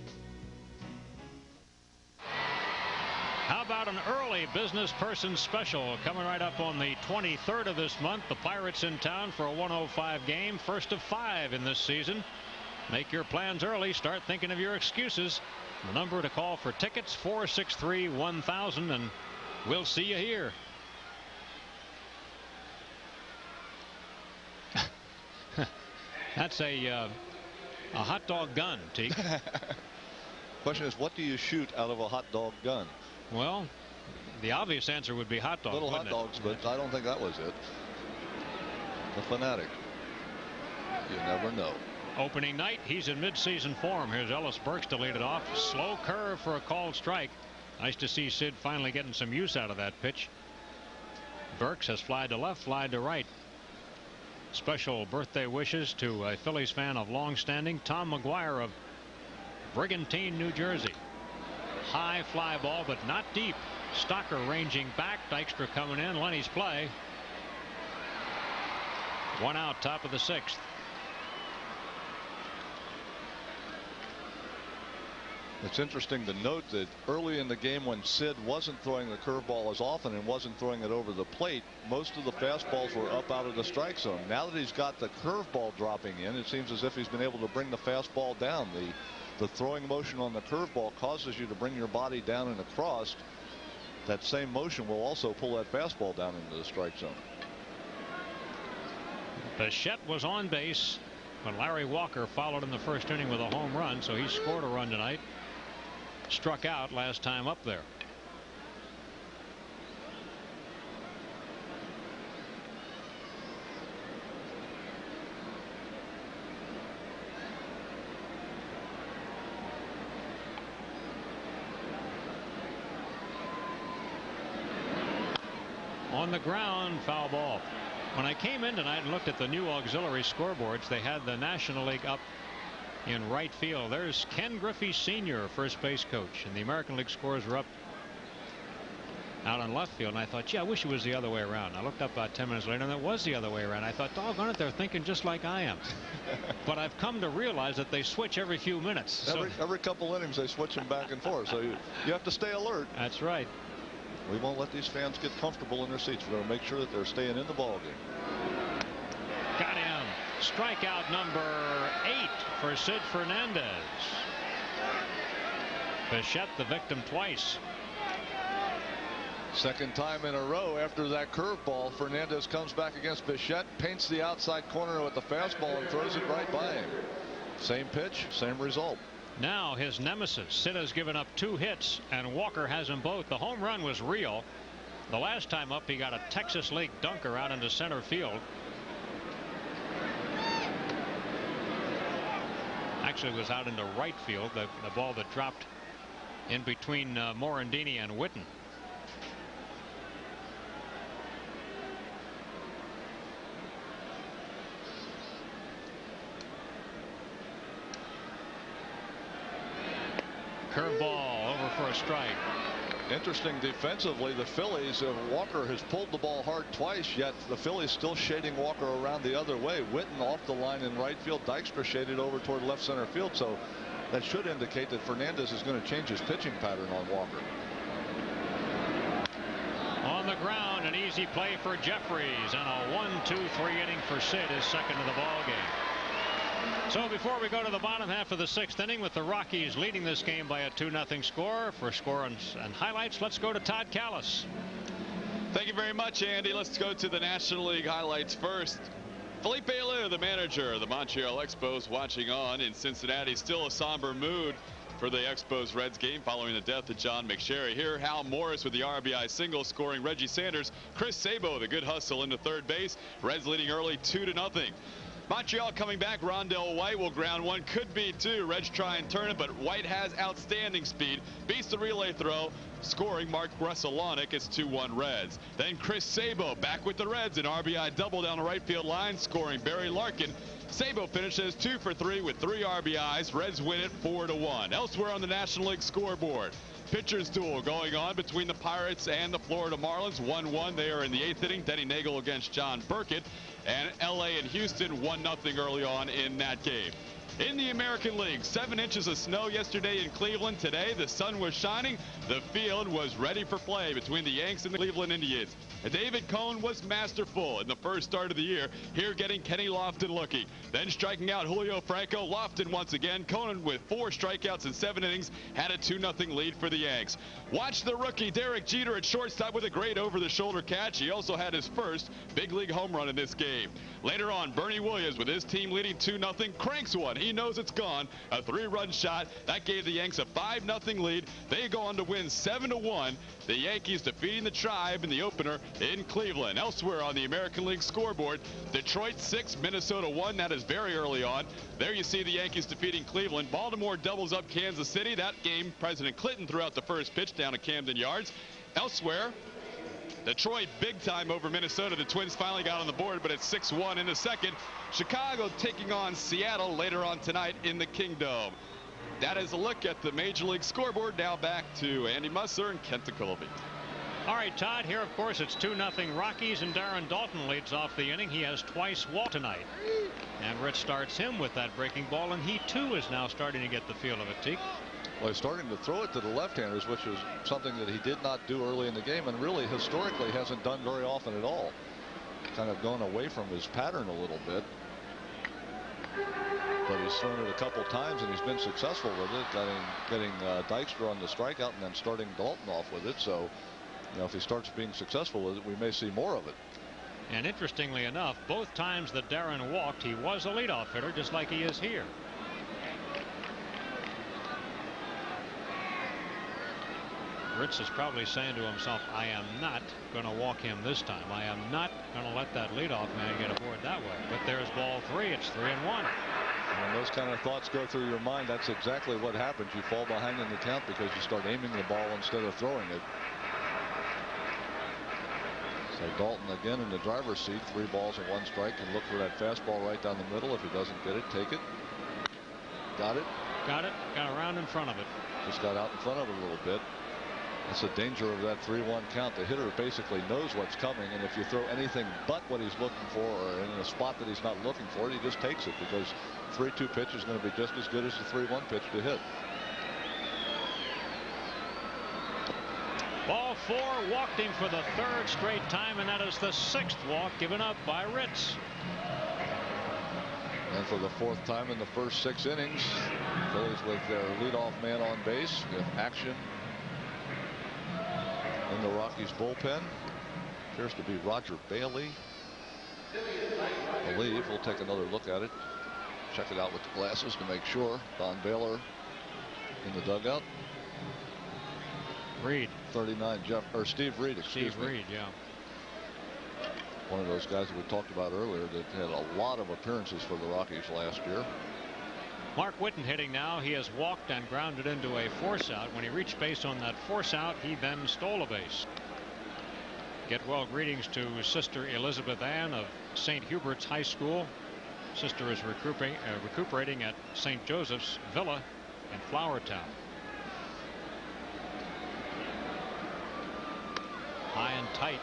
How about an early business person special coming right up on the 23rd of this month? The Pirates in town for a 105 game, first of 5 in this season. Make your plans early. Start thinking of your excuses. The number to call for tickets, 463-1000, and we'll see you here. That's a hot dog gun, Teak. Question is, what do you shoot out of a hot dog gun? Well, the obvious answer would be hot dogs. Little hot dogs, but I don't think that was it. The Fanatic. You never know. Opening night, he's in midseason form. Here's Ellis Burks to lead it off. Slow curve for a called strike. Nice to see Sid finally getting some use out of that pitch. Burks has flied to left, flied to right. Special birthday wishes to a Phillies fan of long standing, Tom McGuire of Brigantine, New Jersey. High fly ball, but not deep. Stocker ranging back. Dykstra coming in. Lenny's play. 1 out, top of the 6th. It's interesting to note that early in the game, when Sid wasn't throwing the curveball as often and wasn't throwing it over the plate, most of the fastballs were up out of the strike zone. Now that he's got the curveball dropping in, it seems as if he's been able to bring the fastball down. The throwing motion on the curveball causes you to bring your body down and across. That same motion will also pull that fastball down into the strike zone. Bichette was on base when Larry Walker followed in the first inning with a home run, so he scored a run tonight. Struck out last time up there. On the ground, foul ball. When I came in tonight and looked at the new auxiliary scoreboards, they had the National League up in right field. There's Ken Griffey Sr., first base coach, and the American League scores were up out in left field, and I thought, gee, I wish it was the other way around. I looked up about 10 minutes later and it was the other way around. I thought, doggone it, they're thinking just like I am. But I've come to realize that they switch every few minutes. Every couple innings they switch them back and forth, so you have to stay alert. That's right. We won't let these fans get comfortable in their seats. We're going to make sure that they're staying in the ballgame. Got him. Strikeout number 8 for Sid Fernandez. Bichette the victim twice. Second time in a row after that curveball, Fernandez comes back against Bichette, paints the outside corner with the fastball and throws it right by him. Same pitch, same result. Now his nemesis. Sid has given up 2 hits and Walker has them both. The home run was real. The last time up he got a Texas League dunker out into center field. Actually was out into right field, the ball that dropped in between Morandini and Witten. Curveball over for a strike. Interesting defensively, the Phillies, Walker has pulled the ball hard twice, yet the Phillies still shading Walker around the other way. Witten off the line in right field. Dykstra shaded over toward left center field, so that should indicate that Fernandez is going to change his pitching pattern on Walker. On the ground, an easy play for Jeffries, and a 1-2-3 inning for Sid, his second of the ball game. So before we go to the bottom half of the 6th inning with the Rockies leading this game by a 2-0 score, for score and highlights, let's go to Todd Callis. Thank you very much, Andy. Let's go to the National League highlights first. Felipe Alou, the manager of the Montreal Expos, watching on in Cincinnati. Still a somber mood for the Expos Reds game following the death of John McSherry. Here, Hal Morris with the RBI single, scoring Reggie Sanders. Chris Sabo, the good hustle into third base. Reds leading early 2-0. Montreal coming back. Rondell White will ground one. Could be two. Reds try and turn it, but White has outstanding speed. Beats the relay throw. Scoring Mark Bresalonik. It's 2-1 Reds. Then Chris Sabo back with the Reds. An RBI double down the right field line, scoring Barry Larkin. Sabo finishes 2 for 3 with 3 RBIs. Reds win it 4-1. Elsewhere on the National League scoreboard, pitchers duel going on between the Pirates and the Florida Marlins. 1-1. They are in the 8th inning. Denny Nagel against John Burkett. And LA and Houston 1-0 early on in that game. In the American League, 7 inches of snow yesterday in Cleveland. Today, the sun was shining. The field was ready for play between the Yanks and the Cleveland Indians. And David Cone was masterful in the first start of the year, here getting Kenny Lofton looking. Then striking out Julio Franco. Lofton once again. Cone with 4 strikeouts in 7 innings had a 2-0 lead for the Yanks. Watch the rookie Derek Jeter at shortstop with a great over-the-shoulder catch. He also had his first big league home run in this game. Later on, Bernie Williams with his team leading 2-0 cranks one. He knows it's gone. A 3-run shot that gave the Yanks a 5-0 lead. They go on to win 7-1. The Yankees defeating the Tribe in the opener in Cleveland. Elsewhere on the American League scoreboard, Detroit 6, Minnesota 1. That is very early on. There you see the Yankees defeating Cleveland. Baltimore doubles up Kansas City. That game, President Clinton threw out the first pitch down at Camden Yards. Elsewhere, Detroit big time over Minnesota. The Twins finally got on the board, but it's 6-1 in the second. Chicago taking on Seattle later on tonight in the Kingdome. That is a look at the Major League scoreboard. Now back to Andy Musser and Kent Colby. All right, Todd, here, of course, it's 2-0 Rockies, and Darren Dalton leads off the inning. He has twice walked tonight. And Rich starts him with that breaking ball, and he, too, is now starting to get the feel of it, Teak. Well, he's starting to throw it to the left-handers, which is something that he did not do early in the game, and really historically hasn't done very often at all. Kind of gone away from his pattern a little bit. But he's thrown it a couple times, and he's been successful with it, getting Dykstra on the strikeout and then starting Dalton off with it. So, you know, if he starts being successful with it, we may see more of it. And interestingly enough, both times that Darren walked, he was a leadoff hitter, just like he is here. Ritz is probably saying to himself, I am not going to walk him this time. I am not going to let that leadoff man get aboard that way. But there's ball 3. It's 3-1. When those kind of thoughts go through your mind, that's exactly what happens. You fall behind in the count because you start aiming the ball instead of throwing it. So Dalton again in the driver's seat. 3 balls and 1 strike, and look for that fastball right down the middle. If he doesn't get it, take it. Got it. Got it. Got around in front of it. Just got out in front of it a little bit. That's the danger of that 3-1 count. The hitter basically knows what's coming, and if you throw anything but what he's looking for, or in a spot that he's not looking for, he just takes it, because 3-2 pitch is going to be just as good as the 3-1 pitch to hit. Ball 4, walked him for the 3rd straight time, and that is the 6th walk given up by Ritz. And for the 4th time in the first 6 innings, Phillies with their leadoff man on base with action in the Rockies bullpen. Appears to be Roger Bailey. I believe. We'll take another look at it. Check it out with the glasses to make sure. Don Baylor in the dugout. Reed. 39, Steve Reed, excuse me. Steve Reed, yeah. One of those guys that we talked about earlier that had a lot of appearances for the Rockies last year. Mark Whitten hitting now. He has walked and grounded into a force out. When he reached base on that force out, he then stole a base. Get well greetings to Sister Elizabeth Ann of St. Hubert's High School. Sister is recuperating at St. Joseph's Villa in Flowertown. high and tight.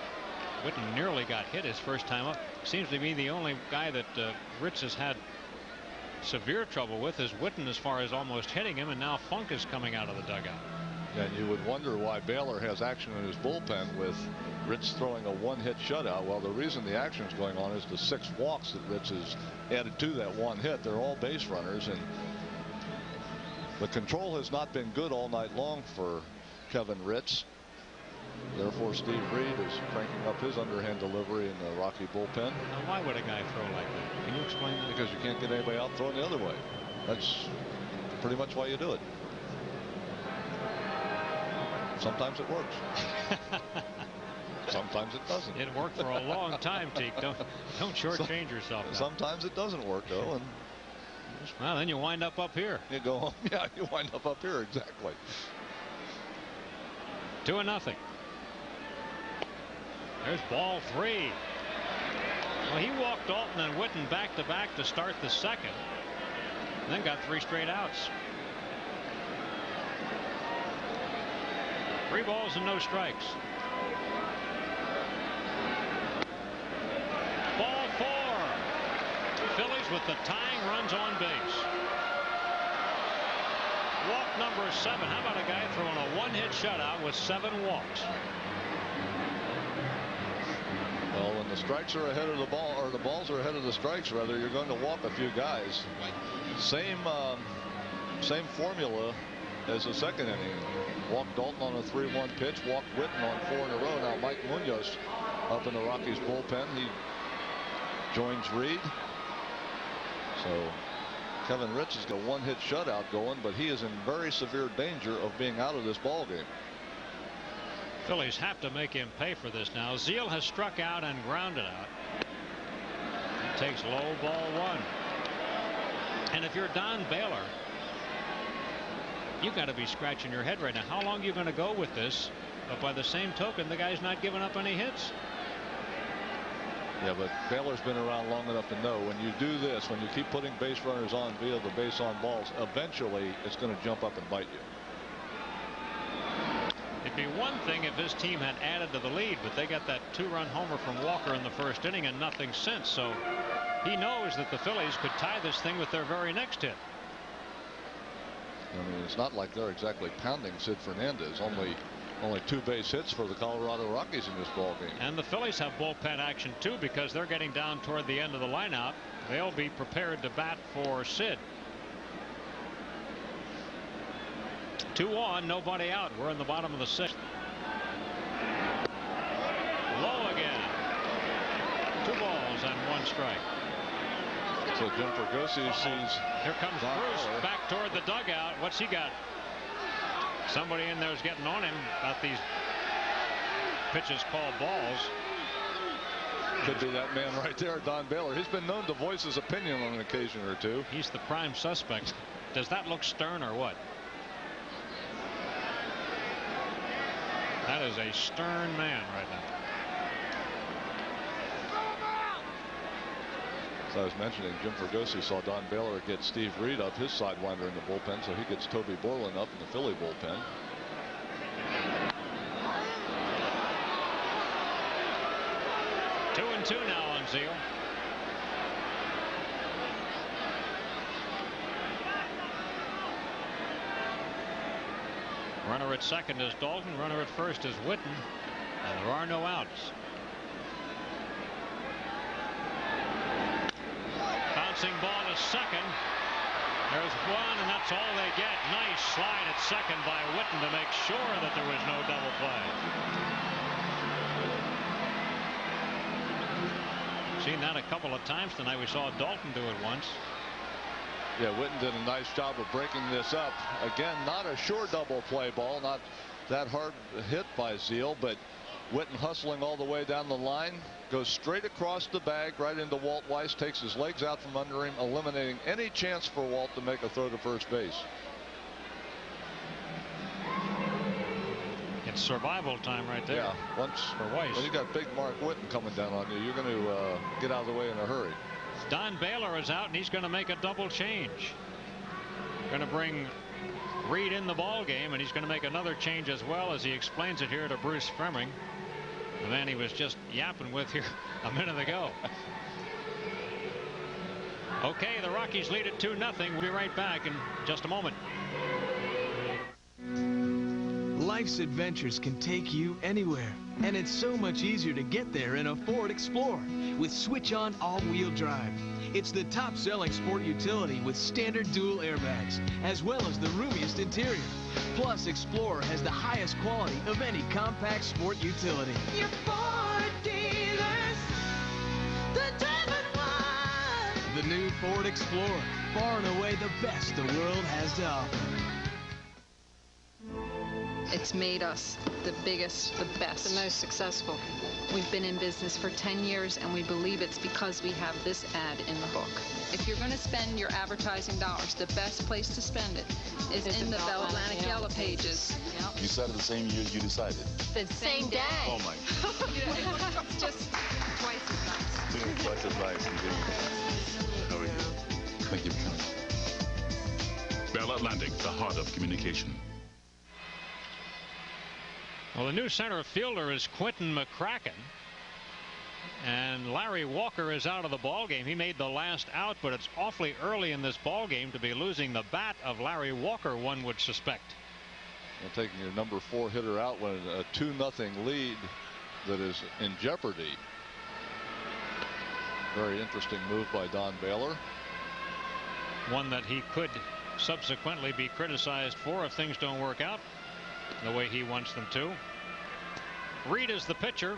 Witten nearly got hit his first time up. Seems to be the only guy that Ritz has had severe trouble with is Witten, as far as almost hitting him, and now Funk is coming out of the dugout. And you would wonder why Baylor has action in his bullpen with Ritz throwing a one-hit shutout. Well, the reason the action is going on is the 6 walks that Ritz has added to that one hit. They're all base runners, and the control has not been good all night long for Kevin Ritz. Therefore, Steve Reed is cranking up his underhand delivery in the Rocky bullpen. Now, why would a guy throw like that? Can you explain that? Because you can't get anybody out throwing the other way. That's pretty much why you do it. Sometimes it works. Sometimes it doesn't. It worked for a long time, Teak. Don't shortchange yourself now. Sometimes it doesn't work, though. And well, then you wind up here. You go home. Yeah, you wind up here, exactly. 2-0. There's ball 3. Well, he walked Dalton and Witten back-to-back to start the second, and then got 3 straight outs. 3 balls and no strikes. Ball 4. Phillies with the tying runs on base. Walk number 7. How about a guy throwing a one-hit shutout with 7 walks? Well, when the strikes are ahead of the ball, or the balls are ahead of the strikes, rather, you're going to walk a few guys. Same formula as the second inning. Walked Dalton on a 3-1 pitch. Walked Witten on 4 in a row. Now Mike Munoz up in the Rockies bullpen. He joins Reed. So Kevin Ritz has got a one-hit shutout going, but he is in very severe danger of being out of this ball game. Phillies have to make him pay for this now. Zeal has struck out and grounded out. He takes low, ball 1. And if you're Don Baylor, you got to be scratching your head right now. How long are you going to go with this? But by the same token, the guy's not giving up any hits. Yeah, but Baylor's been around long enough to know when you do this, when you keep putting base runners on via the base on balls, eventually it's going to jump up and bite you. It'd be one thing if his team had added to the lead, but they got that 2-run homer from Walker in the first inning and nothing since. So he knows that the Phillies could tie this thing with their very next hit. I mean, it's not like they're exactly pounding Sid Fernandez. Only 2 base hits for the Colorado Rockies in this ball game. And the Phillies have bullpen action too, because they're getting down toward the end of the lineup. They'll be prepared to bat for Sid. 2 on, nobody out. We're in the bottom of the 6th. Low again. 2 balls and 1 strike. So Jim Fergusi sees. Here comes Bruce back toward the dugout. What's he got? Somebody in there is getting on him about these pitches called balls. Could be that man right there, Don Baylor. He's been known to voice his opinion on an occasion or two. He's the prime suspect. Does that look stern or what? That is a stern man right now. As I was mentioning, Jim Fergusi saw Don Baylor get Steve Reed up, his sidewinder in the bullpen, so he gets Toby Borland up in the Philly bullpen. Two and 2 now on Zeal. Runner at second is Dalton. Runner at first is Witten. And there are no outs. Bouncing ball to second. There's 1, and that's all they get. Nice slide at second by Witten to make sure that there was no double play. Seen that a couple of times tonight. We saw Dalton do it once. Yeah, Witten did a nice job of breaking this up. Again, not a sure double play ball, not that hard hit by Zeal, but Witten hustling all the way down the line, goes straight across the bag right into Walt Weiss, takes his legs out from under him, eliminating any chance for Walt to make a throw to first base. It's survival time right there. Yeah, once for Weiss. When you got big Mark Witten coming down on you, you're going to get out of the way in a hurry. Don Baylor is out, and he's going to make a double change. Going to bring Reed in the ball game, and he's going to make another change as well, as he explains it here to Bruce Fremming. the man he was just yapping with here a minute ago. Okay, the Rockies lead it 2-0. We'll be right back in just a moment. Life's adventures can take you anywhere, and it's so much easier to get there in a Ford Explorer with switch-on all-wheel drive. It's the top-selling sport utility with standard dual airbags, as well as the roomiest interior. Plus, Explorer has the highest quality of any compact sport utility. Your Ford dealers, the driven one. The new Ford Explorer, far and away the best the world has to offer. It's made us the biggest, the best, the most successful. We've been in business for 10 years, and we believe it's because we have this ad in the book. If you're going to spend your advertising dollars, the best place to spend it is in the Bell Atlantic Yellow Pages. You started the same year you decided? The same day. Oh, my. It's just twice as nice. Twice as nice. How are you? Thank you for coming. Bell Atlantic, the heart of communication. Well, the new center fielder is Quentin McCracken, and Larry Walker is out of the ball game. He made the last out, but it's awfully early in this ball game to be losing the bat of Larry Walker, one would suspect. And taking your number 4 hitter out when a 2-0 lead that is in jeopardy. Very interesting move by Don Baylor. One that he could subsequently be criticized for if things don't work out the way he wants them to. Reed is the pitcher.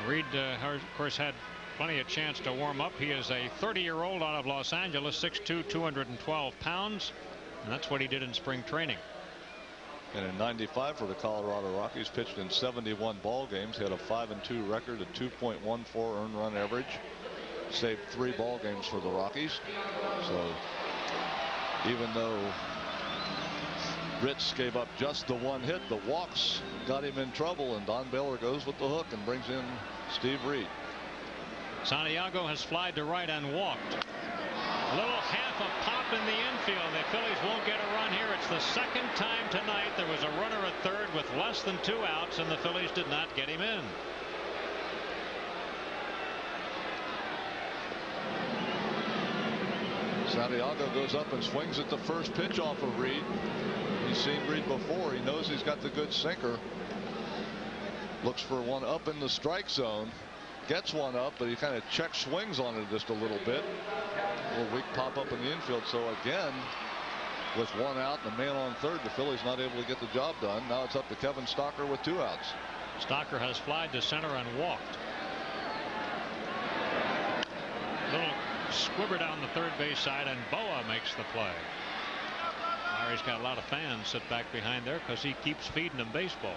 Reed, of course, had plenty of chance to warm up. He is a 30-year-old out of Los Angeles, 6'2", 212 pounds, and that's what he did in spring training. And in '95 for the Colorado Rockies, pitched in 71 ball games, had a 5-2 record, a 2.14 earned run average, saved 3 ball games for the Rockies. So even though Ritz gave up just the 1 hit, the walks got him in trouble, and Don Baylor goes with the hook and brings in Steve Reed. Santiago has flied to right and walked. A little half a pop in the infield. The Phillies won't get a run here. It's the second time tonight there was a runner at third with less than 2 outs, and the Phillies did not get him in. Santiago goes up and swings at the first pitch off of Reed. He's seen Reed before. He knows he's got the good sinker. Looks for one up in the strike zone. Gets one up, but he kind of check swings on it just a little bit. A little weak pop up in the infield. So again, with 1 out and a man on third, the Phillies not able to get the job done. Now it's up to Kevin Stocker with 2 outs. Stocker has flied to center and walked. Little squibber down the third base side, and Boa makes the play. Larry's got a lot of fans sit back behind there because he keeps feeding them baseball.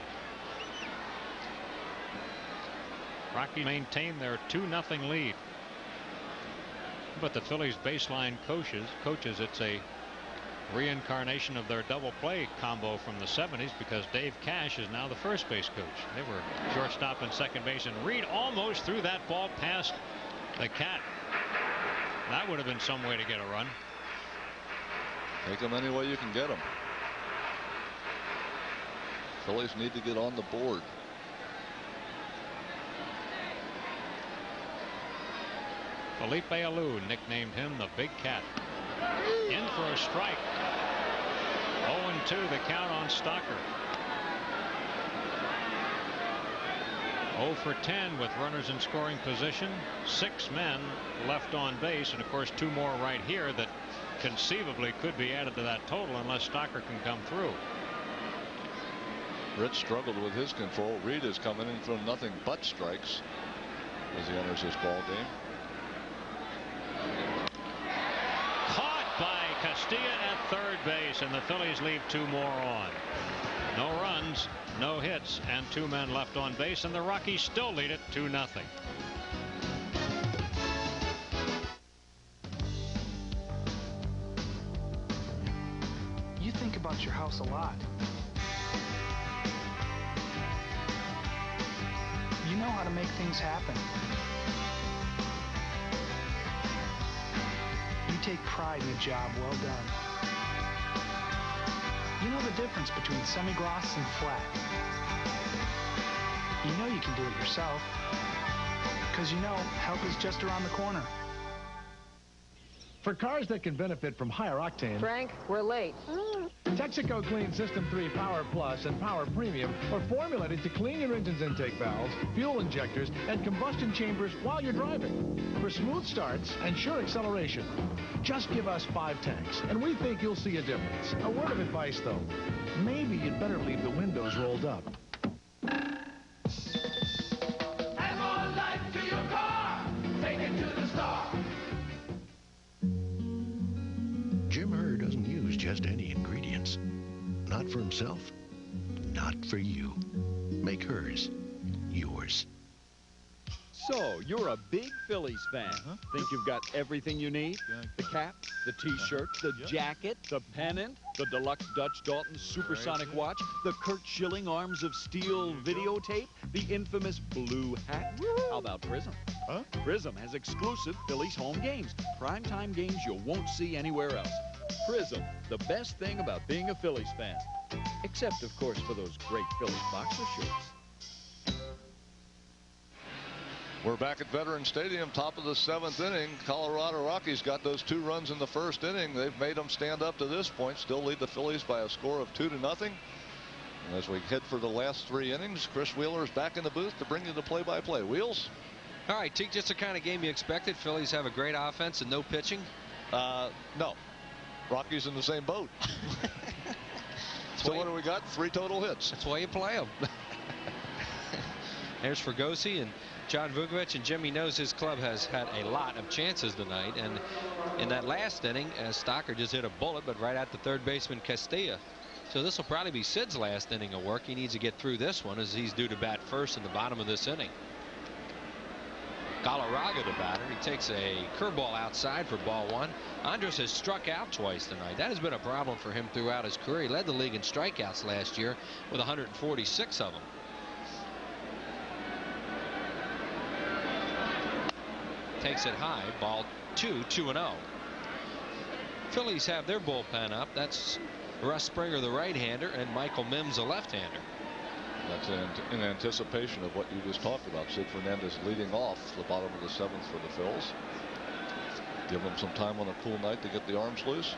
Rockies maintain their 2-0 lead. But the Phillies baseline coaches, it's a reincarnation of their double play combo from the 70s, because Dave Cash is now the first base coach. They were shortstop and second base, and Reed almost threw that ball past the cat. That would have been some way to get a run. Take them any way you can get them. Phillies need to get on the board. Felipe Alou nicknamed him the Big Cat. In for a strike. 0-2 the count on Stocker. 0 for 10 with runners in scoring position. 6 men left on base, and of course 2 more right here that conceivably could be added to that total unless Stocker can come through. Ritz struggled with his control. Reed is coming in from nothing but strikes as he enters this ball game. Caught by Castilla at third base, and the Phillies leave 2 more on. No runs, no hits, and 2 men left on base, and the Rockies still lead it 2-0. You think about your house a lot. You know how to make things happen. You take pride in a job well done. You know the difference between semi-gloss and flat. You know you can do it yourself. Because you know help is just around the corner. For cars that can benefit from higher octane, Frank, we're late. Texaco Clean System 3 Power Plus and Power Premium are formulated to clean your engine's intake valves, fuel injectors, and combustion chambers while you're driving. For smooth starts and sure acceleration. Just give us 5 tanks, and we think you'll see a difference. A word of advice, though. Maybe you'd better leave the windows rolled up. Add more life to your car. Take it to the star. Jim Herr doesn't use just any ingredients. Not for himself, not for you. Make hers yours. So, you're a big Phillies fan. Think you've got everything you need? The cap, the T-shirt, the jacket, the pennant, the deluxe Dutch Dalton supersonic watch, the Kurt Schilling Arms of Steel videotape, the infamous blue hat. How about Prism? Prism has exclusive Phillies home games, primetime games you won't see anywhere else. Prism, the best thing about being a Phillies fan. Except, of course, for those great Phillies boxer shorts. We're back at Veterans Stadium, top of the 7th inning. Colorado Rockies got those 2 runs in the first inning. They've made them stand up to this point. Still lead the Phillies by a score of 2-0. And as we head for the last 3 innings, Chris Wheeler's back in the booth to bring you the play-by-play. Wheels? All right, Teak, just the kind of game you expected. Phillies have a great offense and no pitching. No. Rockies in the same boat. So what do we got? 3 total hits. That's why you play them. There's Fregosi and John Vukovic, and Jimmy knows his club has had a lot of chances tonight. And in that last inning, Stocker just hit a bullet, but right at the third baseman Castilla. So this will probably be Sid's last inning of work. He needs to get through this one as he's due to bat first in the bottom of this inning. Galarraga, the batter. He takes a curveball outside for ball 1. Andres has struck out twice tonight. That has been a problem for him throughout his career. He led the league in strikeouts last year with 146 of them. Takes it high. Ball 2, 2-0. Phillies have their bullpen up. That's Russ Springer, the right-hander, and Michael Mims, the left-hander. That's in anticipation of what you just talked about. Sid Fernandez leading off the bottom of the 7th for the Phils. Give them some time on a cool night to get the arms loose.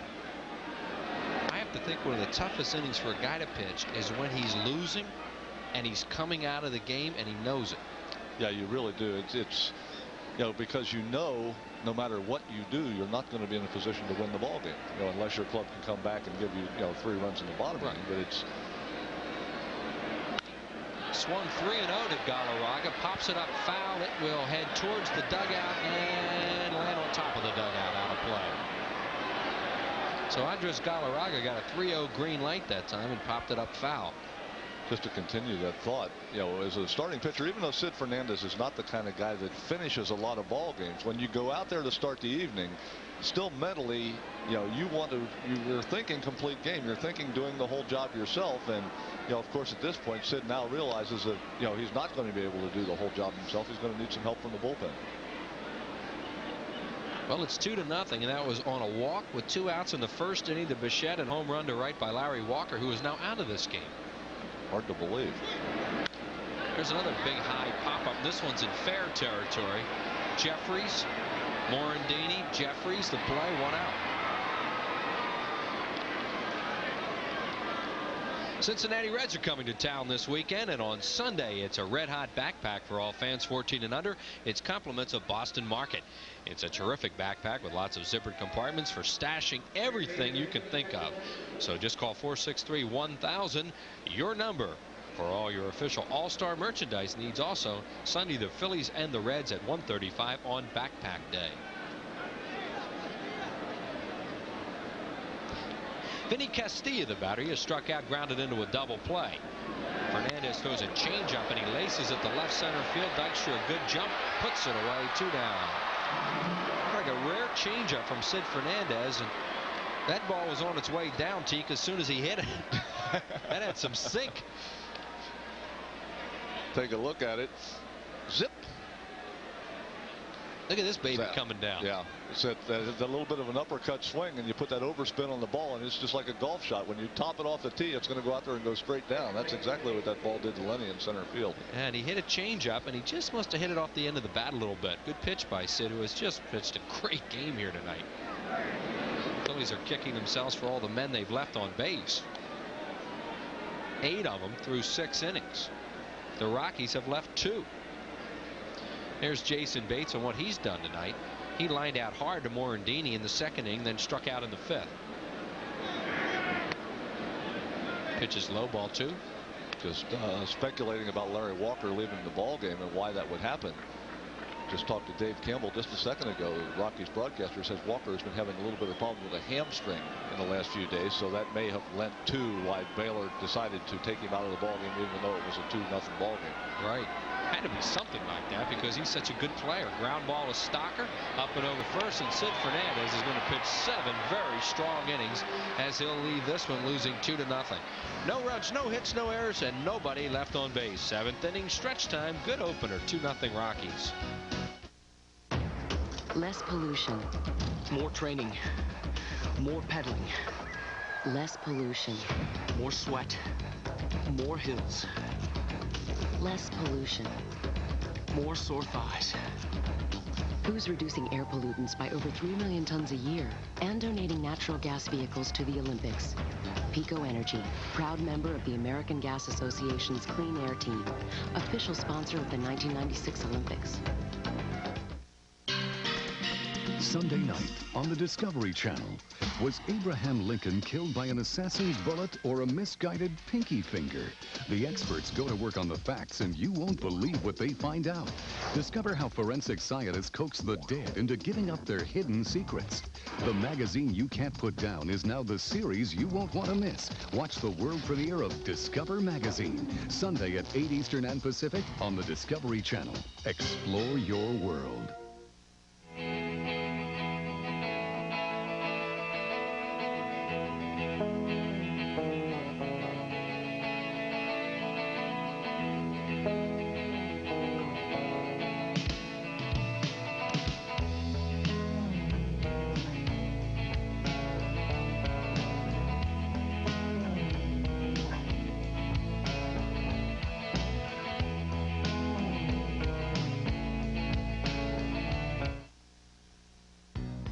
I have to think one of the toughest innings for a guy to pitch is when he's losing and he's coming out of the game and he knows it. Yeah, you really do. It's you know, because you know no matter what you do, you're not going to be in a position to win the ball game. You know, unless your club can come back and give you 3 runs in the bottom inning. But it's swung 3-0 to Galarraga, pops it up foul. It will head towards the dugout and land on top of the dugout, out of play. So Andres Galarraga got a 3-0 green light that time and popped it up foul. Just to continue that thought, you know, as a starting pitcher, even though Sid Fernandez is not the kind of guy that finishes a lot of ball games, when you go out there to start the evening, still mentally, you know, you're thinking complete game. You're thinking doing the whole job yourself. And, you know, of course, at this point, Sid now realizes that, you know, he's not going to be able to do the whole job himself. He's going to need some help from the bullpen. Well, it's 2-0, and that was on a walk with 2 outs in the first inning to Bichette and home run to right by Larry Walker, who is now out of this game. Hard to believe. There's another big high pop-up. This one's in fair territory. Jeffries, Morandini, Jeffries, the play, 1 out. Cincinnati Reds are coming to town this weekend, and on Sunday it's a red-hot backpack for all fans 14 and under. It's compliments of Boston Market. It's a terrific backpack with lots of zippered compartments for stashing everything you can think of. So just call 463-1000, your number for all your official All-Star merchandise needs. Also Sunday, the Phillies and the Reds at 1:35 on Backpack Day. Vinny Castilla, the batter, has struck out, grounded into a double play. Fernandez throws a changeup and he laces it to left center field. Dykstra, a good jump, puts it away, 2 down. Like a rare changeup from Sid Fernandez, and that ball was on its way down, Teak, as soon as he hit it. That had some sink. Take a look at it. Zip. Look at this baby coming down. Yeah, it's that little bit of an uppercut swing, and you put that overspin on the ball, and it's just like a golf shot. When you top it off the tee, it's going to go out there and go straight down. That's exactly what that ball did to Lenny in center field. And he hit a changeup, and he just must have hit it off the end of the bat a little bit. Good pitch by Sid, who has just pitched a great game here tonight. Phillies are kicking themselves for all the men they've left on base. 8 of them through 6 innings. The Rockies have left 2. There's Jason Bates on what he's done tonight. He lined out hard to Morandini in the 2nd inning, then struck out in the 5th. Pitches low, ball 2. Just speculating about Larry Walker leaving the ball game and why that would happen. Just talked to Dave Campbell just a second ago. The Rockies broadcaster says Walker has been having a little bit of problem with a hamstring in the last few days, so that may have lent to why Baylor decided to take him out of the ball game, even though it was a 2-0 ball game. Right. Had to be something like that because he's such a good player. Ground ball to Stocker, up and over first, and Sid Fernandez is going to pitch 7 very strong innings as he'll leave this one losing 2-0. No runs, no hits, no errors, and nobody left on base. 7th inning stretch time. Good opener. 2-0 Rockies. Less pollution. More training. More pedaling. Less pollution. More sweat. More hills. Less pollution. More sore thighs. Who's reducing air pollutants by over 3 million tons a year and donating natural gas vehicles to the Olympics? Pico Energy, proud member of the American Gas Association's Clean Air Team, official sponsor of the 1996 Olympics. Sunday night on the Discovery Channel. Was Abraham Lincoln killed by an assassin's bullet or a misguided pinky finger? The experts go to work on the facts, and you won't believe what they find out. Discover how forensic scientists coax the dead into giving up their hidden secrets. The magazine you can't put down is now the series you won't want to miss. Watch the world premiere of Discover Magazine, Sunday at 8 Eastern and Pacific on the Discovery Channel. Explore your world.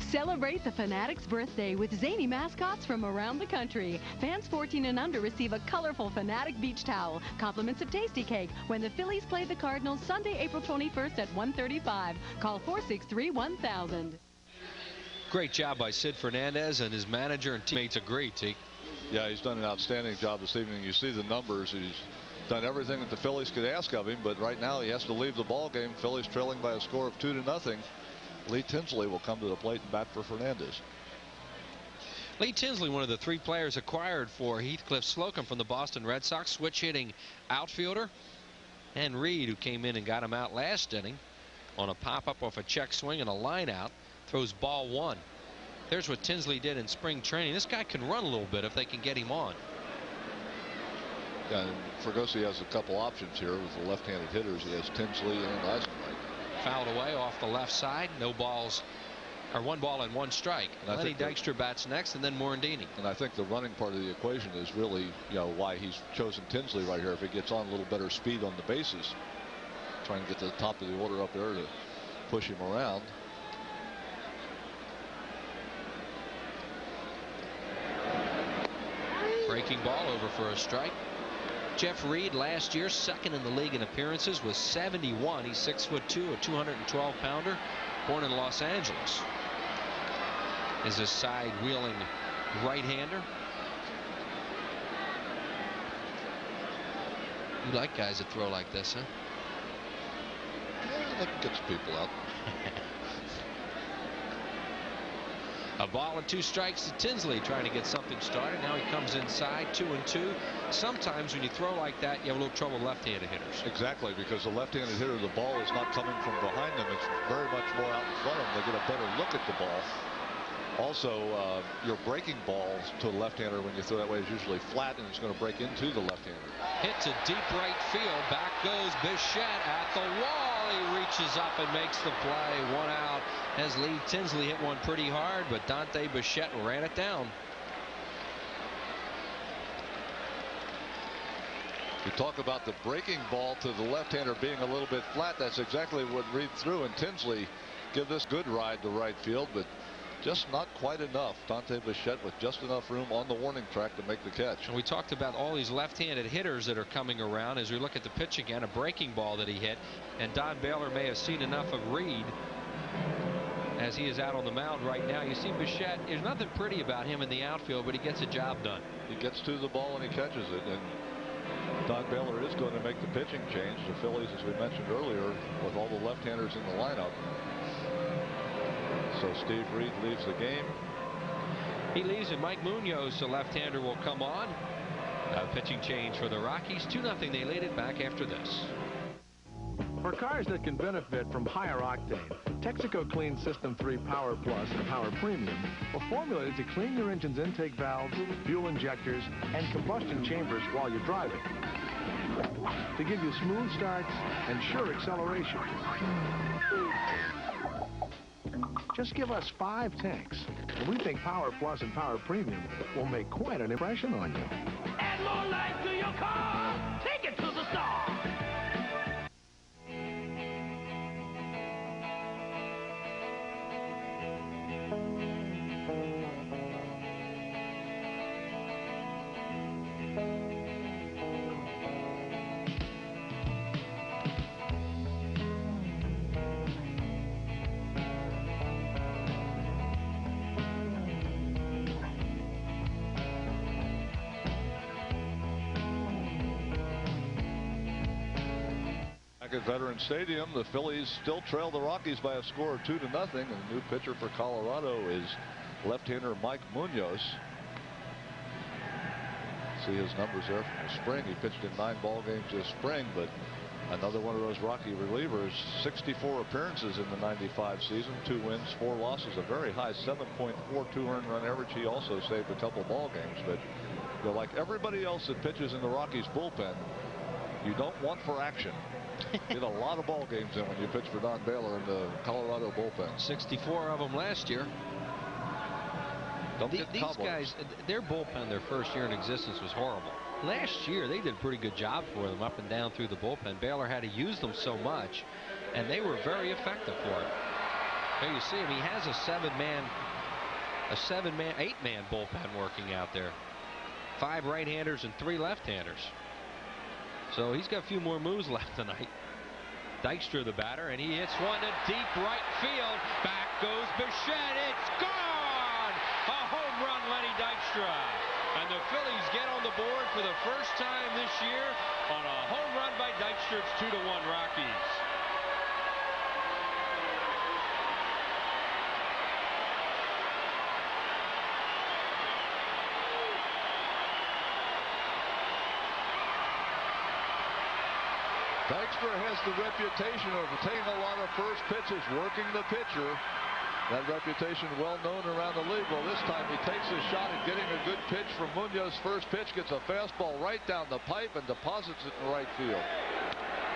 Celebrate the Fanatics' birthday with zany mascots from around the country. Fans 14 and under receive a colorful Fanatic beach towel, compliments of Tasty Cake when the Phillies play the Cardinals Sunday, April 21st at 1:35. Call 463-1000. Great job by Sid Fernandez, and his manager and teammates agree, Teak. Yeah, he's done an outstanding job this evening. You see the numbers. He's done everything that the Phillies could ask of him, but right now he has to leave the ball game. Phillies trailing by a score of 2-0. Lee Tinsley will come to the plate and bat for Fernandez. Lee Tinsley, one of the 3 players acquired for Heathcliff Slocum from the Boston Red Sox, switch hitting outfielder. And Reed, who came in and got him out last inning on a pop-up off a check swing and a line out, throws ball 1. There's what Tinsley did in spring training. This guy can run a little bit if they can get him on. Yeah, and Fergusi has a couple options here with the left-handed hitters. He has Tinsley and Eisenreich. Fouled away off the left side. No balls, or 1 ball and 1 strike. And Lenny Dykstra bats next, and then Morandini. And I think the running part of the equation is really, why he's chosen Tinsley right here. If he gets on a little better speed on the bases, trying to get to the top of the order up there to push him around. Breaking ball over for a strike. Jeff Reed last year, 2nd in the league in appearances, was 71. He's 6'2", a 212-pounder, born in Los Angeles. Is a side-wheeling right-hander. You like guys that throw like this, huh? Yeah, that gets people out. A ball and 2 strikes to Tinsley, trying to get something started. Now he comes inside, 2-2. Sometimes when you throw like that, you have a little trouble with left-handed hitters. Exactly, because the left-handed hitter, the ball is not coming from behind them. It's very much more out in front of them. They get a better look at the ball. Also, your breaking balls to a left-hander when you throw that way is usually flat, and it's going to break into the left-hander. Hit to deep right field. Back goes Bichette at the wall. Kelly reaches up and makes the play. 1 out as Lee Tinsley hit one pretty hard, but Dante Bichette ran it down. You talk about the breaking ball to the left-hander being a little bit flat. That's exactly what Reed threw, and Tinsley give this good ride to right field, but just not quite enough. Dante Bichette with just enough room on the warning track to make the catch. And we talked about all these left-handed hitters that are coming around. As we look at the pitch again, a breaking ball that he hit, and Don Baylor may have seen enough of Reed as he is out on the mound right now. You see Bichette, there's nothing pretty about him in the outfield, but he gets a job done. He gets to the ball and he catches it, and Don Baylor is going to make the pitching change. The Phillies, as we mentioned earlier, with all the left-handers in the lineup. So Steve Reed leaves the game. He leaves, and Mike Munoz, the left-hander, will come on. A pitching change for the Rockies. 2-0. They lead it. Back after this. For cars that can benefit from higher octane, Texaco Clean System 3 Power Plus and Power Premium were formulated to clean your engine's intake valves, fuel injectors, and combustion chambers while you're driving, to give you smooth starts and sure acceleration. Just give us 5 tanks, and we think Power Plus and Power Premium will make quite an impression on you. Add more life to your car. Take it to the star. At Veterans Stadium, the Phillies still trail the Rockies by a score of 2-0. And the new pitcher for Colorado is left-hander Mike Munoz. See his numbers there from the spring. He pitched in 9 ball games this spring, but another one of those Rocky relievers. 64 appearances in the '95 season, 2 wins, 4 losses, a very high 7.42 earned run average. He also saved a couple ball games, but you know, like everybody else that pitches in the Rockies bullpen, you don't want for action. Did a lot of ball games in when you pitch for Don Baylor in the Colorado bullpen. 64 of them last year. These guys, their bullpen, their first year in existence, was horrible. Last year, they did a pretty good job for them up and down through the bullpen. Baylor had to use them so much, and they were very effective for it. There you see him. He has a 8-man bullpen working out there. 5 right-handers and 3 left-handers. So he's got a few more moves left tonight. Dykstra the batter, and he hits one to deep right field. Back goes Bichette. It's gone! A home run, Lenny Dykstra. And the Phillies get on the board for the first time this year on a home run by Dykstra. It's 2-1 Rockies. Dykstra has the reputation of taking a lot of first pitches, working the pitcher. That reputation well known around the league. Well, this time he takes a shot at getting a good pitch from Munoz. First pitch, gets a fastball right down the pipe and deposits it in right field.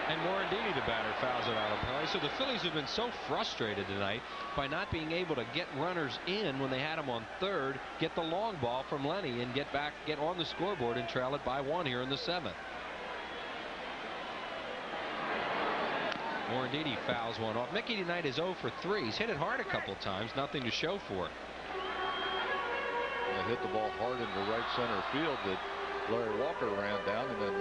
And Morandini, the batter, fouls it out of play. So the Phillies have been so frustrated tonight by not being able to get runners in when they had them on third, get the long ball from Lenny, and get on the scoreboard and trail it by 1 here in the 7th. Morandini fouls one off. Mickey tonight is 0 for 3. He's hit it hard a couple of times. Nothing to show for it. They hit the ball hard into right center field that Larry Walker ran down, and then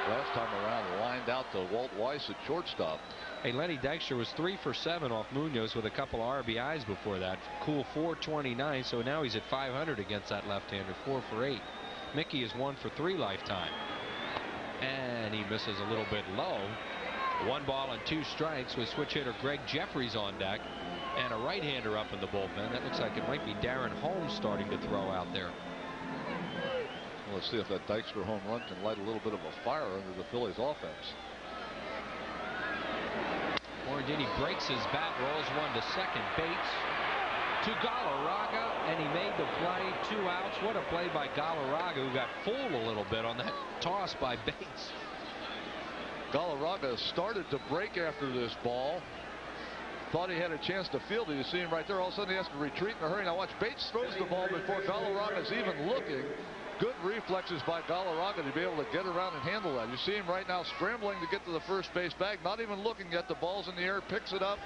last time around lined out to Walt Weiss at shortstop. Hey, Lenny Dykstra was 3 for 7 off Munoz with a couple of RBIs before that. Cool 429, so now he's at 500 against that left-hander. 4 for 8. Mickey is 1 for 3 lifetime. And he misses a little bit low. 1 ball and 2 strikes with switch hitter Greg Jeffries on deck and a right-hander up in the bullpen. That looks like it might be Darren Holmes starting to throw out there. Well, let's see if that Dykstra home run can light a little bit of a fire under the Phillies offense. Morandini breaks his bat, rolls one to second. Bates to Galarraga, and he made the play. 2 outs. What a play by Galarraga, who got fooled a little bit on that toss by Bates. Galarraga started to break after this ball. Thought he had a chance to field it. You see him right there. All of a sudden he has to retreat in a hurry. Now watch, Bates throws the ball before Galarraga's even looking. Good reflexes by Galarraga to be able to get around and handle that. You see him right now scrambling to get to the first base bag, not even looking yet. The ball's in the air, picks it up,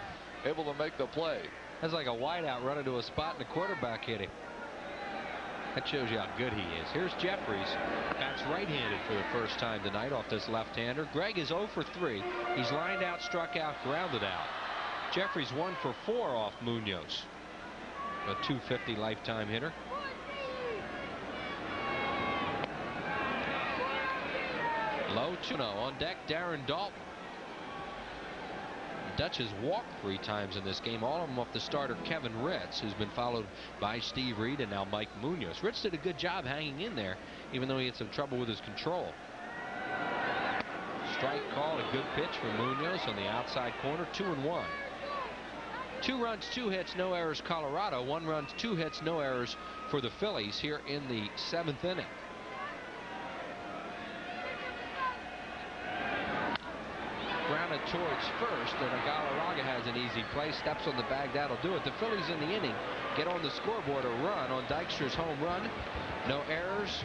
able to make the play. That's like a wideout running to a spot and the quarterback hit him. That shows you how good he is. Here's Jeffries. Bats right-handed for the first time tonight off this left-hander. Greg is 0 for 3. He's lined out, struck out, grounded out. Jeffries 1 for 4 off Munoz. A .250 lifetime hitter. Low 2-0 on deck, Darren Dalton. The Dutch has walked 3 times in this game, all of them off the starter Kevin Ritz, who's been followed by Steve Reed and now Mike Munoz. Ritz did a good job hanging in there, even though he had some trouble with his control. Strike call, a good pitch for Munoz on the outside corner, 2-1. 2 runs, 2 hits, no errors, Colorado. 1 run, 2 hits, no errors for the Phillies here in the 7th inning. Grounded towards first, and Galarraga has an easy play. Steps on the bag, that'll do it. The Phillies in the inning get on the scoreboard a run on Dykstra's home run. No errors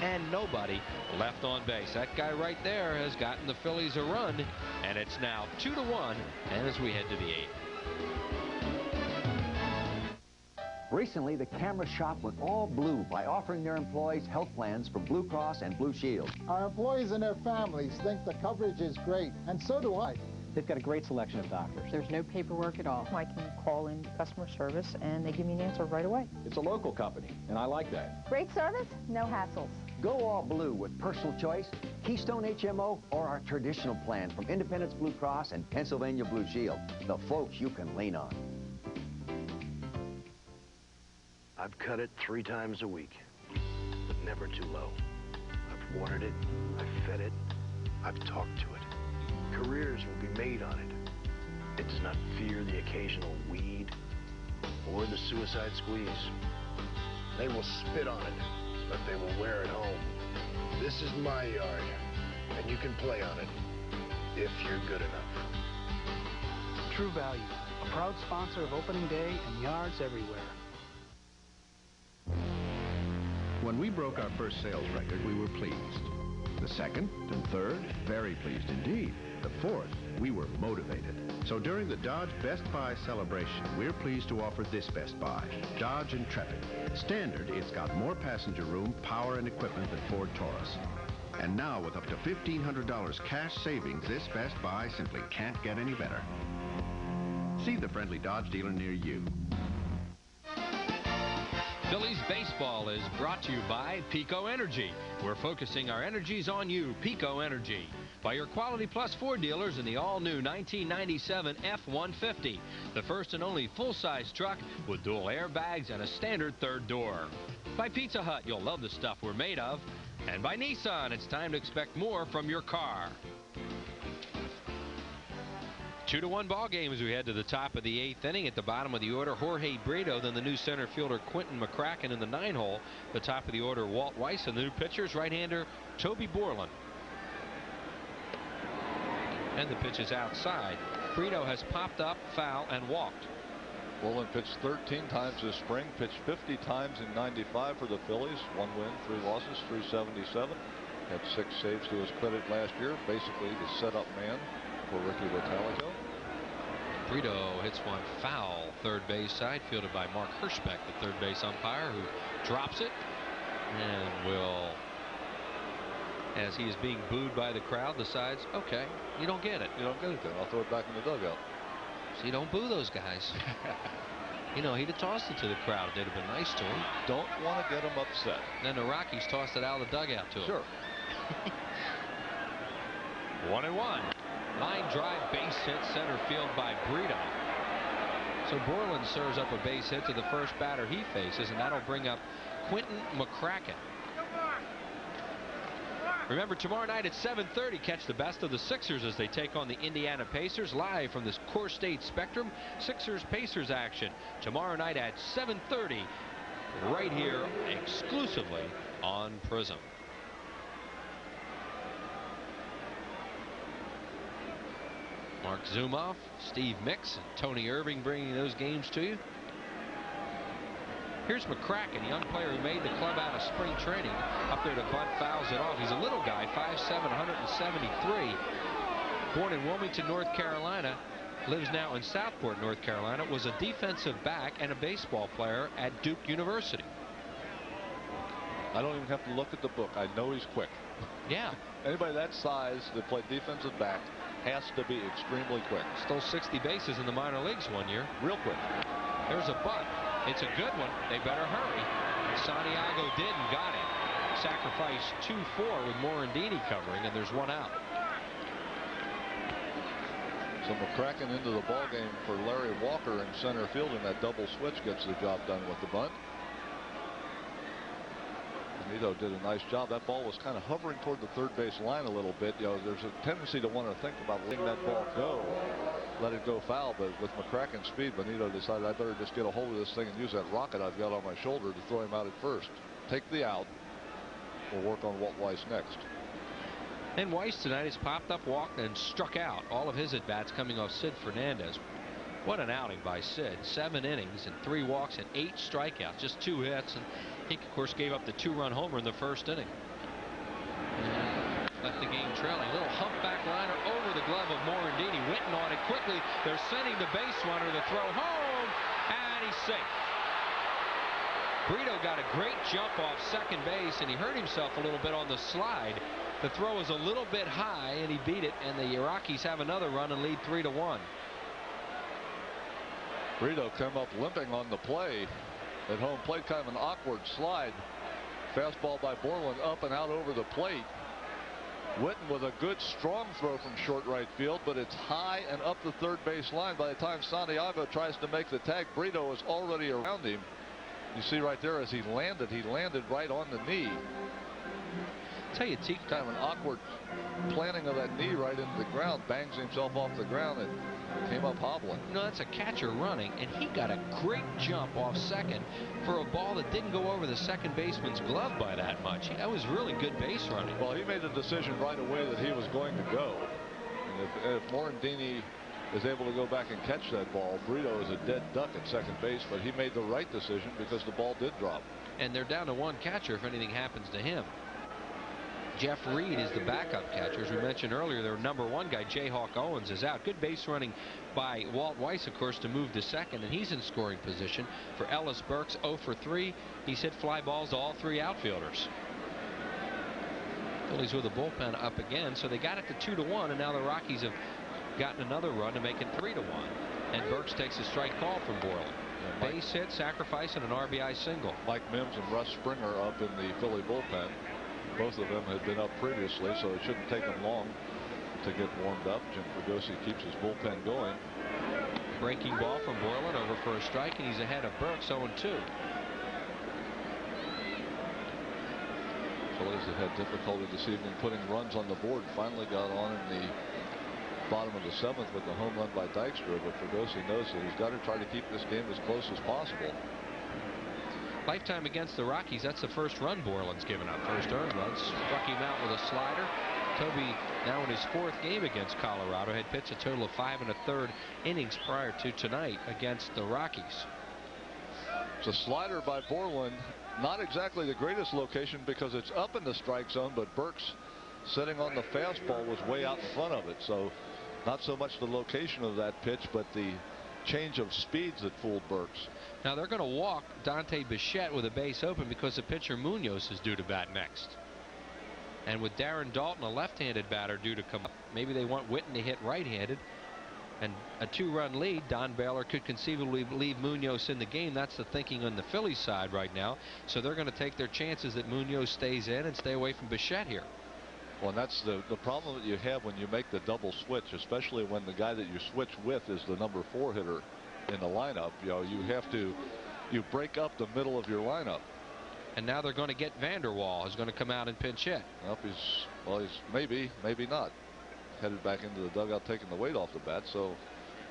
and nobody left on base. That guy right there has gotten the Phillies a run, and it's now 2-1. And as we head to the 8th. Recently, the camera shop went all blue by offering their employees health plans from Blue Cross and Blue Shield. Our employees and their families think the coverage is great, and so do I. They've got a great selection of doctors. There's no paperwork at all. I can call in customer service and they give me an answer right away. It's a local company, and I like that. Great service, no hassles. Go all blue with personal choice, Keystone HMO, or our traditional plan from Independence Blue Cross and Pennsylvania Blue Shield. The folks you can lean on. I've cut it 3 times a week, but never too low. I've watered it, I've fed it, I've talked to it. Careers will be made on it. It does not fear the occasional weed or the suicide squeeze. They will spit on it, but they will wear it home. This is my yard, and you can play on it if you're good enough. True Value, a proud sponsor of opening day and yards everywhere. When we broke our first sales record, we were pleased. The second and third, very pleased indeed. The fourth, we were motivated. So during the Dodge Best Buy celebration, we're pleased to offer this Best Buy, Dodge Intrepid. Standard, it's got more passenger room, power, and equipment than Ford Taurus. And now, with up to $1,500 cash savings, this Best Buy simply can't get any better. See the friendly Dodge dealer near you. Phillies baseball is brought to you by Pico Energy. We're focusing our energies on you, Pico Energy. By your Quality Plus Ford dealers in the all-new 1997 F-150, the first and only full-size truck with dual airbags and a standard third door. By Pizza Hut, you'll love the stuff we're made of. And by Nissan, it's time to expect more from your car. 2-1 ball game as we head to the top of the 8th inning. At the bottom of the order, Jorge Brito, then the new center fielder Quentin McCracken in the 9-hole. The top of the order, Walt Weiss, and the new pitchers, right-hander Toby Borland. And the pitch is outside. Brito has popped up, foul, and walked. Borland pitched 13 times this spring, pitched 50 times in '95 for the Phillies. 1 win, 3 losses, 377. Had 6 saves to his credit last year. Basically the setup man for Ricky Vitalico. Brito hits one foul, third base side, fielded by Mark Hirschbeck, the third base umpire, who drops it and will, as he is being booed by the crowd, decides, okay, you don't get it. You don't get it then. I'll throw it back in the dugout. See, don't boo those guys. You know, he'd have tossed it to the crowd. They'd have been nice to him. Don't want to get him upset. Then the Rockies tossed it out of the dugout to him. Sure. 1-1. Line drive, base hit center field by Brito. So Borland serves up a base hit to the first batter he faces, and that'll bring up Quentin McCracken. Remember, tomorrow night at 7:30, catch the best of the Sixers as they take on the Indiana Pacers live from this Core State Spectrum. Sixers-Pacers action tomorrow night at 7:30 right here exclusively on Prism. Mark Zumoff, Steve Mix, and Tony Irving bringing those games to you. Here's McCracken, a young player who made the club out of spring training. Up there to bunt, fouls it off. He's a little guy, 5'7", 173. Born in Wilmington, North Carolina. Lives now in Southport, North Carolina. Was a defensive back and a baseball player at Duke University. I don't even have to look at the book. I know he's quick. Yeah. Anybody that size that played defensive back has to be extremely quick. Stole 60 bases in the minor leagues one year. Real quick. There's a bunt. It's a good one. They better hurry. Santiago did and got it. Sacrifice 2-4 with Morandini covering, and there's one out. So McCracken into the ball game for Larry Walker in center field, and that double switch gets the job done with the bunt. Benito did a nice job. That ball was kind of hovering toward the third base line a little bit. You know, there's a tendency to want to think about letting that ball go, let it go foul, but with McCracken's speed, Benito decided I better just get a hold of this thing and use that rocket I've got on my shoulder to throw him out at first. Take the out. We'll work on Walt Weiss next. And Weiss tonight has popped up, walked, and struck out. All of his at-bats coming off Sid Fernandez. What an outing by Sid. 7 innings and 3 walks and 8 strikeouts. Just 2 hits. And he, of course, gave up the 2-run homer in the first inning. Left the game trailing. A little humpback liner over the glove of Morandini. Witten on it quickly. They're sending the base runner. The throw home. And he's safe. Brito got a great jump off second base, and he hurt himself a little bit on the slide. The throw was a little bit high, and he beat it, and the Rockies have another run and lead 3-1. Brito came up limping on the play at home plate, kind of an awkward slide. Fastball by Borland up and out over the plate. Witten with a good strong throw from short right field, but it's high and up the third base line. By the time Santiago tries to make the tag, Brito is already around him. You see right there as he landed right on the knee. Tell you, T, kind of an awkward planting of that knee right into the ground, bangs himself off the ground and came up hobbling. No, that's a catcher running, and he got a great jump off second for a ball that didn't go over the second baseman's glove by that much. That was really good base running. Well, he made the decision right away that he was going to go. And if Morandini is able to go back and catch that ball, Brito is a dead duck at second base, but he made the right decision because the ball did drop. And they're down to one catcher if anything happens to him. Jeff Reed is the backup catcher. As we mentioned earlier, their #1 guy, Jayhawk Owens, is out. Good base running by Walt Weiss, of course, to move to second, and he's in scoring position. For Ellis Burks, 0 for 3. He's hit fly balls to all 3 outfielders. Phillies with the bullpen up again, so they got it to 2-1, and now the Rockies have gotten another run to make it 3-1. And Burks takes a strike call from Borland. Base hit, sacrifice, and an RBI single. Mike Mims and Russ Springer up in the Philly bullpen. Both of them had been up previously, so it shouldn't take them long to get warmed up. Jim Fregosi keeps his bullpen going. Breaking ball from Borland over for a strike, and he's ahead of Burks, 0-2. Phillies have had difficulty this evening putting runs on the board. Finally got on in the bottom of the 7th with the home run by Dykstra, but Fregosi knows that he's got to try to keep this game as close as possible. Lifetime against the Rockies, that's the first run Borland's given up. First earned run. Struck him out with a slider. Toby, now in his 4th game against Colorado, had pitched a total of 5 1/3 innings prior to tonight against the Rockies. It's a slider by Borland. Not exactly the greatest location because it's up in the strike zone, but Burks sitting on the fastball was way out in front of it. So not so much the location of that pitch, but the change of speeds that fooled Burks. Now they're going to walk Dante Bichette with a base open because the pitcher Munoz is due to bat next. And with Darren Dalton, a left-handed batter, due to come up, maybe they want Witten to hit right-handed. And a 2-run lead, Don Baylor could conceivably leave Munoz in the game. That's the thinking on the Phillies side right now. So they're going to take their chances that Munoz stays in and stay away from Bichette here. Well, and that's the problem that you have when you make the double switch, especially when the guy that you switch with is the _4 hitter in the lineup. You know, you break up the middle of your lineup. And now they're going to get Vanderwall, who's going to come out and pinch hit. Well, he's maybe not headed back into the dugout, taking the weight off the bat. So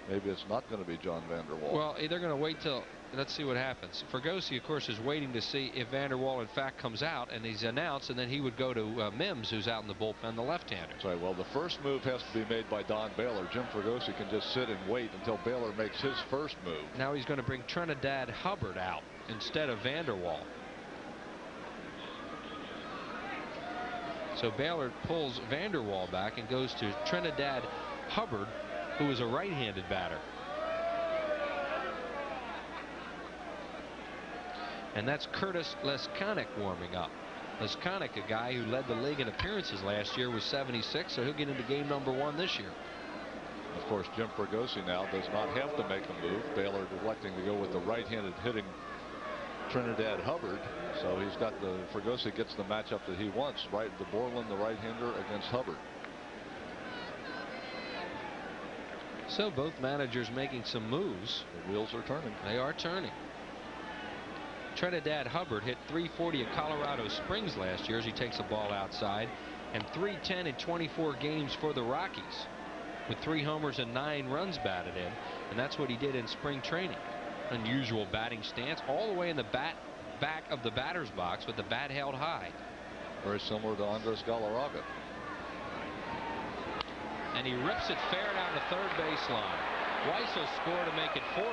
maybe it's not going to be John Vander Wal. Well, they're going to wait till, let's see what happens. Fregosi, of course, is waiting to see if Vander Wal, in fact, comes out, and he's announced, and then he would go to Mims, who's out in the bullpen, the left-hander. That's right. Well, the first move has to be made by Don Baylor. Jim Fregosi can just sit and wait until Baylor makes his first move. Now he's going to bring Trinidad Hubbard out instead of Vander Wal. So Baylor pulls Vander Wal back and goes to Trinidad Hubbard, who is a right-handed batter. And that's Curtis Leskonik warming up. Leskonik, a guy who led the league in appearances last year, was 76, so he'll get into game number 1 this year. Of course, Jim Fregosi now does not have to make a move. Baylor electing to go with the right-handed hitting Trinidad Hubbard. So he's got the, Fregosi gets the matchup that he wants, right? The Borland, the right-hander, against Hubbard. So both managers making some moves. The wheels are turning. They are turning. Trinidad Hubbard hit .340 at Colorado Springs last year as he takes a ball outside, and .310 in 24 games for the Rockies, with 3 homers and 9 runs batted in, and that's what he did in spring training. Unusual batting stance, all the way in the back of the batter's box with the bat held high. Very similar to Andres Galarraga. And he rips it fair down the third baseline. Weiss will score to make it 4-1.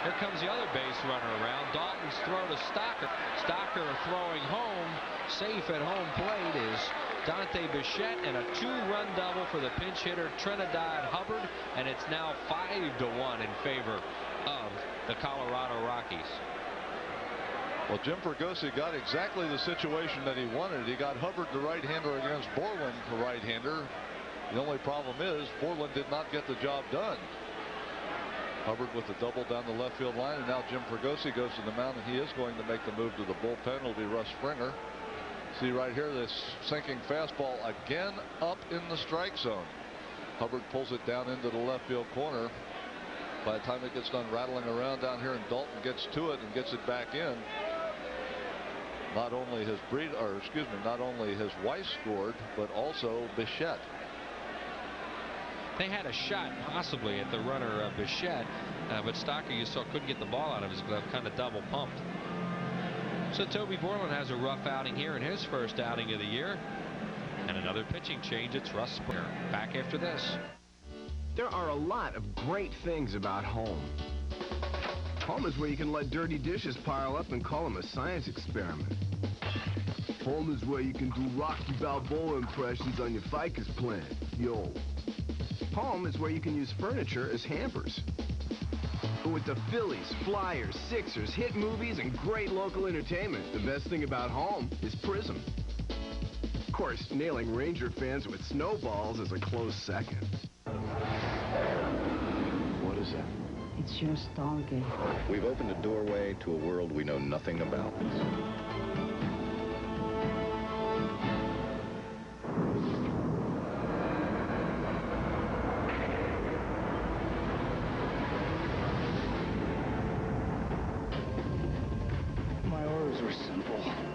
Here comes the other base runner around. Dalton's throw to Stocker. Stocker throwing home. Safe at home plate is Dante Bichette, and a 2-run double for the pinch hitter Trinidad Hubbard, and it's now 5-1 in favor of the Colorado Rockies. Well, Jim Fregosi got exactly the situation that he wanted. He got Hubbard, the right-hander, against Borland, the right-hander. The only problem is Borland did not get the job done. Hubbard with the double down the left field line, and now Jim Fregosi goes to the mound, and he is going to make the move to the bullpen. It'll be Russ Springer. See right here, this sinking fastball again up in the strike zone. Hubbard pulls it down into the left field corner. By the time it gets done rattling around down here, and Dalton gets to it and gets it back in, not only his not only his Weiss scored, but also Bichette. They had a shot possibly at the runner Bichette, but Stocker, you saw, couldn't get the ball out of his glove, kind of double pumped. So Toby Borland has a rough outing here in his first outing of the year. And another pitching change. It's Russ Springer. Back after this. There are a lot of great things about home. Home is where you can let dirty dishes pile up and call them a science experiment. Home is where you can do Rocky Balboa impressions on your ficus plant. Yo. Home is where you can use furniture as hampers. But with the Phillies, Flyers, Sixers, hit movies, and great local entertainment, the best thing about home is Prism. Of course, nailing Ranger fans with snowballs is a close second. What is that? It's your Stargate. We've opened a doorway to a world we know nothing about.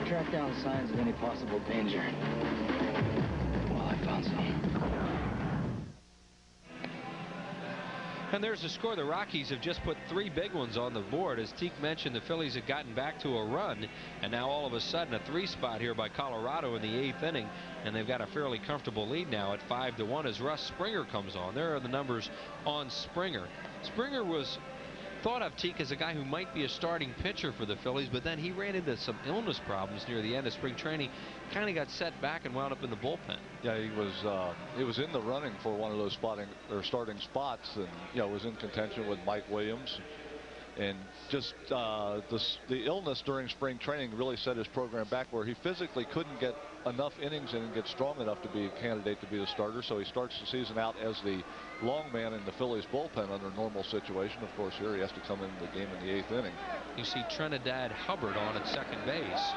Track down signs of any possible danger. Well, I found some. And there's the score. The Rockies have just put 3 big ones on the board. As Teak mentioned, the Phillies had gotten back to a run, and now all of a sudden a 3 spot here by Colorado in the 8th inning, and they've got a fairly comfortable lead now at 5-1 as Russ Springer comes on. There are the numbers on Springer. Springer was thought of, Teak, as a guy who might be a starting pitcher for the Phillies, but then he ran into some illness problems near the end of spring training, kind of got set back and wound up in the bullpen. Yeah, he was in the running for one of those starting spots, and was in contention with Mike Williams, and just the illness during spring training really set his program back, where he physically couldn't get enough innings in and get strong enough to be a candidate to be the starter. So he starts the season out as the long man in the Phillies bullpen under normal situation. Of course, here he has to come into the game in the 8th inning. You see Trinidad Hubbard on at second base.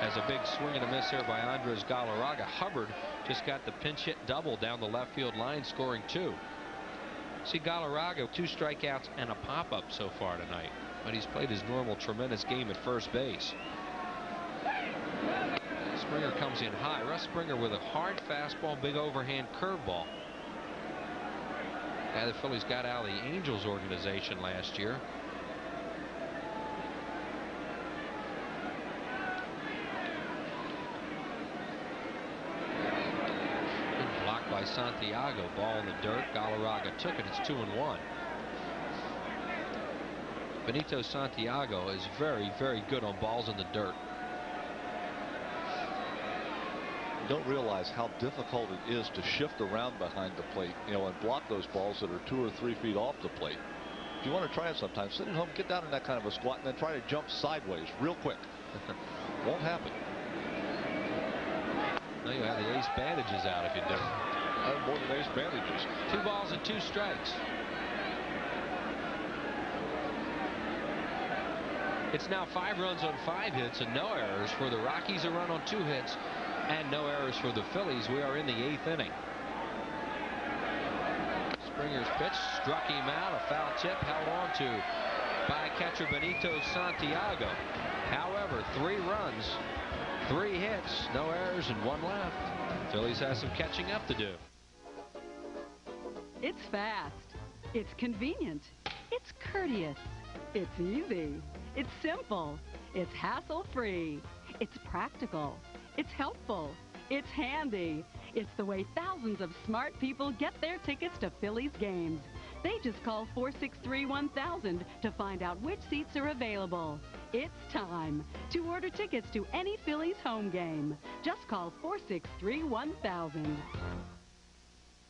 Has a big swing and a miss here by Andres Galarraga. Hubbard just got the pinch hit double down the left field line, scoring 2. See Galarraga, 2 strikeouts and a pop-up so far tonight, but he's played his normal tremendous game at first base. Springer comes in high. Russ Springer with a hard fastball, big overhand curveball. Guy the Phillies got out of the Angels organization last year. Been blocked by Santiago. Ball in the dirt. Galarraga took it. It's 2-1. Benito Santiago is very, very good on balls in the dirt. You don't realize how difficult it is to shift around behind the plate, and block those balls that are 2 or 3 feet off the plate. If you want to try it sometime, sit at home, get down in that kind of a squat, and then try to jump sideways real quick. Won't happen. No, you have the ace bandages out if you do. More than ace bandages. 2 balls and 2 strikes. It's now 5 runs on 5 hits and no errors for the Rockies. A run on 2 hits and no errors for the Phillies. We are in the 8th inning. Springer's pitch struck him out. A foul tip held on to by catcher Benito Santiago. However, 3 runs, 3 hits, no errors, and 1 left. Phillies has some catching up to do. It's fast. It's convenient. It's courteous. It's easy. It's simple. It's hassle-free. It's practical. It's helpful. It's handy. It's the way thousands of smart people get their tickets to Phillies games. They just call 463-1000 to find out which seats are available. It's time to order tickets to any Phillies home game. Just call 463-1000.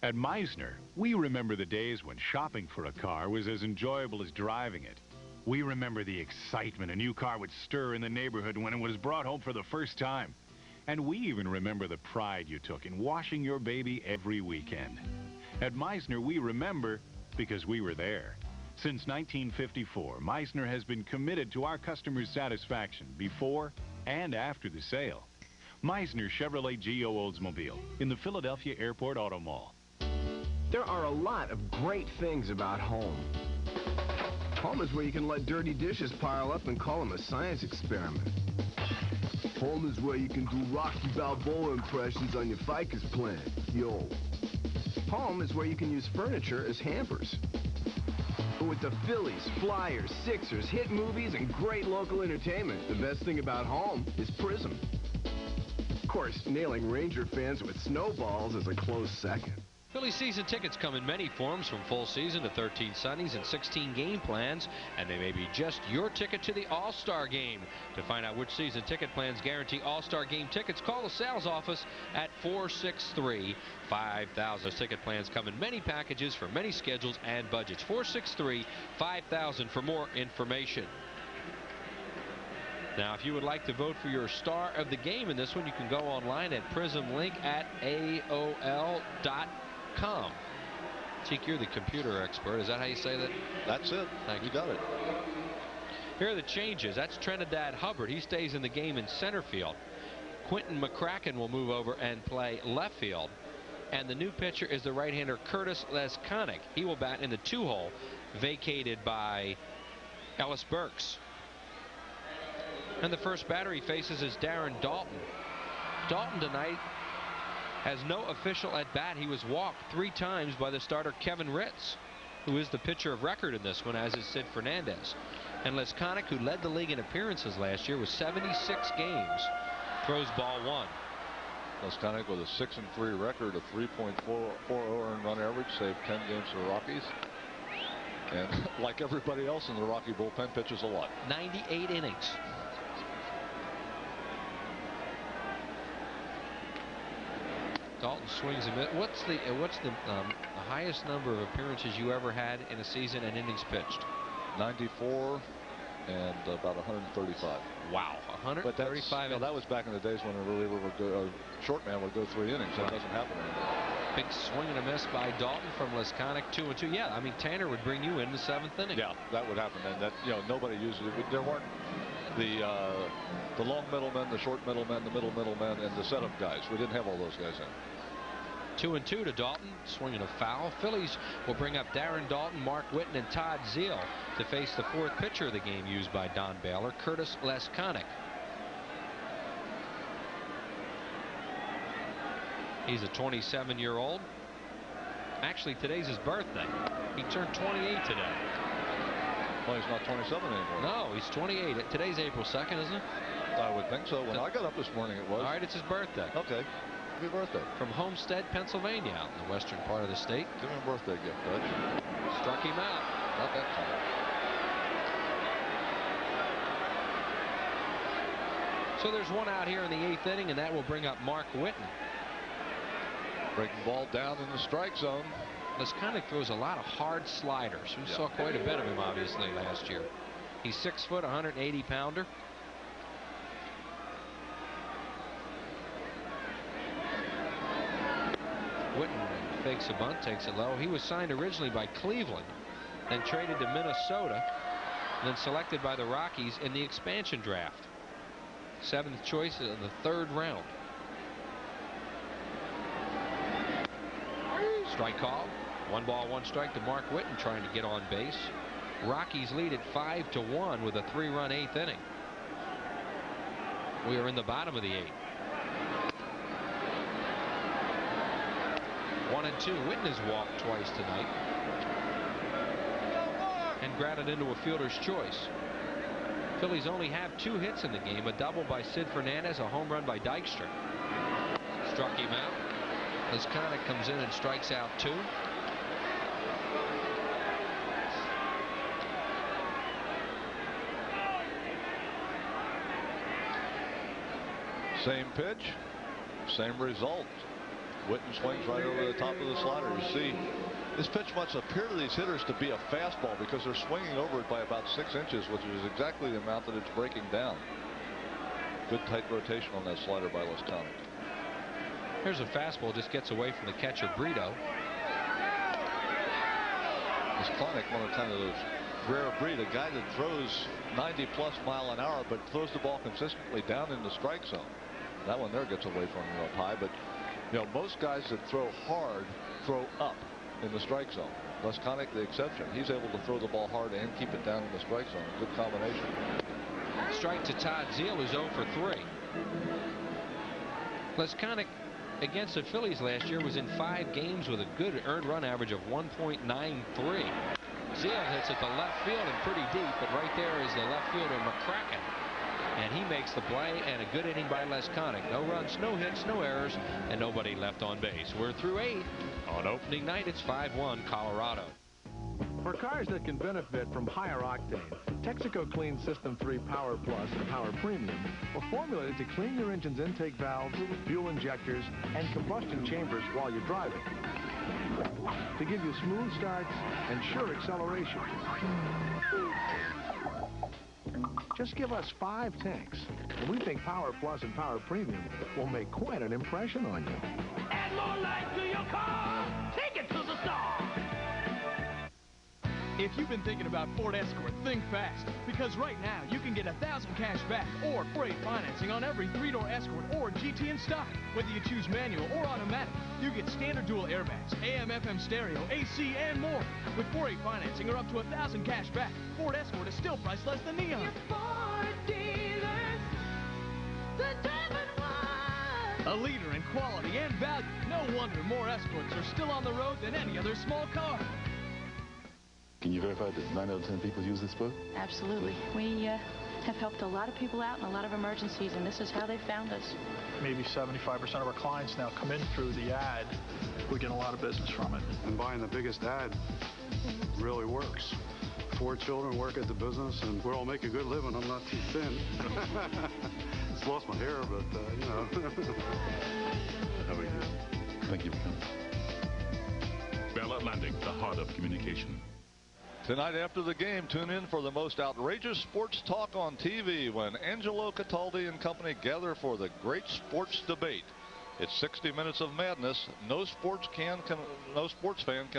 At Meisner, we remember the days when shopping for a car was as enjoyable as driving it. We remember the excitement a new car would stir in the neighborhood when it was brought home for the first time. And we even remember the pride you took in washing your baby every weekend. At Meisner, we remember because we were there. Since 1954, Meisner has been committed to our customers' satisfaction before and after the sale. Meisner Chevrolet Geo Oldsmobile in the Philadelphia Airport Auto Mall. There are a lot of great things about home. Home is where you can let dirty dishes pile up and call them a science experiment. Home is where you can do Rocky Balboa impressions on your ficus plant. Yo. Home is where you can use furniture as hampers. But with the Phillies, Flyers, Sixers, hit movies, and great local entertainment, the best thing about home is Prism. Of course, nailing Ranger fans with snowballs is a close second. Phillies season tickets come in many forms, from full season to 13 Sundays and 16 game plans, and they may be just your ticket to the All-Star Game. To find out which season ticket plans guarantee All-Star Game tickets, call the sales office at 463-5000. Ticket plans come in many packages for many schedules and budgets. 463-5000 for more information. Now, if you would like to vote for your star of the game in this one, you can go online at prismlink at AOL.com. Cheek, you're the computer expert. Is that how you say that? That's it. Thank you. You got it. Here are the changes. That's Trinidad Hubbard. He stays in the game in center field. Quentin McCracken will move over and play left field. And the new pitcher is the right-hander Curtis Lesconic. He will bat in the 2-hole, vacated by Ellis Burks. And the first batter he faces is Darren Dalton. Dalton tonight has no official at bat. He was walked 3 times by the starter Kevin Ritz, who is the pitcher of record in this one, as is Sid Fernandez. And Lesconic, who led the league in appearances last year with 76 games, throws ball 1. Lesconic with a 6-3 record, a 3.40 earned run average, saved 10 games for the Rockies. And like everybody else in the Rocky bullpen, pitches a lot. 98 innings. Dalton swings a bit. What's the highest number of appearances you ever had in a season and innings pitched? 94 and about 135. Wow, 135. But that was back in the days when a reliever would go, short man would go 3 innings. That doesn't happen anymore. Big swing and a miss by Dalton from Lesconic, 2-2. Yeah, I mean, Tanner would bring you in the 7th inning. Yeah, that would happen, and that nobody uses it. There weren't the long middlemen, the short middlemen, the middle middlemen, and the setup guys. We didn't have all those guys in. 2-2 to Dalton, swinging a foul. Phillies will bring up Darren Dalton, Mark Whitten, and Todd Zeal to face the 4th pitcher of the game used by Don Baylor, Curtis Lesconic. He's a 27-year-old. Actually, today's his birthday. He turned 28 today. Well, he's not 27 anymore. No, he's 28. Today's April 2nd, isn't it? I would think so. When I got up this morning, it was. All right, it's his birthday. Okay. Happy birthday. From Homestead, Pennsylvania, out in the western part of the state. Give him a birthday gift, Dutch. Struck him out. Not that time. So there's one out here in the 8th inning, and that will bring up Mark Whitten. Breaking ball down in the strike zone. Leskonic throws a lot of hard sliders. We saw quite a bit of him, obviously, last year. He's 6 foot, 180 pounder. Whitten fakes a bunt, takes it low. He was signed originally by Cleveland, then traded to Minnesota, then selected by the Rockies in the expansion draft. 7th choice in the 3rd round. Strike call. 1 ball, 1 strike to Mark Whitten trying to get on base. Rockies lead at 5-1 with a 3-run 8th inning. We are in the bottom of the 8th. 1-2. Whitten has walked twice tonight and grounded into a fielder's choice. Phillies only have 2 hits in the game, a double by Sid Fernandez, a home run by Dykstra. Struck him out. Leskonic comes in and strikes out 2. Same pitch, same result. Whitten swings right over the top of the slider. You see, this pitch must appear to these hitters to be a fastball because they're swinging over it by about 6 inches, which is exactly the amount that it's breaking down. Good tight rotation on that slider by Leskonic. Here's a fastball, just gets away from the catcher Brito. Leskonic, one of kind of those rare breed, a guy that throws 90+ mile an hour, but throws the ball consistently down in the strike zone. That one there gets away from him up high, but you know, most guys that throw hard throw up in the strike zone. Leskonic the exception. He's able to throw the ball hard and keep it down in the strike zone. Good combination. Strike to Todd Zeile, who's 0 for 3. Leskonic against the Phillies last year was in 5 games with a good earned run average of 1.93. Zeile hits at the left field and pretty deep, but right there is the left fielder McCracken. And he makes the play, and a good inning by Leskonic. No runs, no hits, no errors, and nobody left on base. We're through 8. On opening night, it's 5-1 Colorado. For cars that can benefit from higher octane, Texaco Clean System 3 Power Plus and Power Premium were formulated to clean your engine's intake valves, fuel injectors, and combustion chambers while you're driving, to give you smooth starts and sure acceleration. Just give us 5 tanks, and we think Power Plus and Power Premium will make quite an impression on you. Add more life to your car. Take it to the star. If you've been thinking about Ford Escort, think fast. Because right now, you can get $1,000 cash back or freight financing on every 3-door Escort or GT in stock. Whether you choose manual or automatic, you get standard dual airbags, AM, FM stereo, AC, and more. With 4-8 financing or up to $1,000 cash back, Ford Escort is still priced less than Neon. Your Ford dealers, the Devon one. A leader in quality and value. No wonder more Escorts are still on the road than any other small car. Can you verify that 9 out of 10 people use this book? Absolutely. We have helped a lot of people out in a lot of emergencies, and this is how they found us. Maybe 75% of our clients now come in through the ad. We get a lot of business from it. And buying the biggest ad really works. 4 children work at the business, and we all make a good living. I'm not too thin. Just lost my hair, but, you know. How are you? Thank you for coming. Bell Atlantic, the heart of communication. Tonight after the game, tune in for the most outrageous sports talk on TV when Angelo Cataldi and company gather for the great sports debate. It's 60 minutes of madness no sports fan can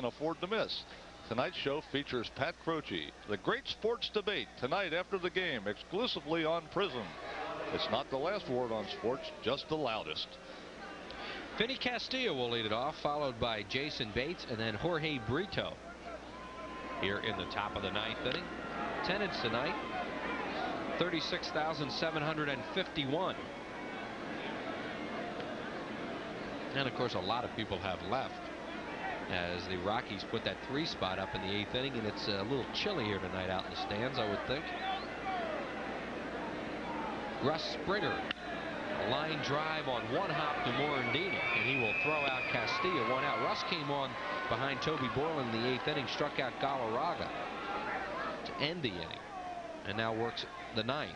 afford to miss. Tonight's show features Pat Croce. The great sports debate tonight after the game, exclusively on Prism. It's not the last word on sports, just the loudest. Vinny Castillo will lead it off, followed by Jason Bates and then Jorge Brito. Here in the top of the 9th inning. Attendance tonight, 36,751. And of course, a lot of people have left. as the Rockies put that 3 spot up in the 8th inning, and it's a little chilly here tonight out in the stands, I would think. Russ Springer, a line drive on 1 hop to Morandini, and he will throw out Castilla, 1 out. Russ came on behind Toby Borland in the 8th inning, struck out Galarraga to end the inning, and now works the 9th.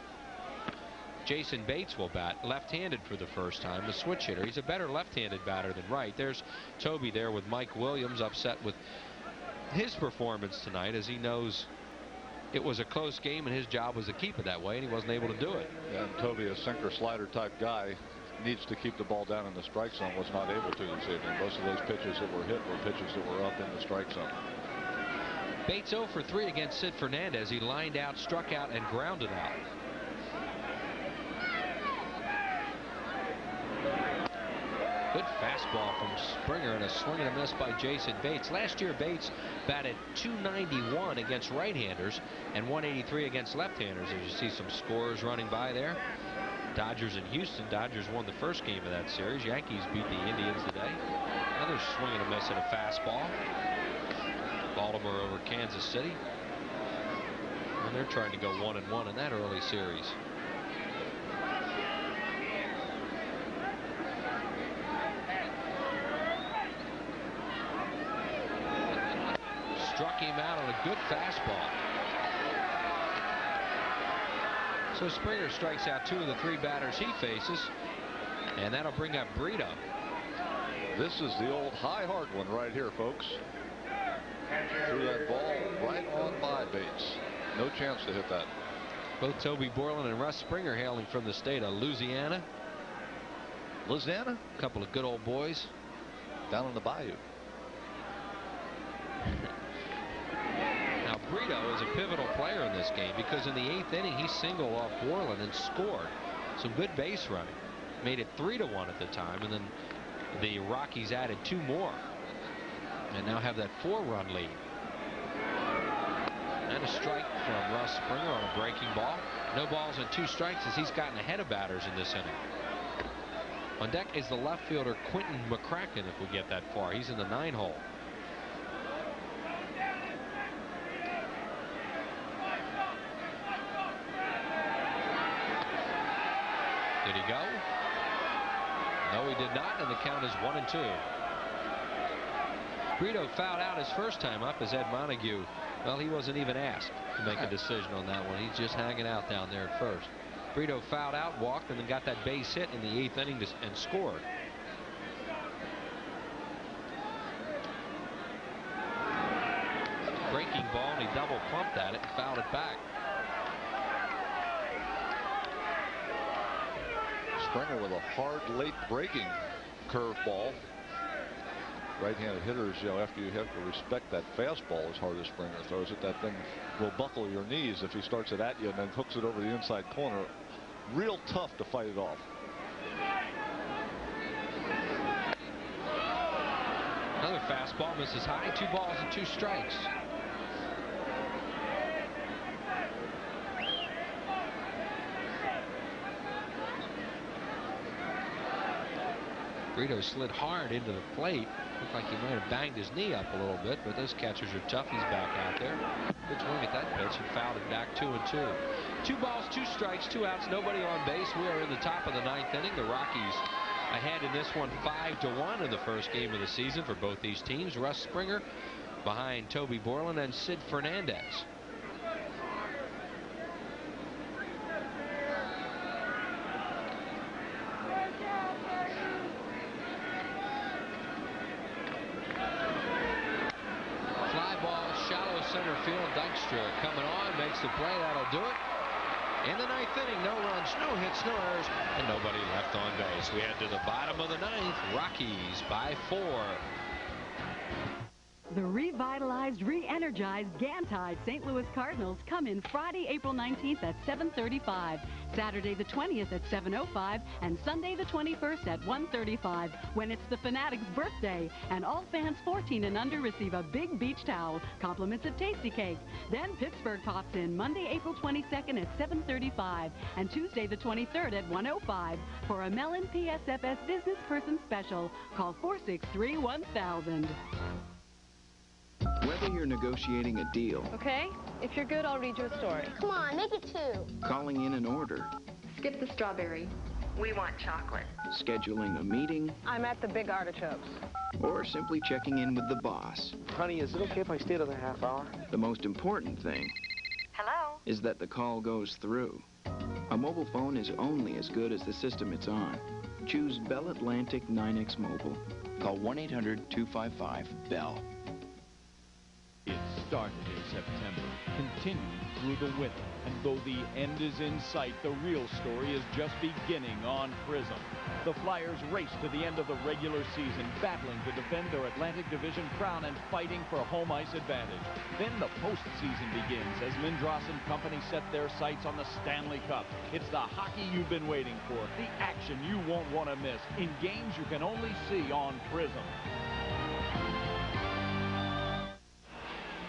Jason Bates will bat left-handed for the first time, the switch hitter. He's a better left-handed batter than right. There's Toby there with Mike Williams, upset with his performance tonight, as he knows it was a close game and his job was to keep it that way, and he wasn't able to do it. Yeah, and Toby, a sinker slider type guy, needs to keep the ball down in the strike zone, was not able to this evening. Most of those pitches that were hit were pitches that were up in the strike zone. Bates 0 for 3 against Sid Fernandez. He lined out, struck out, and grounded out. Good fastball from Springer and a swing and a miss by Jason Bates. Last year, Bates batted .291 against right-handers and .183 against left-handers. As you see some scores running by there. Dodgers and Houston. Dodgers won the first game of that series. Yankees beat the Indians today. Another swing and a miss at a fastball. Baltimore over Kansas City. And they're trying to go 1-1 in that early series. Struck him out on a good fastball. So Springer strikes out 2 of the 3 batters he faces, and that'll bring up Brito. This is the old high hard one right here, folks. Threw that ball right on by Bates. No chance to hit that. Both Toby Borland and Russ Springer hailing from the state of Louisiana. Louisiana? A couple of good old boys. Down in the bayou. Now Brito is a pivotal player in this game because in the 8th inning he singled off Borland and scored. Some good base running. Made it 3-1 at the time, and then the Rockies added 2 more and now have that 4-run lead. And a strike from Russ Springer on a breaking ball. No balls and 2 strikes as he's gotten ahead of batters in this inning. On deck is the left fielder Quentin McCracken if we get that far. He's in the 9 hole. Did he go? No, he did not, and the count is 1-2. Brito fouled out his first time up as Ed Montague. Well, he wasn't even asked to make a decision on that one. He's just hanging out down there at first. Brito fouled out, walked, and then got that base hit in the 8th inning and scored. Breaking ball, and he double pumped at it and fouled it back. Springer with a hard late breaking curveball. Right-handed hitters, you know, after you have to respect that fastball as hard as Springer throws it, that thing will buckle your knees if he starts it at you and then hooks it over the inside corner. Real tough to fight it off. Another fastball misses high. 2 balls and 2 strikes. Brito slid hard into the plate. Looked like he might have banged his knee up a little bit, but those catchers are tough. He's back out there. Good swing at that pitch. He fouled it back 2-2. 2 balls, 2 strikes, 2 outs, nobody on base. We are in the top of the 9th inning. The Rockies ahead in this one 5-1 in the first game of the season for both these teams. Russ Springer behind Toby Borland and Sid Fernandez. Center field, Dykstra coming on, makes the play. That'll do it. In the 9th inning, no runs, no hits, no errors, and nobody left on base. We head to the bottom of the 9th. Rockies by 4. The revitalized, re-energized, Gantide St. Louis Cardinals come in Friday, April 19th at 7:35, Saturday the 20th at 7:05, and Sunday the 21st at 1:35, when it's the Fanatic's birthday, and all fans 14 and under receive a big beach towel, compliments of tasty cake. Then Pittsburgh pops in Monday, April 22nd at 7:35, and Tuesday the 23rd at 1:05 for a Mellon PSFS Business Person Special. Call 463-1000. Whether you're negotiating a deal, Okay, if you're good, I'll read you a story. Come on, make it 2. calling in an order, Skip the strawberry. We want chocolate. scheduling a meeting, I'm at the Big Artichokes. or simply checking in with the boss. Honey, is it okay if I stay another half hour? The most important thing Hello? is that the call goes through. A mobile phone is only as good as the system it's on. Choose Bell Atlantic 9X Mobile. Call 1-800-255-BELL. It started in September, continued through the winter, and though the end is in sight, the real story is just beginning on Prism. The Flyers race to the end of the regular season, battling to defend their Atlantic Division crown and fighting for home ice advantage. Then the postseason begins as Lindros and company set their sights on the Stanley Cup. It's the hockey you've been waiting for, the action you won't want to miss, in games you can only see on Prism.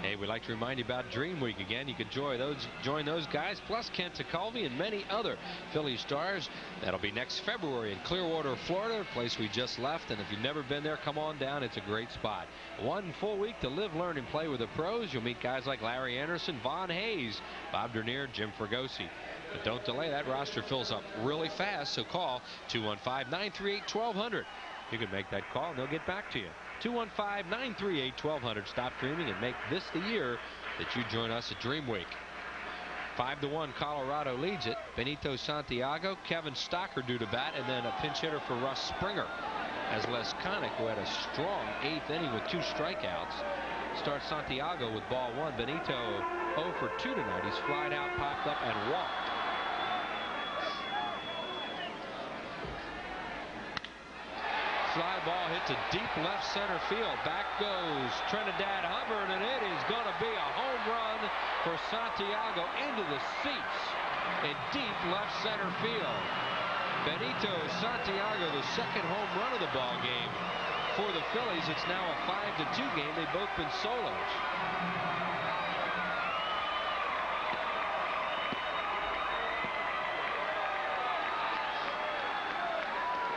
Hey, we'd like to remind you about Dream Week again. You could join those guys, plus Kent Tekulve and many other Philly stars. That'll be next February in Clearwater, Florida, a place we just left. And if you've never been there, come on down. It's a great spot. 1 full week to live, learn, and play with the pros. You'll meet guys like Larry Anderson, Von Hayes, Bob Dernier, Jim Fregosi. But don't delay. That roster fills up really fast, so call 215-938-1200. You can make that call, and they'll get back to you. 215-938-1200. Stop dreaming and make this the year that you join us at Dream Week. 5-1, Colorado leads it. Benito Santiago, Kevin Stocker due to bat, and then a pinch hitter for Russ Springer. As Les Connick, who had a strong 8th inning with 2 strikeouts, starts Santiago with ball 1. Benito 0 for 2 tonight. He's flied out, popped up, and walked. Fly ball hit to deep left center field. Back goes Trinidad Hubbard, and it is going to be a home run for Santiago into the seats in deep left center field. Benito Santiago, the second home run of the ball game for the Phillies. It's now a 5-2 game. They've both been solos.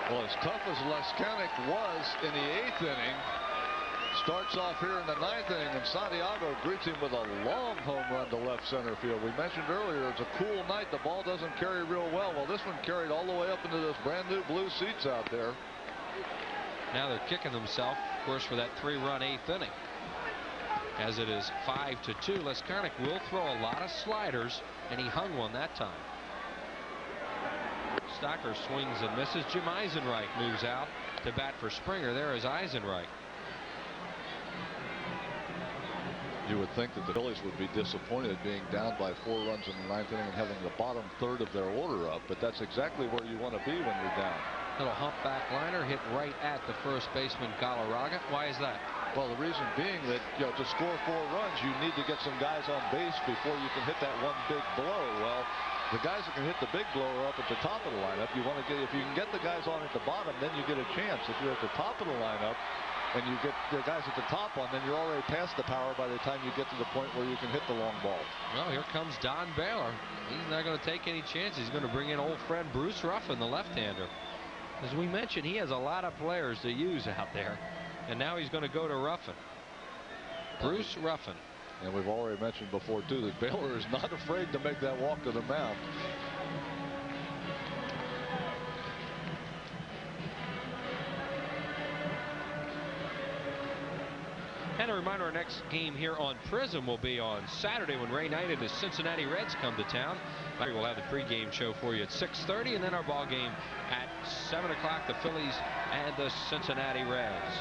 Well, as tough as Les Connick was in the 8th inning, starts off here in the 9th inning, and Santiago greets him with a long home run to left center field. We mentioned earlier it's a cool night. The ball doesn't carry real well. Well, this one carried all the way up into those brand new blue seats out there. Now they're kicking themselves, of course, for that 3-run 8th inning. As it is 5-2, Les Connick will throw a lot of sliders, and he hung one that time. Stocker swings and misses. Jim Eisenreich moves out to bat for Springer. There is Eisenreich. You would think that the Phillies would be disappointed being down by 4 runs in the 9th inning and having the bottom third of their order up, but that's exactly where you want to be when you're down. Little humpback liner hit right at the first baseman, Galarraga. Why is that? Well, the reason being that, to score 4 runs, you need to get some guys on base before you can hit that one big blow. Well, the guys that can hit the big blow are up at the top of the lineup. You want to get, if you can get the guys on at the bottom, then you get a chance. If you're at the top of the lineup and you get the guys at the top on, then you're already past the power by the time you get to the point where you can hit the long ball. Well, here comes Don Baylor. He's not going to take any chances. He's going to bring in old friend Bruce Ruffin, the left-hander. As we mentioned, he has a lot of players to use out there, and now he's going to go to Ruffin. Bruce Ruffin. And we've already mentioned before, too, that Baylor is not afraid to make that walk to the mound. And a reminder, our next game here on Prism will be on Saturday when Ray Knight and the Cincinnati Reds come to town. We'll have the pregame show for you at 6:30, and then our ball game at 7 o'clock, the Phillies and the Cincinnati Reds.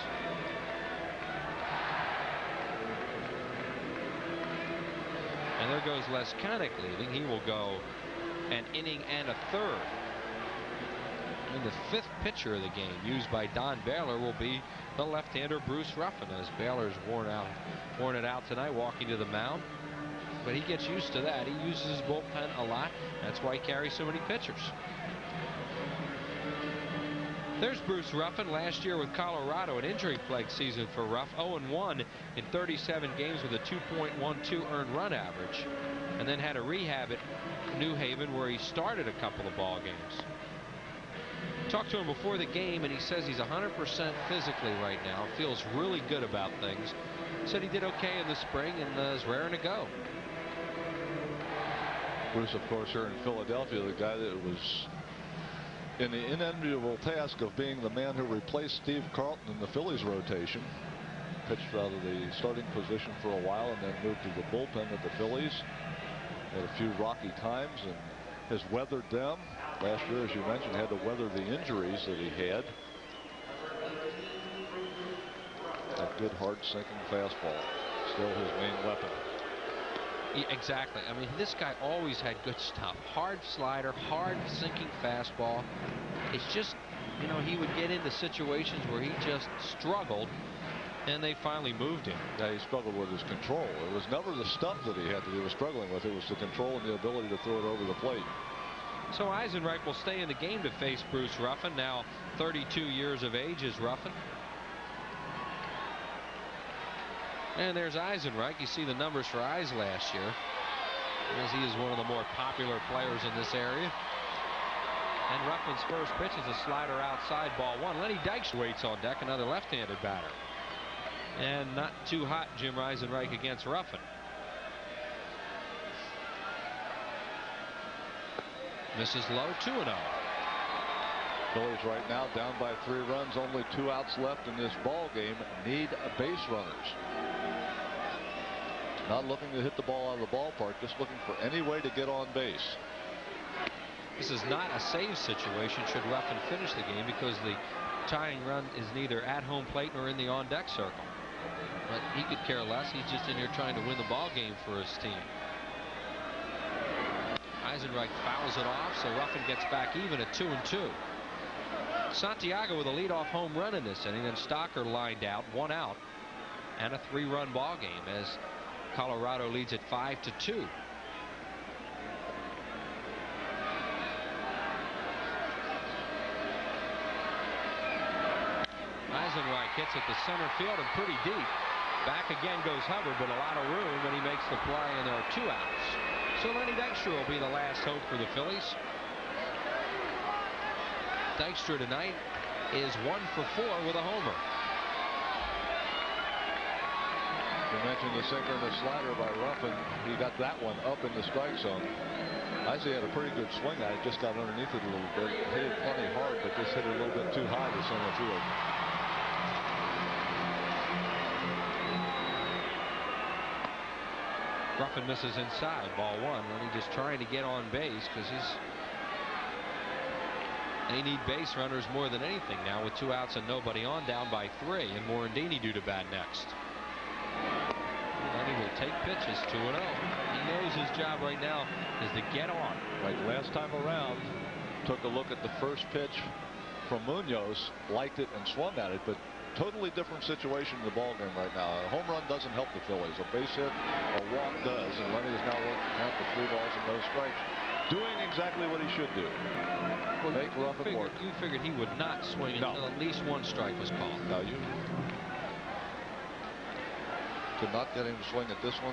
And there goes Les Connick leaving. He will go an inning and a third. And the 5th pitcher of the game used by Don Baylor will be the left-hander Bruce Ruffin, as Baylor's worn it out tonight walking to the mound. But he gets used to that. He uses his bullpen a lot. That's why he carries so many pitchers. There's Bruce Ruffin. Last year with Colorado, an injury-plagued season for Ruff. 0-1 in 37 games with a 2.12 earned run average. And then had a rehab at New Haven where he started a couple of ball games. Talked to him before the game, and he says he's 100% physically right now. Feels really good about things. said he did okay in the spring and is raring to go. Bruce, of course, here in Philadelphia, the guy that was in the unenviable task of being the man who replaced Steve Carlton in the Phillies rotation. Pitched out of the starting position for a while and then moved to the bullpen with the Phillies. Had a few rocky times and has weathered them. Last year, as you mentioned, had to weather the injuries that he had. That good, hard sinking fastball, still his main weapon. Exactly. I mean, this guy always had good stuff. Hard slider, hard sinking fastball. It's just, you know, he would get into situations where he just struggled, and they finally moved him. Yeah, he struggled with his control. It was never the stuff that he was struggling with. It was the control and the ability to throw it over the plate. So Eisenreich will stay in the game to face Bruce Ruffin, now 32 years of age is Ruffin. And there's Eisenreich. You see the numbers for Eis last year, as he is one of the more popular players in this area. And Ruffin's first pitch is a slider outside, ball one. Lenny Dykstra waits on deck, another left-handed batter. And not too hot, Jim Eisenreich against Ruffin. Misses low, 2-0. Phillies right now down by 3 runs, only 2 outs left in this ball game. Need a base runners. Not looking to hit the ball out of the ballpark, just looking for any way to get on base. This is not a save situation should Ruffin finish the game, because the tying run is neither at home plate nor in the on deck circle. But he could care less. He's just in here trying to win the ball game for his team. Eisenreich fouls it off, so Ruffin gets back even at 2-2. Santiago with a leadoff home run in this inning, and Stocker lined out, 1 out, and a 3-run ball game as Colorado leads at 5-2. Eisenreich hits at the center field and pretty deep. Back again goes Hubbard, but a lot of room, and he makes the play, and there are 2 outs. So Lenny Dykstra will be the last hope for the Phillies. Dykstra tonight is 1 for 4 with a homer. You mentioned the sinker and the slider by Ruffin. He got that one up in the strike zone. Isaac had a pretty good swing at it, just got underneath it a little bit. Hit it plenty hard, but just hit it a little bit too high to center field. Ruffin misses inside, ball 1. Lenny just trying to get on base, because they need base runners more than anything now, with 2 outs and nobody on, down by 3, and Morandini due to bat next. Lenny will take pitches, 2-0. He knows his job right now is to get on. Like last time around, took a look at the first pitch from Munoz, liked it and swung at it, but totally different situation in the ball game right now. A home run doesn't help the Phillies. A base hit, a walk does, and Lenny is now working count for 3 balls and no strikes, doing exactly what he should do. Well, make Ruffin work. You figured he would not swing until at least 1 strike was called. No, you to not get him to swing at this one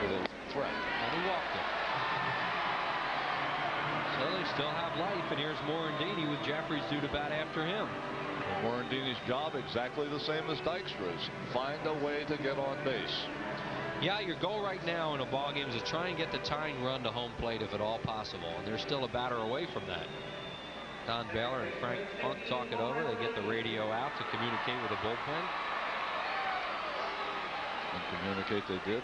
with a threat. And he walked it. So they still have life, and here's Morandini with Jeffries due to bat after him. Morandini's job exactly the same as Dykstra's. Find a way to get on base. Yeah, your goal right now in a ball game is to try and get the tying run to home plate if at all possible, and there's still a batter away from that. Don Baylor and Frank Funk talk it over. They get the radio out to communicate with the bullpen. And communicate they did.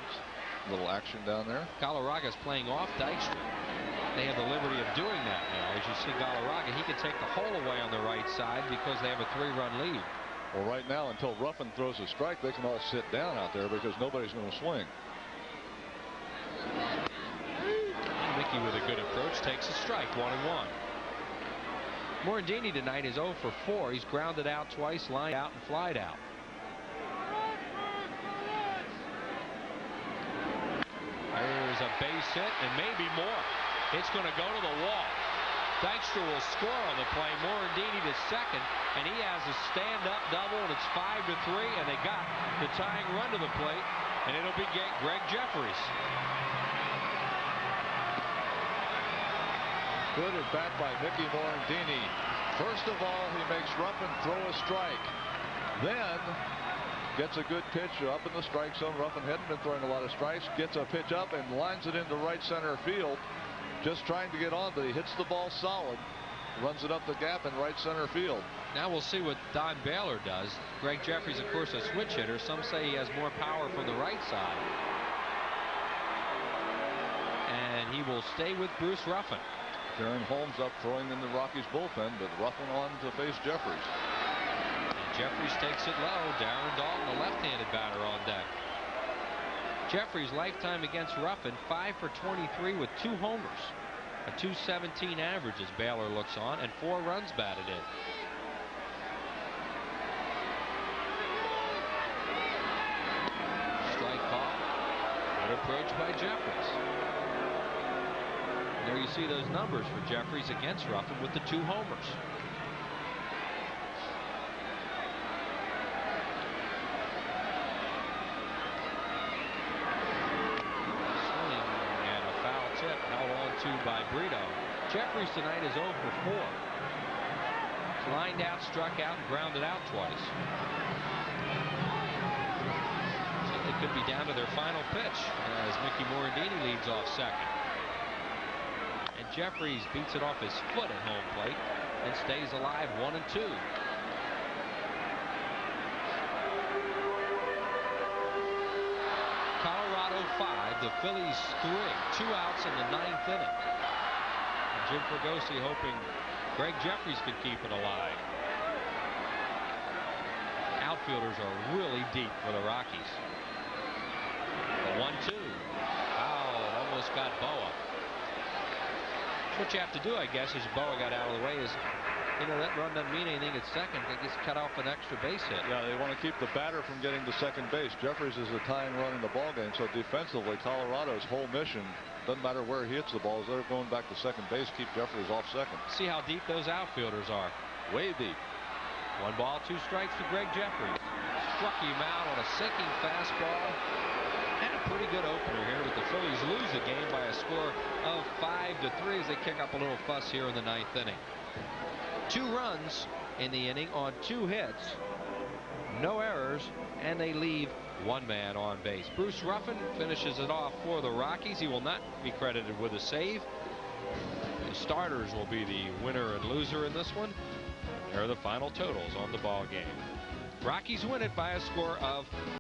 A little action down there. Galarraga's playing off Dykstra. They have the liberty of doing that now. As you see Galarraga, he can take the hole away on the right side because they have a 3-run lead. Well, right now, until Ruffin throws a strike, they can all sit down out there because nobody's going to swing. And Mickey with a good approach takes a strike, 1-1. Morandini tonight is 0 for 4. He's grounded out twice, lined out, and flied out. There's a base hit and maybe more. It's going to go to the wall. Dykstra will score on the play. Morandini to second, and he has a stand-up double, and it's 5-3, and they got the tying run to the plate, and it'll be Greg Jeffries. Good at bat by Mickey Morandini. First of all, he makes Ruffin throw a strike. Then Gets a good pitch up in the strike zone. Ruffin hadn't been throwing a lot of strikes. Gets a pitch up and lines it into right center field. Just trying to get on, but he hits the ball solid. Runs it up the gap in right center field. Now we'll see what Don Baylor does. Greg Jeffries, of course, a switch hitter. Some say he has more power from the right side. And he will stay with Bruce Ruffin. Darren Holmes up throwing in the Rockies bullpen, but Ruffin on to face Jeffries. And Jeffries takes it low. Darren Dalton, a left-handed batter on deck. Jeffries' lifetime against Ruffin, 5 for 23 with 2 homers. A .217 average as Baylor looks on, and 4 runs batted in. Strike call. Good approach by Jeffries. There you see those numbers for Jeffries against Ruffin with the 2 homers. Swing and a foul tip held on to by Brito. Jeffries tonight is 0 for 4. He's lined out, struck out, and grounded out twice. So they could be down to their final pitch as Mickey Morandini leads off second. And Jeffries beats it off his foot at home plate and stays alive 1-2. Colorado 5, the Phillies 3. 2 outs in the 9th inning. And Jim Fregosi hoping Greg Jeffries can keep it alive. Outfielders are really deep for the Rockies. The 1-2. Foul, almost got Boa. What you have to do, I guess, as Boa got out of the way is, you know, that run doesn't mean anything at second. They just cut off an extra base hit. Yeah, they want to keep the batter from getting to second base. Jeffries is a tying run in the ball game, so defensively, Colorado's whole mission, doesn't matter where he hits the balls, they're going back to second base, keep Jeffries off second. See how deep those outfielders are. Way deep. 1 ball, 2 strikes to Greg Jeffries. Struck him out on a sinking fastball. And a pretty good opener here, but the Phillies lose the game by a score of 5-3 as they kick up a little fuss here in the 9th inning. 2 runs in the inning on 2 hits, no errors, and they leave 1 man on base. Bruce Ruffin finishes it off for the Rockies. He will not be credited with a save. The starters will be the winner and loser in this one. There are the final totals on the ball game. Rockies win it by a score of